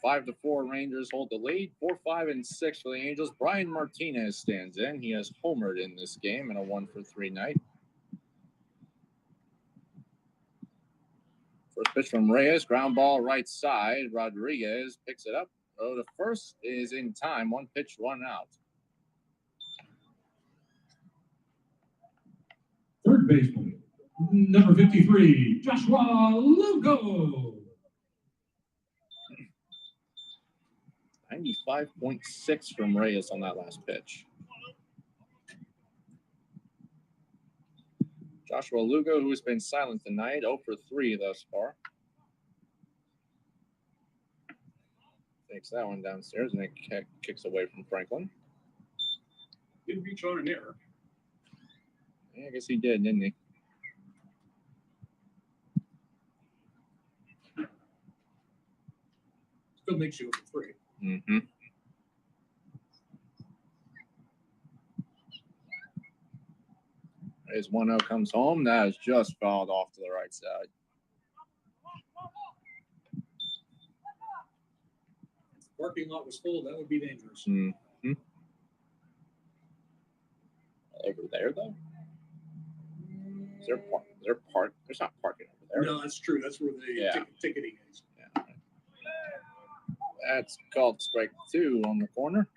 D: 5-4 Rangers hold the lead. 4, 5, and 6 for the Angels. Brian Martinez stands in. He has homered in this game in a 1-for-3 night. First pitch from Reyes, ground ball right side. Rodriguez picks it up. Oh, the first is in time. 1 pitch, 1 out.
C: Third baseman, number 53, Joshua Lugo.
D: 95.6 from Reyes on that last pitch. Joshua Lugo, who has been silent tonight, 0 for 3 thus far. Takes that one downstairs and it kicks away from Franklin.
A: Didn't reach on an error.
D: Yeah, I guess he did, didn't he?
A: Still makes you 3.
D: Mm-hmm. As 1-0 comes home, that is just fouled off to the right side.
A: If the parking lot was full, that would be dangerous.
D: Mm-hmm. Over there, though? Is there park? There's not parking over there.
A: No, that's true. That's where the
D: Yeah.
A: ticketing is.
D: Yeah. That's called strike 2 on the corner.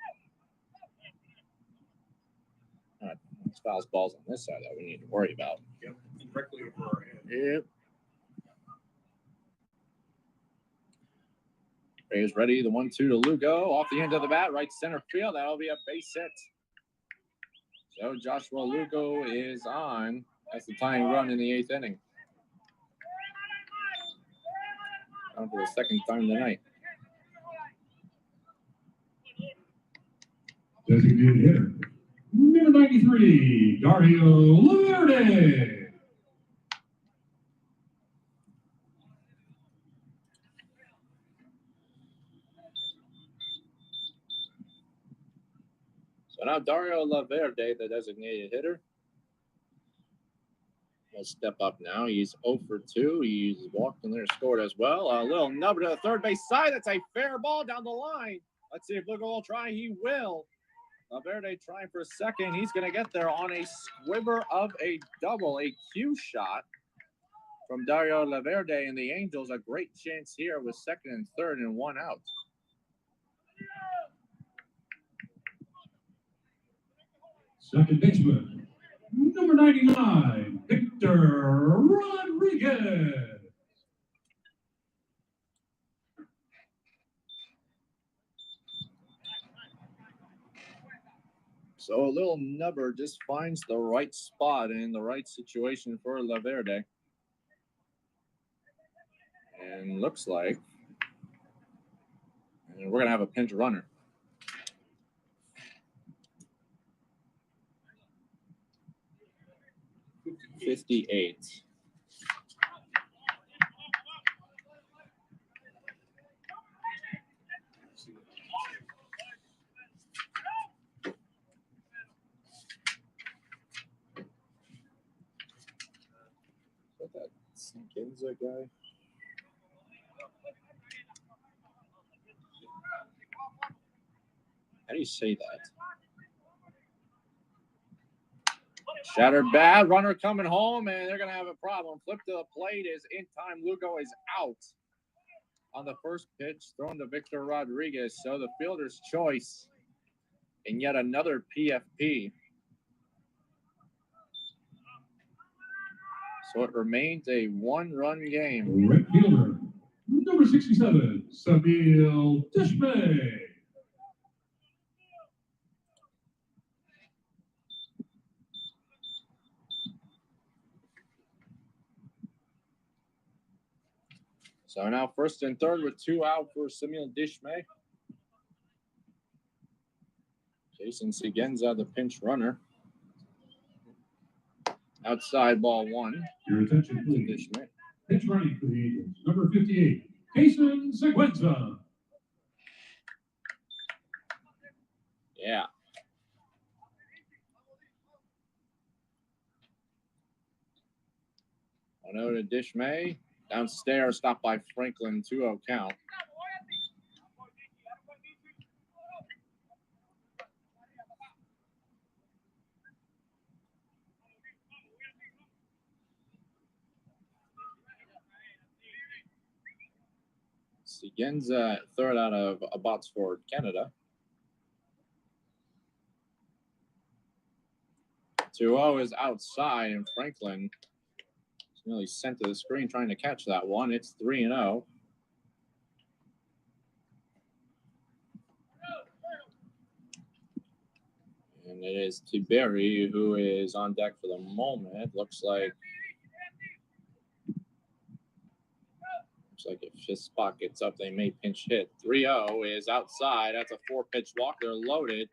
D: All right, there's fouls balls on this side that we need to worry about.
A: Yep, directly over our head.
D: Yep. Reyes ready. The 1-2 to Lugo. Off the end of the bat, right center field. That'll be a base hit. So Joshua Lugo is on. That's the tying run in the 8th inning. On for the second time tonight.
C: Designated hitter, number 93, Dario Lurde.
B: So now Dario Laverde, the designated hitter, will step up now. He's 0 for 2. He's walked and there scored as well. A little nub to the third base side. That's a fair ball down the line. Let's see if Lugo will try. He will. Laverde trying for second. He's going to get there on a squibber of a double, a Q shot from Dario Laverde and the Angels. A great chance here with second and third and one out.
C: Second baseman, number 99, Victor Rodriguez.
B: So a little nubber just finds the right spot in the right situation for Laverde. And looks like we're going to have a pinch runner. '58. Is that Ginza guy? How do you say that? Shattered bad. Runner coming home, and they're going to have a problem. Flip to the plate is in time. Lugo is out on the first pitch, thrown to Victor Rodriguez. So the fielder's choice and yet another PFP. So it remains a one-run game.
C: Right fielder, number 67, Samuel Dishmay.
B: So now first and third with 2 out for Samuel Dishmay. Jason Siguenza, the pinch runner. Outside ball 1.
C: Your attention, please.
B: Dishmay.
C: Pitch running for the Angels, number 58, Jason Siguenza.
B: Yeah. On over to Dishmay. Downstairs, stopped by Franklin, 2-0 count. Siguenza, third out of Abbotsford, Canada. 2-0 is outside, and Franklin is nearly sent to the screen trying to catch that one. It's 3-0. And it is Tiberi who is on deck for the moment. Looks like if his spot gets up, they may pinch hit. 3-0 is outside. That's a 4-pitch walk. They're loaded.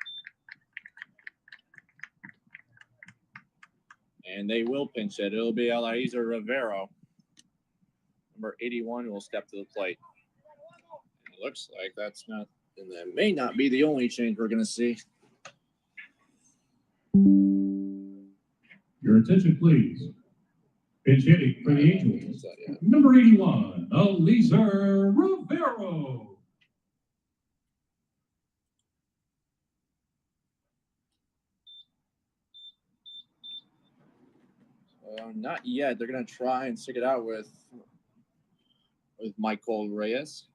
B: And they will pinch hit. It'll be Eliezer Rivero. Number 81 will step to the plate. And it looks like that's not, and that may not be the only change we're going to see.
C: Your attention, please. Pitch hitting for the Angels,
B: Yeah.
C: number 81, Eliezer Rivero.
B: Not yet. They're going to try and stick it out with Michael Reyes.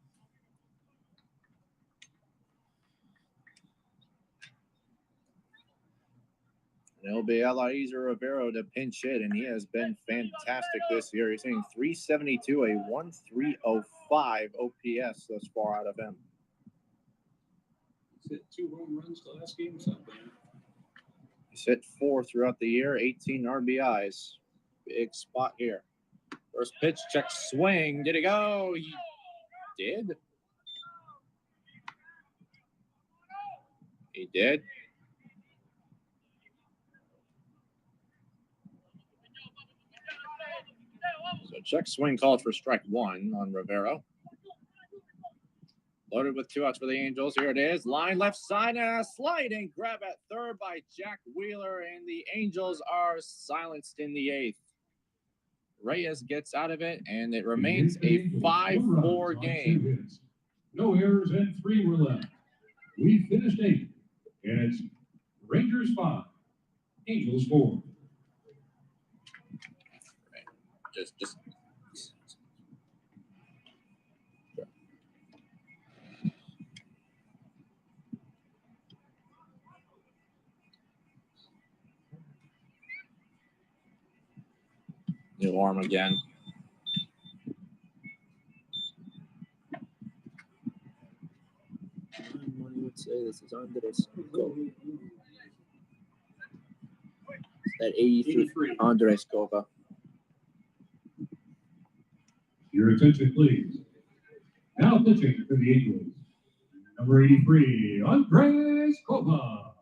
B: And it'll be Eliezer Rivero to pinch hit, and he has been fantastic this year. He's hitting .372, a 1.305 OPS thus far out of him.
A: He's hit 2 home runs the last game or something.
B: He's hit 4 throughout the year, 18 RBIs. Big spot here. First pitch, check swing. Did it go? He did. He did. So check swing called for strike 1 on Rivero.
D: Loaded with 2 outs for the Angels. Here it is. Line left side and a sliding grab at third by Jack Wheeler. And the Angels are silenced in the 8th. Reyes gets out of it, and it remains a 5-4 game.
C: No errors and 3 were left. We finished 8th, and it's Rangers 5, Angels 4.
D: Just. New arm again. Money would say this is Andres Cova. That 83 Andres Cova.
C: Your attention, please. Now pitching for the Angels, number 83, Andres Cova.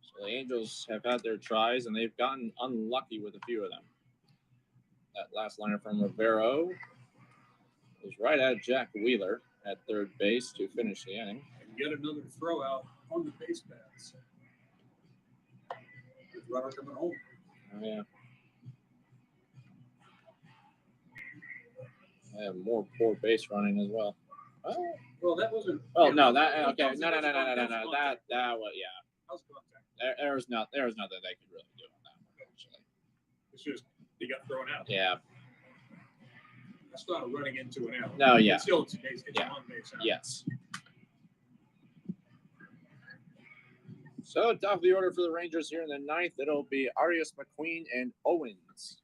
D: So the Angels have had their tries, and they've gotten unlucky with a few of them. That last liner from Rivero is right at Jack Wheeler at third base to finish the inning.
A: And get another throw out on the base paths. With runner coming home.
D: Oh, yeah. I have more poor base running as well. Oh,
A: Well, that wasn't.
D: no, that okay. No. That was
A: That was contact.
D: there was nothing they could really do on that one, actually.
A: It's just he got thrown out.
D: Yeah.
A: That's not a running into an out.
D: No, yeah.
A: It's still it's
D: Yeah.
A: on base out.
D: Yes. So top of the order for the Rangers here in the 9th, it'll be Arias, McQueen, and Owens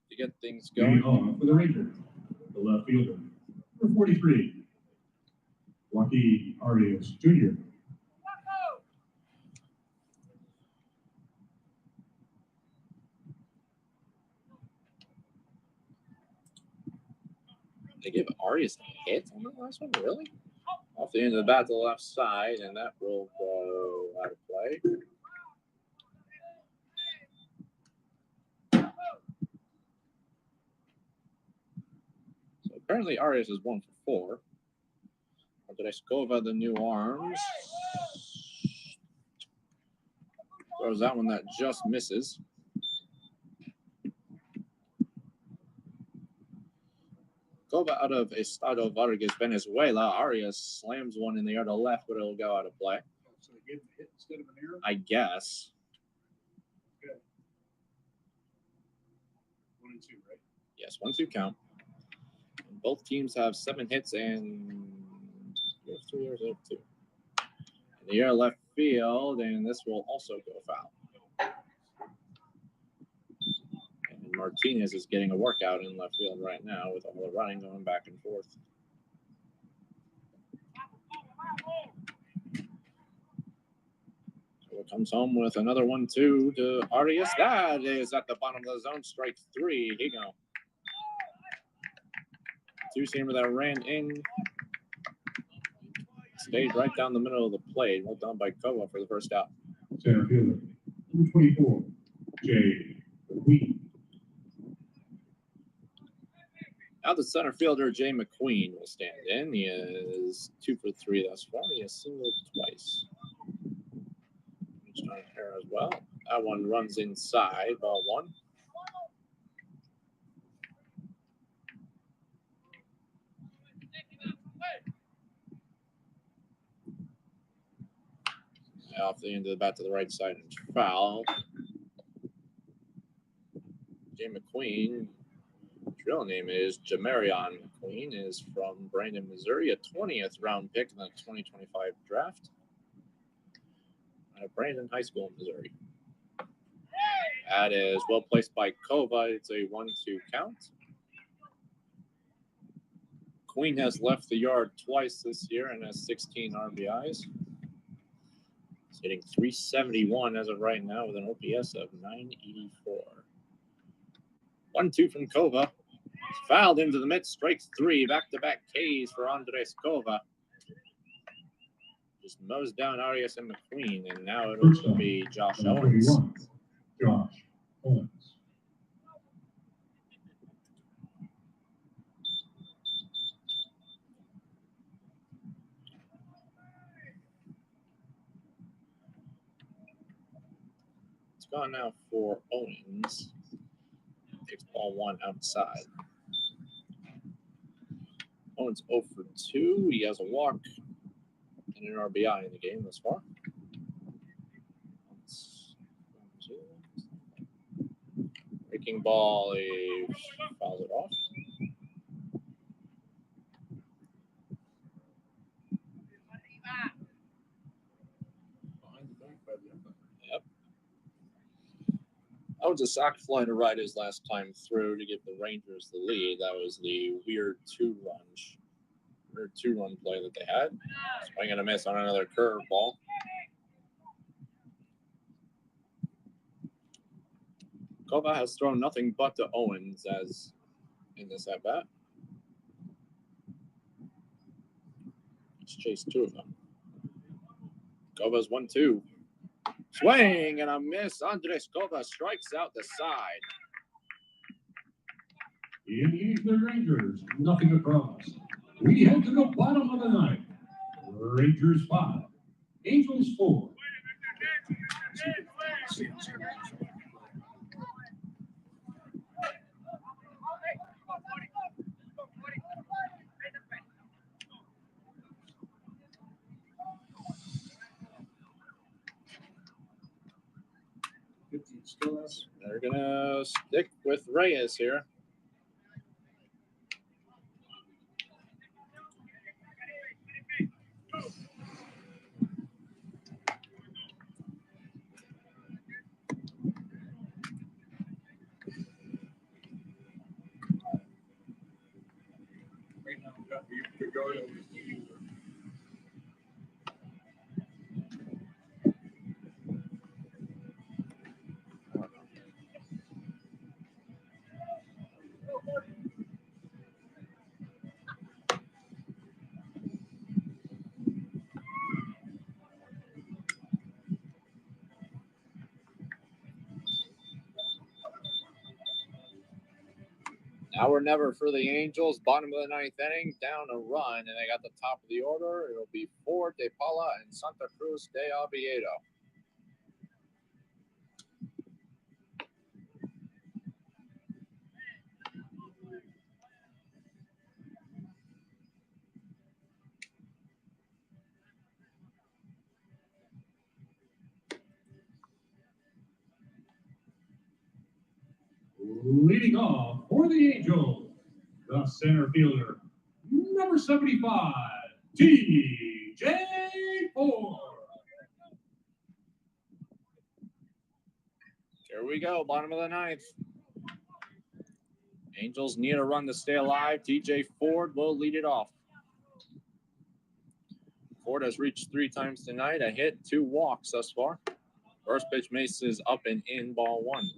D: to get things
C: Going
D: going.
C: on for the Rangers, the left fielder, number 43, Joaquin Arias Jr.
D: They give Arias a hit on the last one, really? Off the end of the bat to the left side, and that will go out of play. So apparently Arias is 1 for 4. Andres Cova, the new arms. Throws that one that just misses. Cova out of Estado Vargas, Venezuela. Arias slams one in the air to left, but it'll go out of play.
A: So they gave him a hit instead of an error.
D: I guess.
A: 1 and 2, right?
D: Yes, 1-2 count. And both teams have 7 hits and 3 errors of 2. In the air left field, and this will also go foul. And Martinez is getting a workout in left field right now with all the running going back and forth. So it comes home with another 1-2 to Arias. That is at the bottom of the zone, strike 3. Here you go. 2-seamer that ran in. Stayed right down the middle of the plate. Well done by Cova for the first out.
C: Center fielder, number 24, Jay McQueen.
D: Now the center fielder, Jay McQueen, will stand in. He is 2 for 3 thus far. He has singled twice. Reached on an error as well. That one runs inside, ball 1. Off the end of the bat to the right side and foul. Jay McQueen, his real name is Jamarion McQueen, is from Brandon, Missouri, a 20th round pick in the 2025 draft out of Brandon High School in Missouri. That is well placed by Cova. It's a 1-2 count. Queen has left the yard twice this year and has 16 RBIs. He's hitting 371 as of right now with an OPS of 984. 1-2 from Kova. Fouled into the mid, strikes 3. Back-to-back Ks for Andres Kova. Just mows down Arias and McQueen, and now it'll
C: First up,
D: be Josh
C: number
D: Owens.
C: 31, Josh Owens.
D: It's gone now for Owens. Takes ball 1 outside. Owens 0 for 2. He has a walk and an RBI in the game thus far. Breaking ball, he fouls it off. Yep. That was a sac fly to right his last time through to give the Rangers the lead. That was the weird two-run play that they had. Swing and a miss on another curveball. Kova has thrown nothing but to Owens as in this at bat. Let's chase 2 of them. Kova's 1-2. Swing and a miss. Andres Kova strikes out the side.
C: In the Eastern Rangers, nothing across. We head to the bottom of the ninth. Rangers 5, Angels 4.
D: They're going to stick with Reyes here.
A: Right now, we've got the guard over the team.
B: Now or never for the Angels. Bottom of the ninth inning, down a run, and they got the top of the order. It'll be Ford, De Paula, and Santa Cruz de Oviedo.
C: Leading off for the Angels, the center fielder, number 75, TJ Ford.
B: Here we go, bottom of the ninth. Angels need a run to stay alive. TJ Ford will lead it off. Ford has reached 3 times tonight, a hit, 2 walks thus far. First pitch misses up and in, ball 1.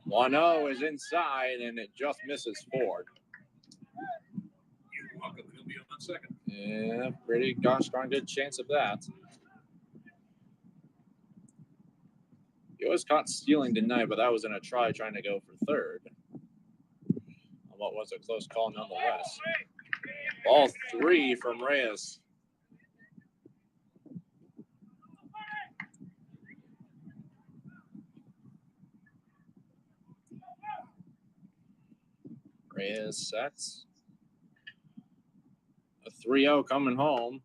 B: One 0 is inside, and it just misses Ford.
A: You're welcome. He'll be on second.
B: Yeah, pretty gosh darn good chance of that. He was caught stealing tonight, but that was in a trying to go for third. What was a close call nonetheless. Ball 3 from Reyes. Reyes sets. A 3-0 coming home.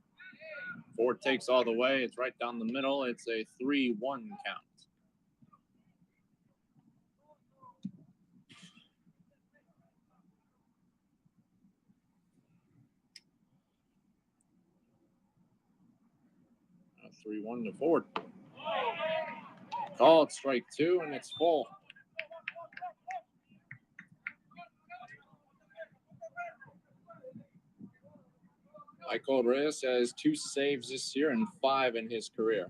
B: Ford takes all the way. It's right down the middle. It's a 3-1 count. A 3-1 to Ford. Called strike 2, and it's full.
D: Michael Reyes has 2 saves this year and 5 in his career.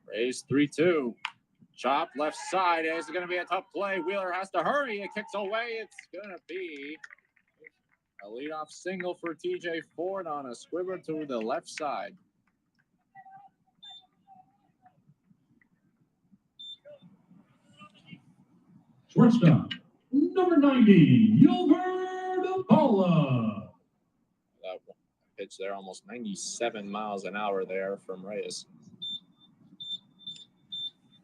D: Reyes 3-2. Chop left side. It's going to be a tough play. Wheeler has to hurry. It kicks away. It's going to be a leadoff single for TJ Ford on a squibber to the left side.
C: Shortstop, number 90, Gilbert Paula.
D: That pitch there, almost 97 miles an hour there from Reyes.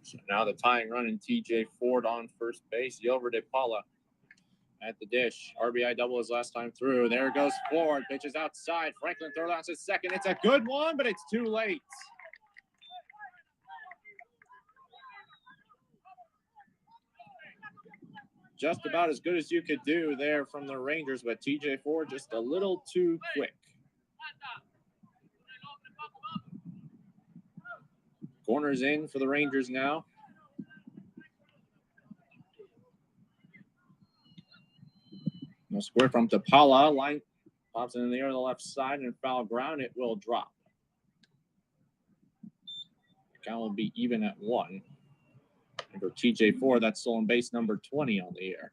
D: So now the tying run and TJ Ford on first base. Gilbert Paula at the dish. RBI double his last time through. There goes Ford. Pitches outside. Franklin throws out his second. It's a good one, but it's too late. Just about as good as you could do there from the Rangers, but TJ Ford just a little too quick. Corners in for the Rangers now. No square from Tapala. Line pops in the air to the left side and foul ground. It will drop. The count will be even at 1. And for TJ Ford, that's stolen base number 20 on the air.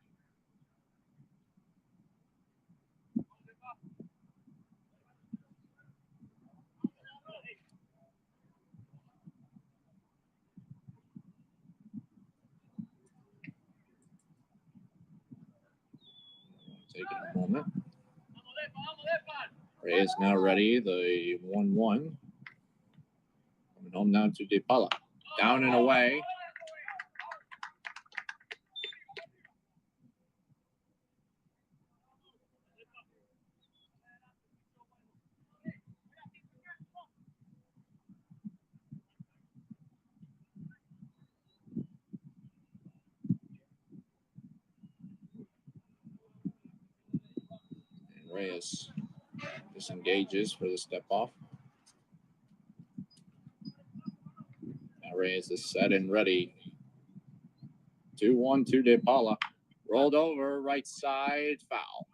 D: Take it a moment. Reyes now ready. The 1-1. Coming home now to DePaula. Down and away. And Reyes disengages for the step off. Now Reyes is set and ready. 2-1 to DePaula. Rolled over, right side, foul.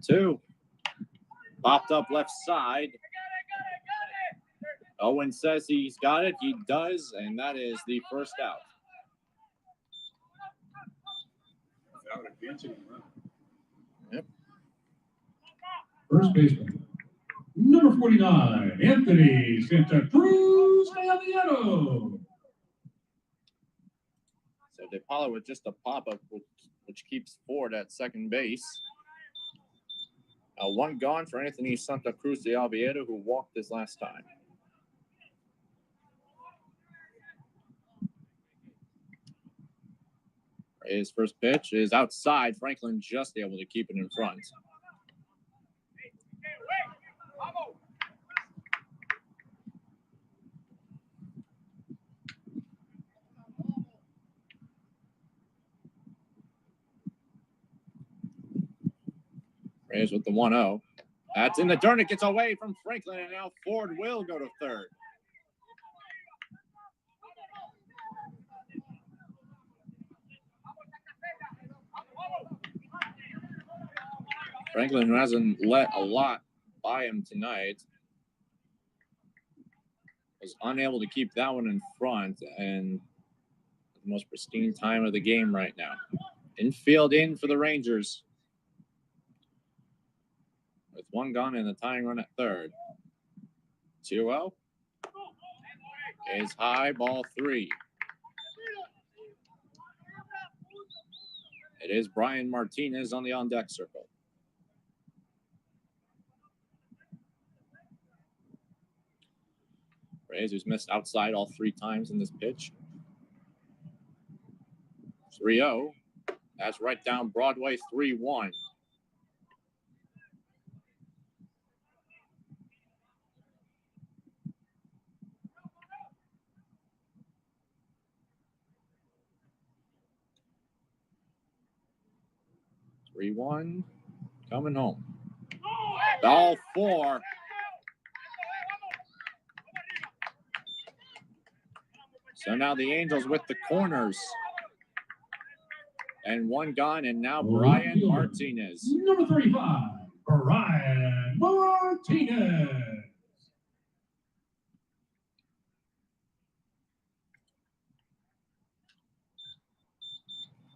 D: Two. Popped up left side. Owen says he's got it. He does, and that is the first out.
A: Without advancing the run.
D: Yep.
C: First baseman, number 49, Anthony Santa Cruz Aviano.
D: So DePaula with just a pop-up, which keeps Ford at second base. 1 gone for Anthony Santa Cruz de Alviero, who walked his last time. His first pitch is outside. Franklin just able to keep it in front. Reyes with the 1-0. That's in the dirt. It gets away from Franklin, and now Ford will go to third. Franklin, who hasn't let a lot by him tonight, was unable to keep that one in front, and the most pristine time of the game right now. Infield in for the Rangers. With 1 gone and the tying run at third. 2-0. Is high, ball 3. It is Brian Martinez on the on-deck circle. Reyes, who's missed outside all 3 times in this pitch. 3-0. That's right down Broadway, 3-1. 3-1 coming home. All 4. So now the Angels with the corners. And one gone, and now Brian Martinez.
C: Number 35, Brian Martinez.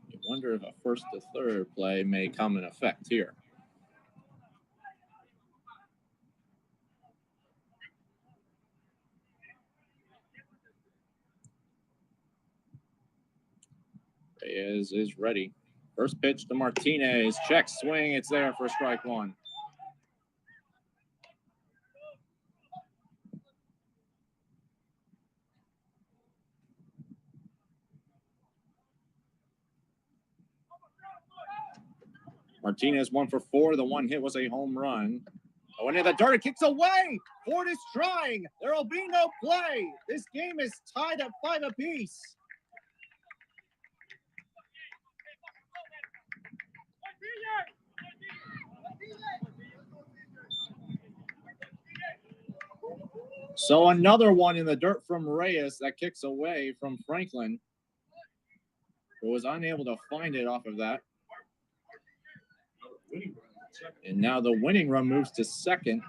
D: You wonder if a first to third play may come in effect here. Reyes is ready. First pitch to Martinez. Check swing. It's there for strike 1. Martinez 1 for 4. The one hit was a home run. Oh, into the dirt. It kicks away. Ford is trying. There will be no play. This game is tied at 5 apiece. So another one in the dirt from Reyes that kicks away from Franklin, who was unable to find it off of that. And now the winning run moves to second,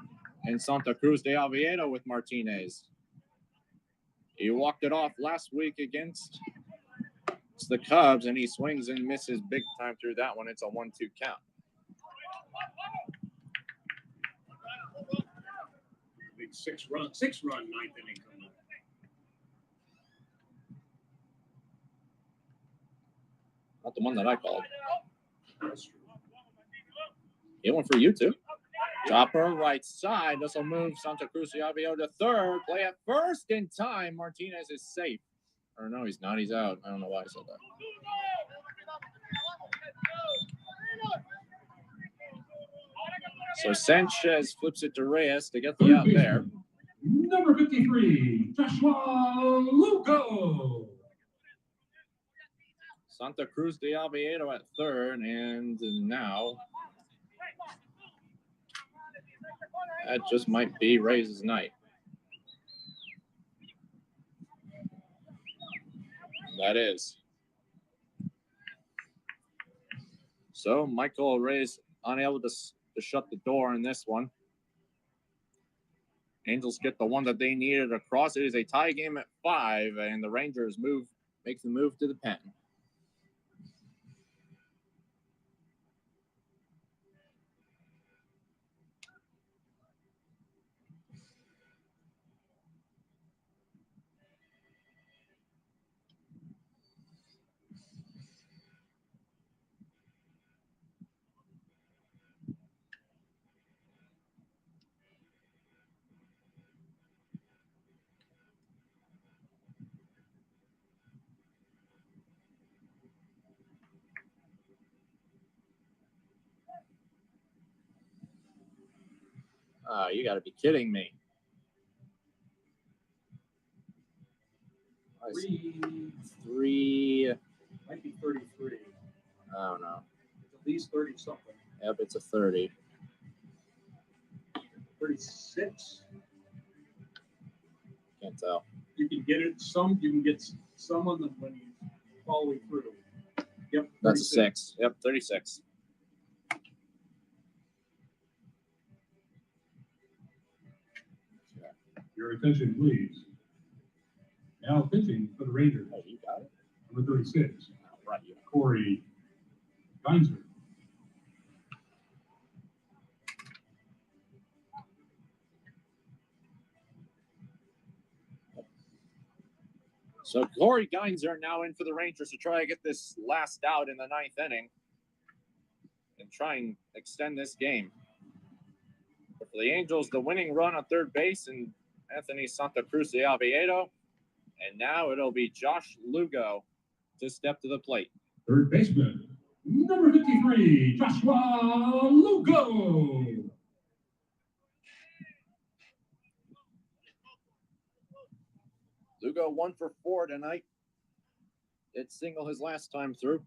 D: and Santa Cruz de Oviedo with Martinez. He walked it off last week against the Cubs, and he swings and misses big time through that one. It's a 1-2 count.
A: Big 6-run ninth inning coming up.
D: Not the one that I called.
A: That's true.
D: Hit one for you, too. Chopper right side. This will move Santa Cruz de Oviedo to third. Play at first in time. Martinez is safe. Or no, he's not. He's out. I don't know why I said that. So Sanchez flips it to Reyes to get the out there.
C: Number 53, Joshua Lugo.
D: Santa Cruz de Oviedo at third, and now that just might be Reyes' night. That is. So Michael Reyes unable to shut the door in this one. Angels get the one that they needed across. It is a tie game at 5, and the Rangers make the move to the pen. You got to be kidding me. Three.
A: Might be 33.
D: I don't know.
A: It's at least 30 something.
D: Yep, it's a 30.
A: 36.
D: Can't tell.
A: You can get it. You can get some of them when you follow through. Yep.
D: That's a 6. Yep, 36.
C: Your attention, please. Now pitching for the Rangers,
D: Oh, you got it?
C: number 36,
D: Right.
C: Corey Geinzer.
D: So Corey Geinzer now in for the Rangers to try to get this last out in the 9th inning and try and extend this game. But for the Angels, the winning run on third base and Anthony Santa Cruz de Oviedo. And now it'll be Josh Lugo to step to the plate.
C: Third baseman, number 53, Joshua Lugo.
D: Lugo 1 for 4 tonight. Did single his last time through.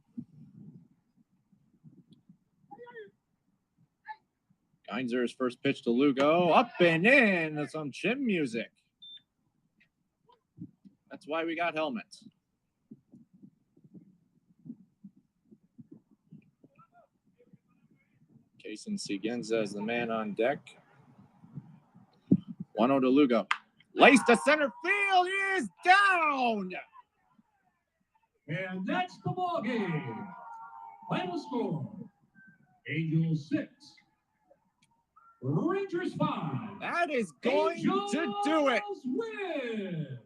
D: Geinzer's first pitch to Lugo. Up and in. That's some chin music. That's why we got helmets. Kason Siguenza is the man on deck. 1-0 to Lugo. Lace to center field. He is down.
C: And that's the ball game. Final score: Angels 6, Rangers 5.
D: That is going to do it.
C: Angels win.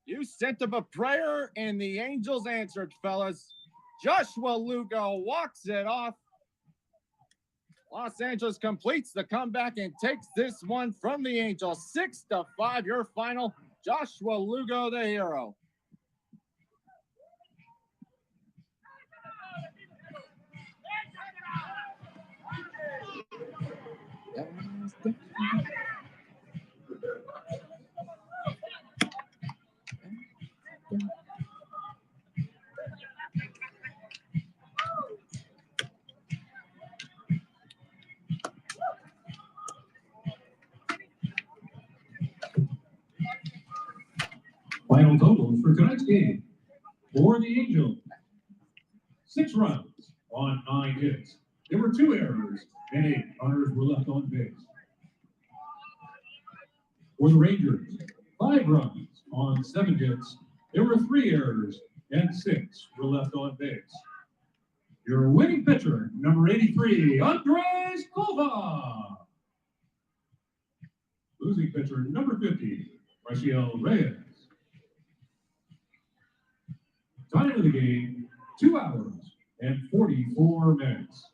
D: You sent up a prayer, and the Angels answered, fellas. Joshua Lugo walks it off. Los Angeles completes the comeback and takes this one from the Angels. 6-5, your final. Joshua Lugo, the hero.
C: Final totals for tonight's game. For the Angels, 6 runs on 9 hits. There were 2 errors and 8 runners were left on base. For the Rangers, 5 runs on 7 hits. There were 3 errors and 6 were left on base. Your winning pitcher, number 83, Andres Cova. Losing pitcher, number 50, Raciel Reyes. Time of the game, 2 hours and 44 minutes.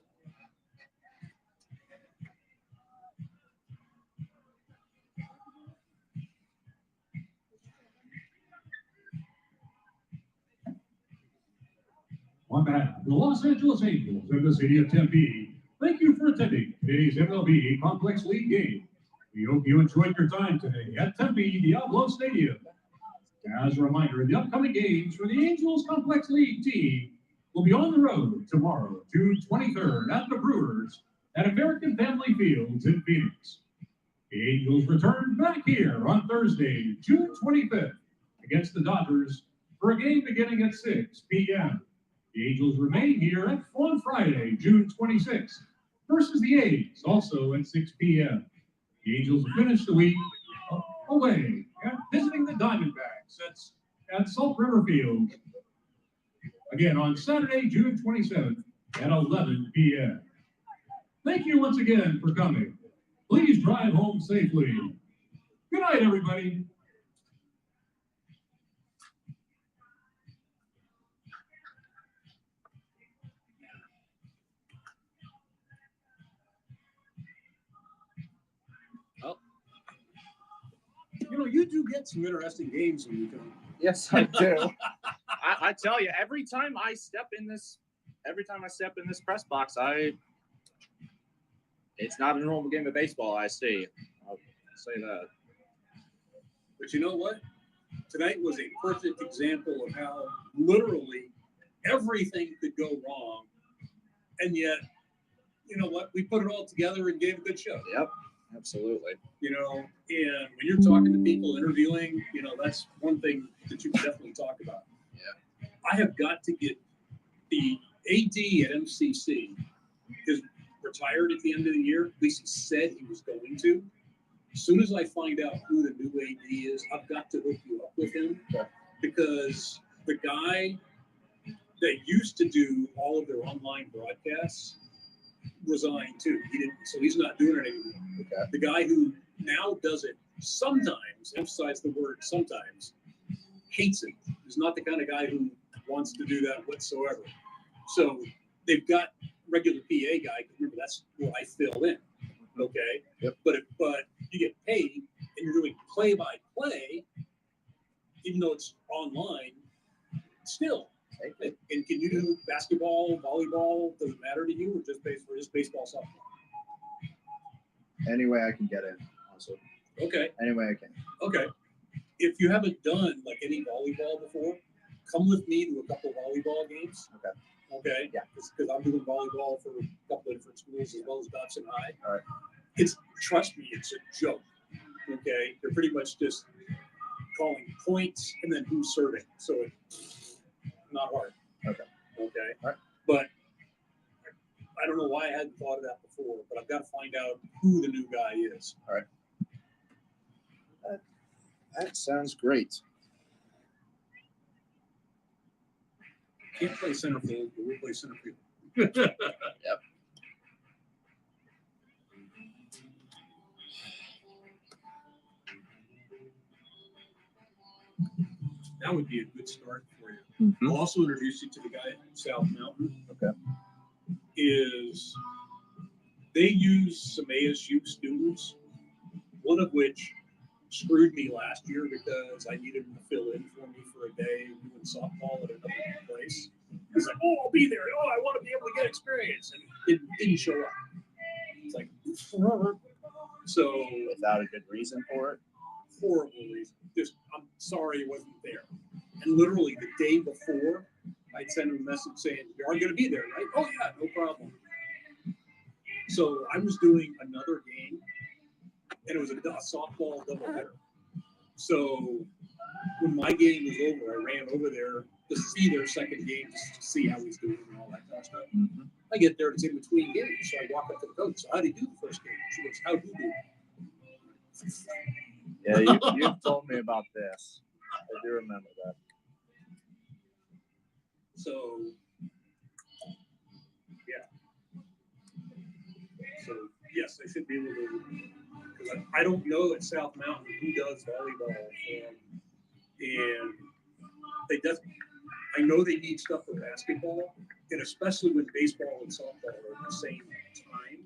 C: On behalf of the Los Angeles Angels and the city of Tempe, thank you for attending today's MLB Complex League game. We hope you enjoyed your time today at Tempe Diablo Stadium. As a reminder, the upcoming games for the Angels Complex League team will be on the road tomorrow, June 23rd, at the Brewers at American Family Fields in Phoenix. The Angels return back here on Thursday, June 25th, against the Dodgers for a game beginning at 6 p.m. The Angels remain here on Friday, June 26th, versus the A's, also at 6 p.m. The Angels will finish the week away and visiting the Diamondbacks at Salt River Field. Again, on Saturday, June 27th at 11 p.m. Thank you once again for coming. Please drive home safely. Good night, everybody.
A: You know, you do get some interesting games when you come.
D: Yes, I do. I tell you, every time I step in this press box, it's not a normal game of baseball I see. I'll say that.
A: But you know what? Tonight was a perfect example of how literally everything could go wrong. And yet, you know what? We put it all together and gave a good show.
D: Yep, absolutely.
A: You know, and when you're talking to people, interviewing, you know, that's one thing that you can definitely talk about.
D: Yeah.
A: I have got to get the AD at MCC is retired at the end of the year. At least he said he was going to. As soon as I find out who the new AD is, I've got to hook you up with him.
D: Okay.
A: Because the guy that used to do all of their online broadcasts resigned too. He didn't, so he's not doing it anymore.
D: Okay.
A: The guy who now does it sometimes, emphasize the word sometimes, hates it. He's not the kind of guy who wants to do that whatsoever. So they've got regular PA guy. Remember, that's what I fill in. Okay.
D: Yep.
A: But you get paid and you're doing play-by-play, even though it's online, still. And can you do basketball, volleyball? Does it matter to you, or just baseball, softball?
D: Any way I can get in, honestly.
A: Okay.
D: any way I can.
A: Okay. If you haven't done like any volleyball before, come with me to a couple volleyball games.
D: Okay.
A: Okay.
D: Yeah.
A: Because I'm doing volleyball for a couple of different schools as well as Dobson High.
D: All right.
A: Trust me, it's a joke. Okay. They're pretty much just calling points and then who's serving. So it's not hard.
D: Okay.
A: Okay.
D: All right.
A: But I don't know why I hadn't thought of that before, but I've got to find out who the new guy is.
D: All right. That sounds great.
A: Can't play center field, but we'll play center field.
D: Yep.
A: That would be a good start for you.
D: Mm-hmm.
A: I'll also introduce you to the guy at South Mountain.
D: Okay.
A: They use some ASU students, one of which screwed me last year because I needed him to fill in for me for a day doing softball at another place. He's like, "Oh, I'll be there. Oh, I want to be able to get experience," and it didn't show up. It's like, so
D: Without a good reason for it.
A: horrible reason. Just, I'm sorry it wasn't there. And literally the day before, I'd send him a message saying, "You are going to be there, right?" "Oh yeah, no problem." So I was doing another game, and it was a softball doubleheader. So when my game was over, I ran over there to see their second game, just to see how he's doing and all that kind of stuff.
D: Mm-hmm.
A: I get there, it's in between games, so I walk up to the coach. "So how did he do the first game?" She goes, "How'd you do?"
D: Yeah, you've told me about this. I do remember that.
A: So, yeah. So, yes, I should be able to. Because I don't know at South Mountain who does volleyball for them. And they does. I know they need stuff for basketball, and especially when baseball and softball are at the same time.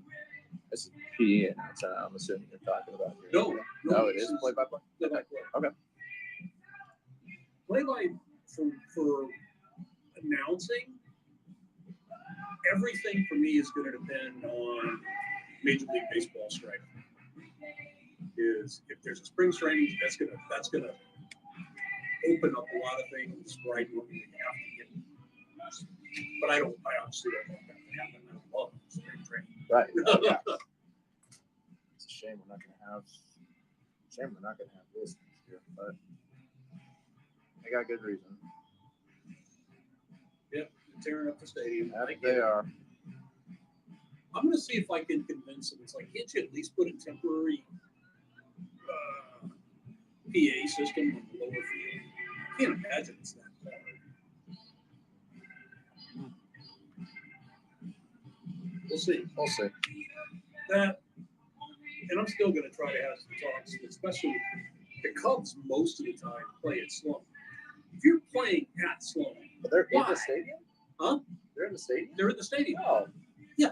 D: This is PE, and I'm assuming you're talking about here.
A: No,
D: No, it is play-by-play.
A: Play-by-play.
D: Okay.
A: Play-by for announcing, everything for me is going to depend on Major League Baseball strike. Is if there's a spring training, that's gonna open up a lot of things where I normally have to get. But I honestly don't want that to happen. I love spring training.
D: Right. Yeah. It's a shame we're not going to have this year, but they got good reason.
A: Yep, tearing up the stadium.
D: That they are.
A: I'm going to see if I can convince them. It's like, can't you at least put a temporary PA system on the lower field? I can't imagine it's that hard. We'll see.
D: We'll see.
A: That, and I'm still going to try to have some talks, especially the Cubs most of the time play at Sloan. If you're playing at Sloan,
D: But they're in
A: Why?
D: the stadium?
A: Huh?
D: They're in the stadium?
A: they're at the stadium.
D: Oh.
A: Yeah.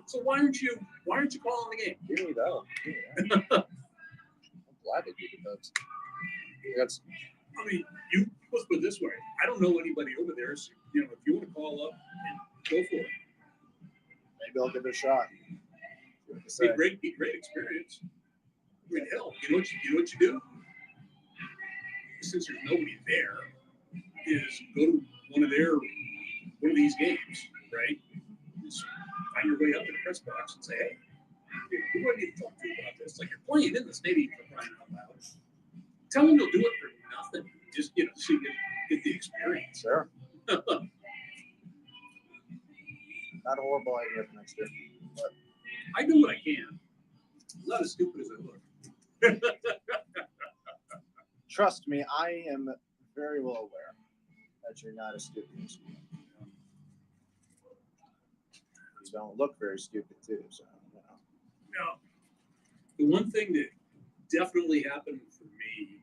A: So why aren't you calling the game?
D: Give me that. I'm glad they do the Cubs. That's
A: I mean, let's put it this way. I don't know anybody over there. So, if you want to call up and go for it.
D: maybe I'll give it a shot. See what they
A: Be
D: say.
A: great experience. I mean, hell, you know what you do? Since there's nobody there, is go to one of these games, right? Just find your way up to the press box and say, "Hey, who do I need to talk to about this?" Like, you're playing in the stadium for crying out loud. Tell them they'll do it for nothing. Just so you get the experience.
D: Sure. Not a horrible idea for next year. But
A: I do what I can. I'm not as stupid as I look.
D: trust me, I am very well aware that you're not as stupid as you are. You don't look very stupid too, so
A: Now, the one thing that definitely happened for me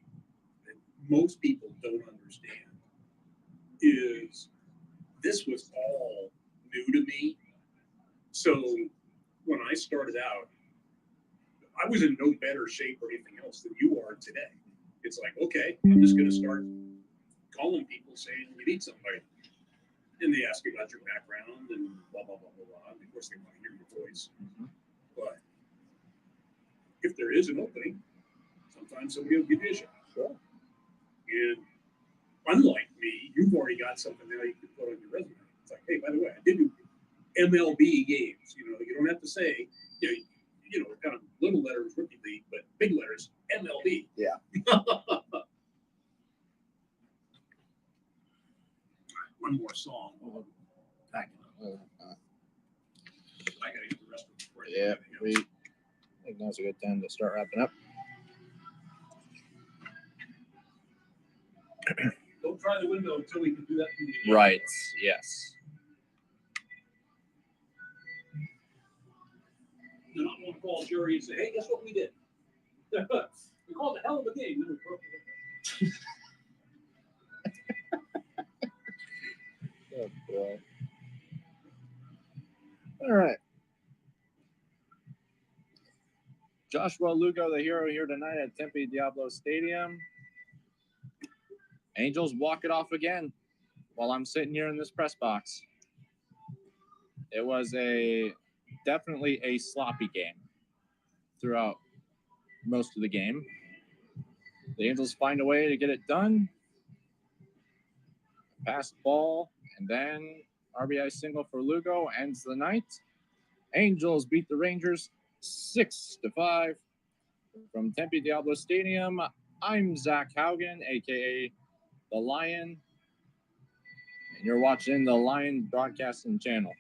A: that most people don't understand is this was all new to me. So when I started out, I was in no better shape or anything else than you are today. It's like, okay, I'm just going to start calling people saying you need somebody. And they ask you about your background and blah, blah, blah, blah, blah. And of course, they want to hear your voice. But if there is an opening, sometimes somebody will give you a shot.
B: Sure.
A: And unlike me, you've already got something now you can put on your resume. It's like, hey, by the way, I did do MLB games. You know, you don't have to say, kind of little letters rookie league, but big letters MLB.
D: Yeah.
A: One more song. I
D: Uh,
A: gotta get the rest of it before I do
D: yeah,
A: anything else.
D: I think now's a good time to start wrapping up.
A: Don't try the window until we can do that. From the
D: Right. Yes.
A: Then I'm gonna call Jerry and say, hey, guess what we did? We called a hell of a game. Then we broke it.
D: Oh boy. All right. Joshua Lugo, the hero here tonight at Tempe Diablo Stadium. Angels walk it off again while I'm sitting here in this press box. It was definitely a sloppy game throughout most of the game. The Angels find a way to get it done. Pass ball, and then RBI single for Lugo ends the night. Angels beat the Rangers 6-5. From Tempe Diablo Stadium, I'm Zach Haugen, aka The Lion, and you're watching the Lion Broadcasting Channel.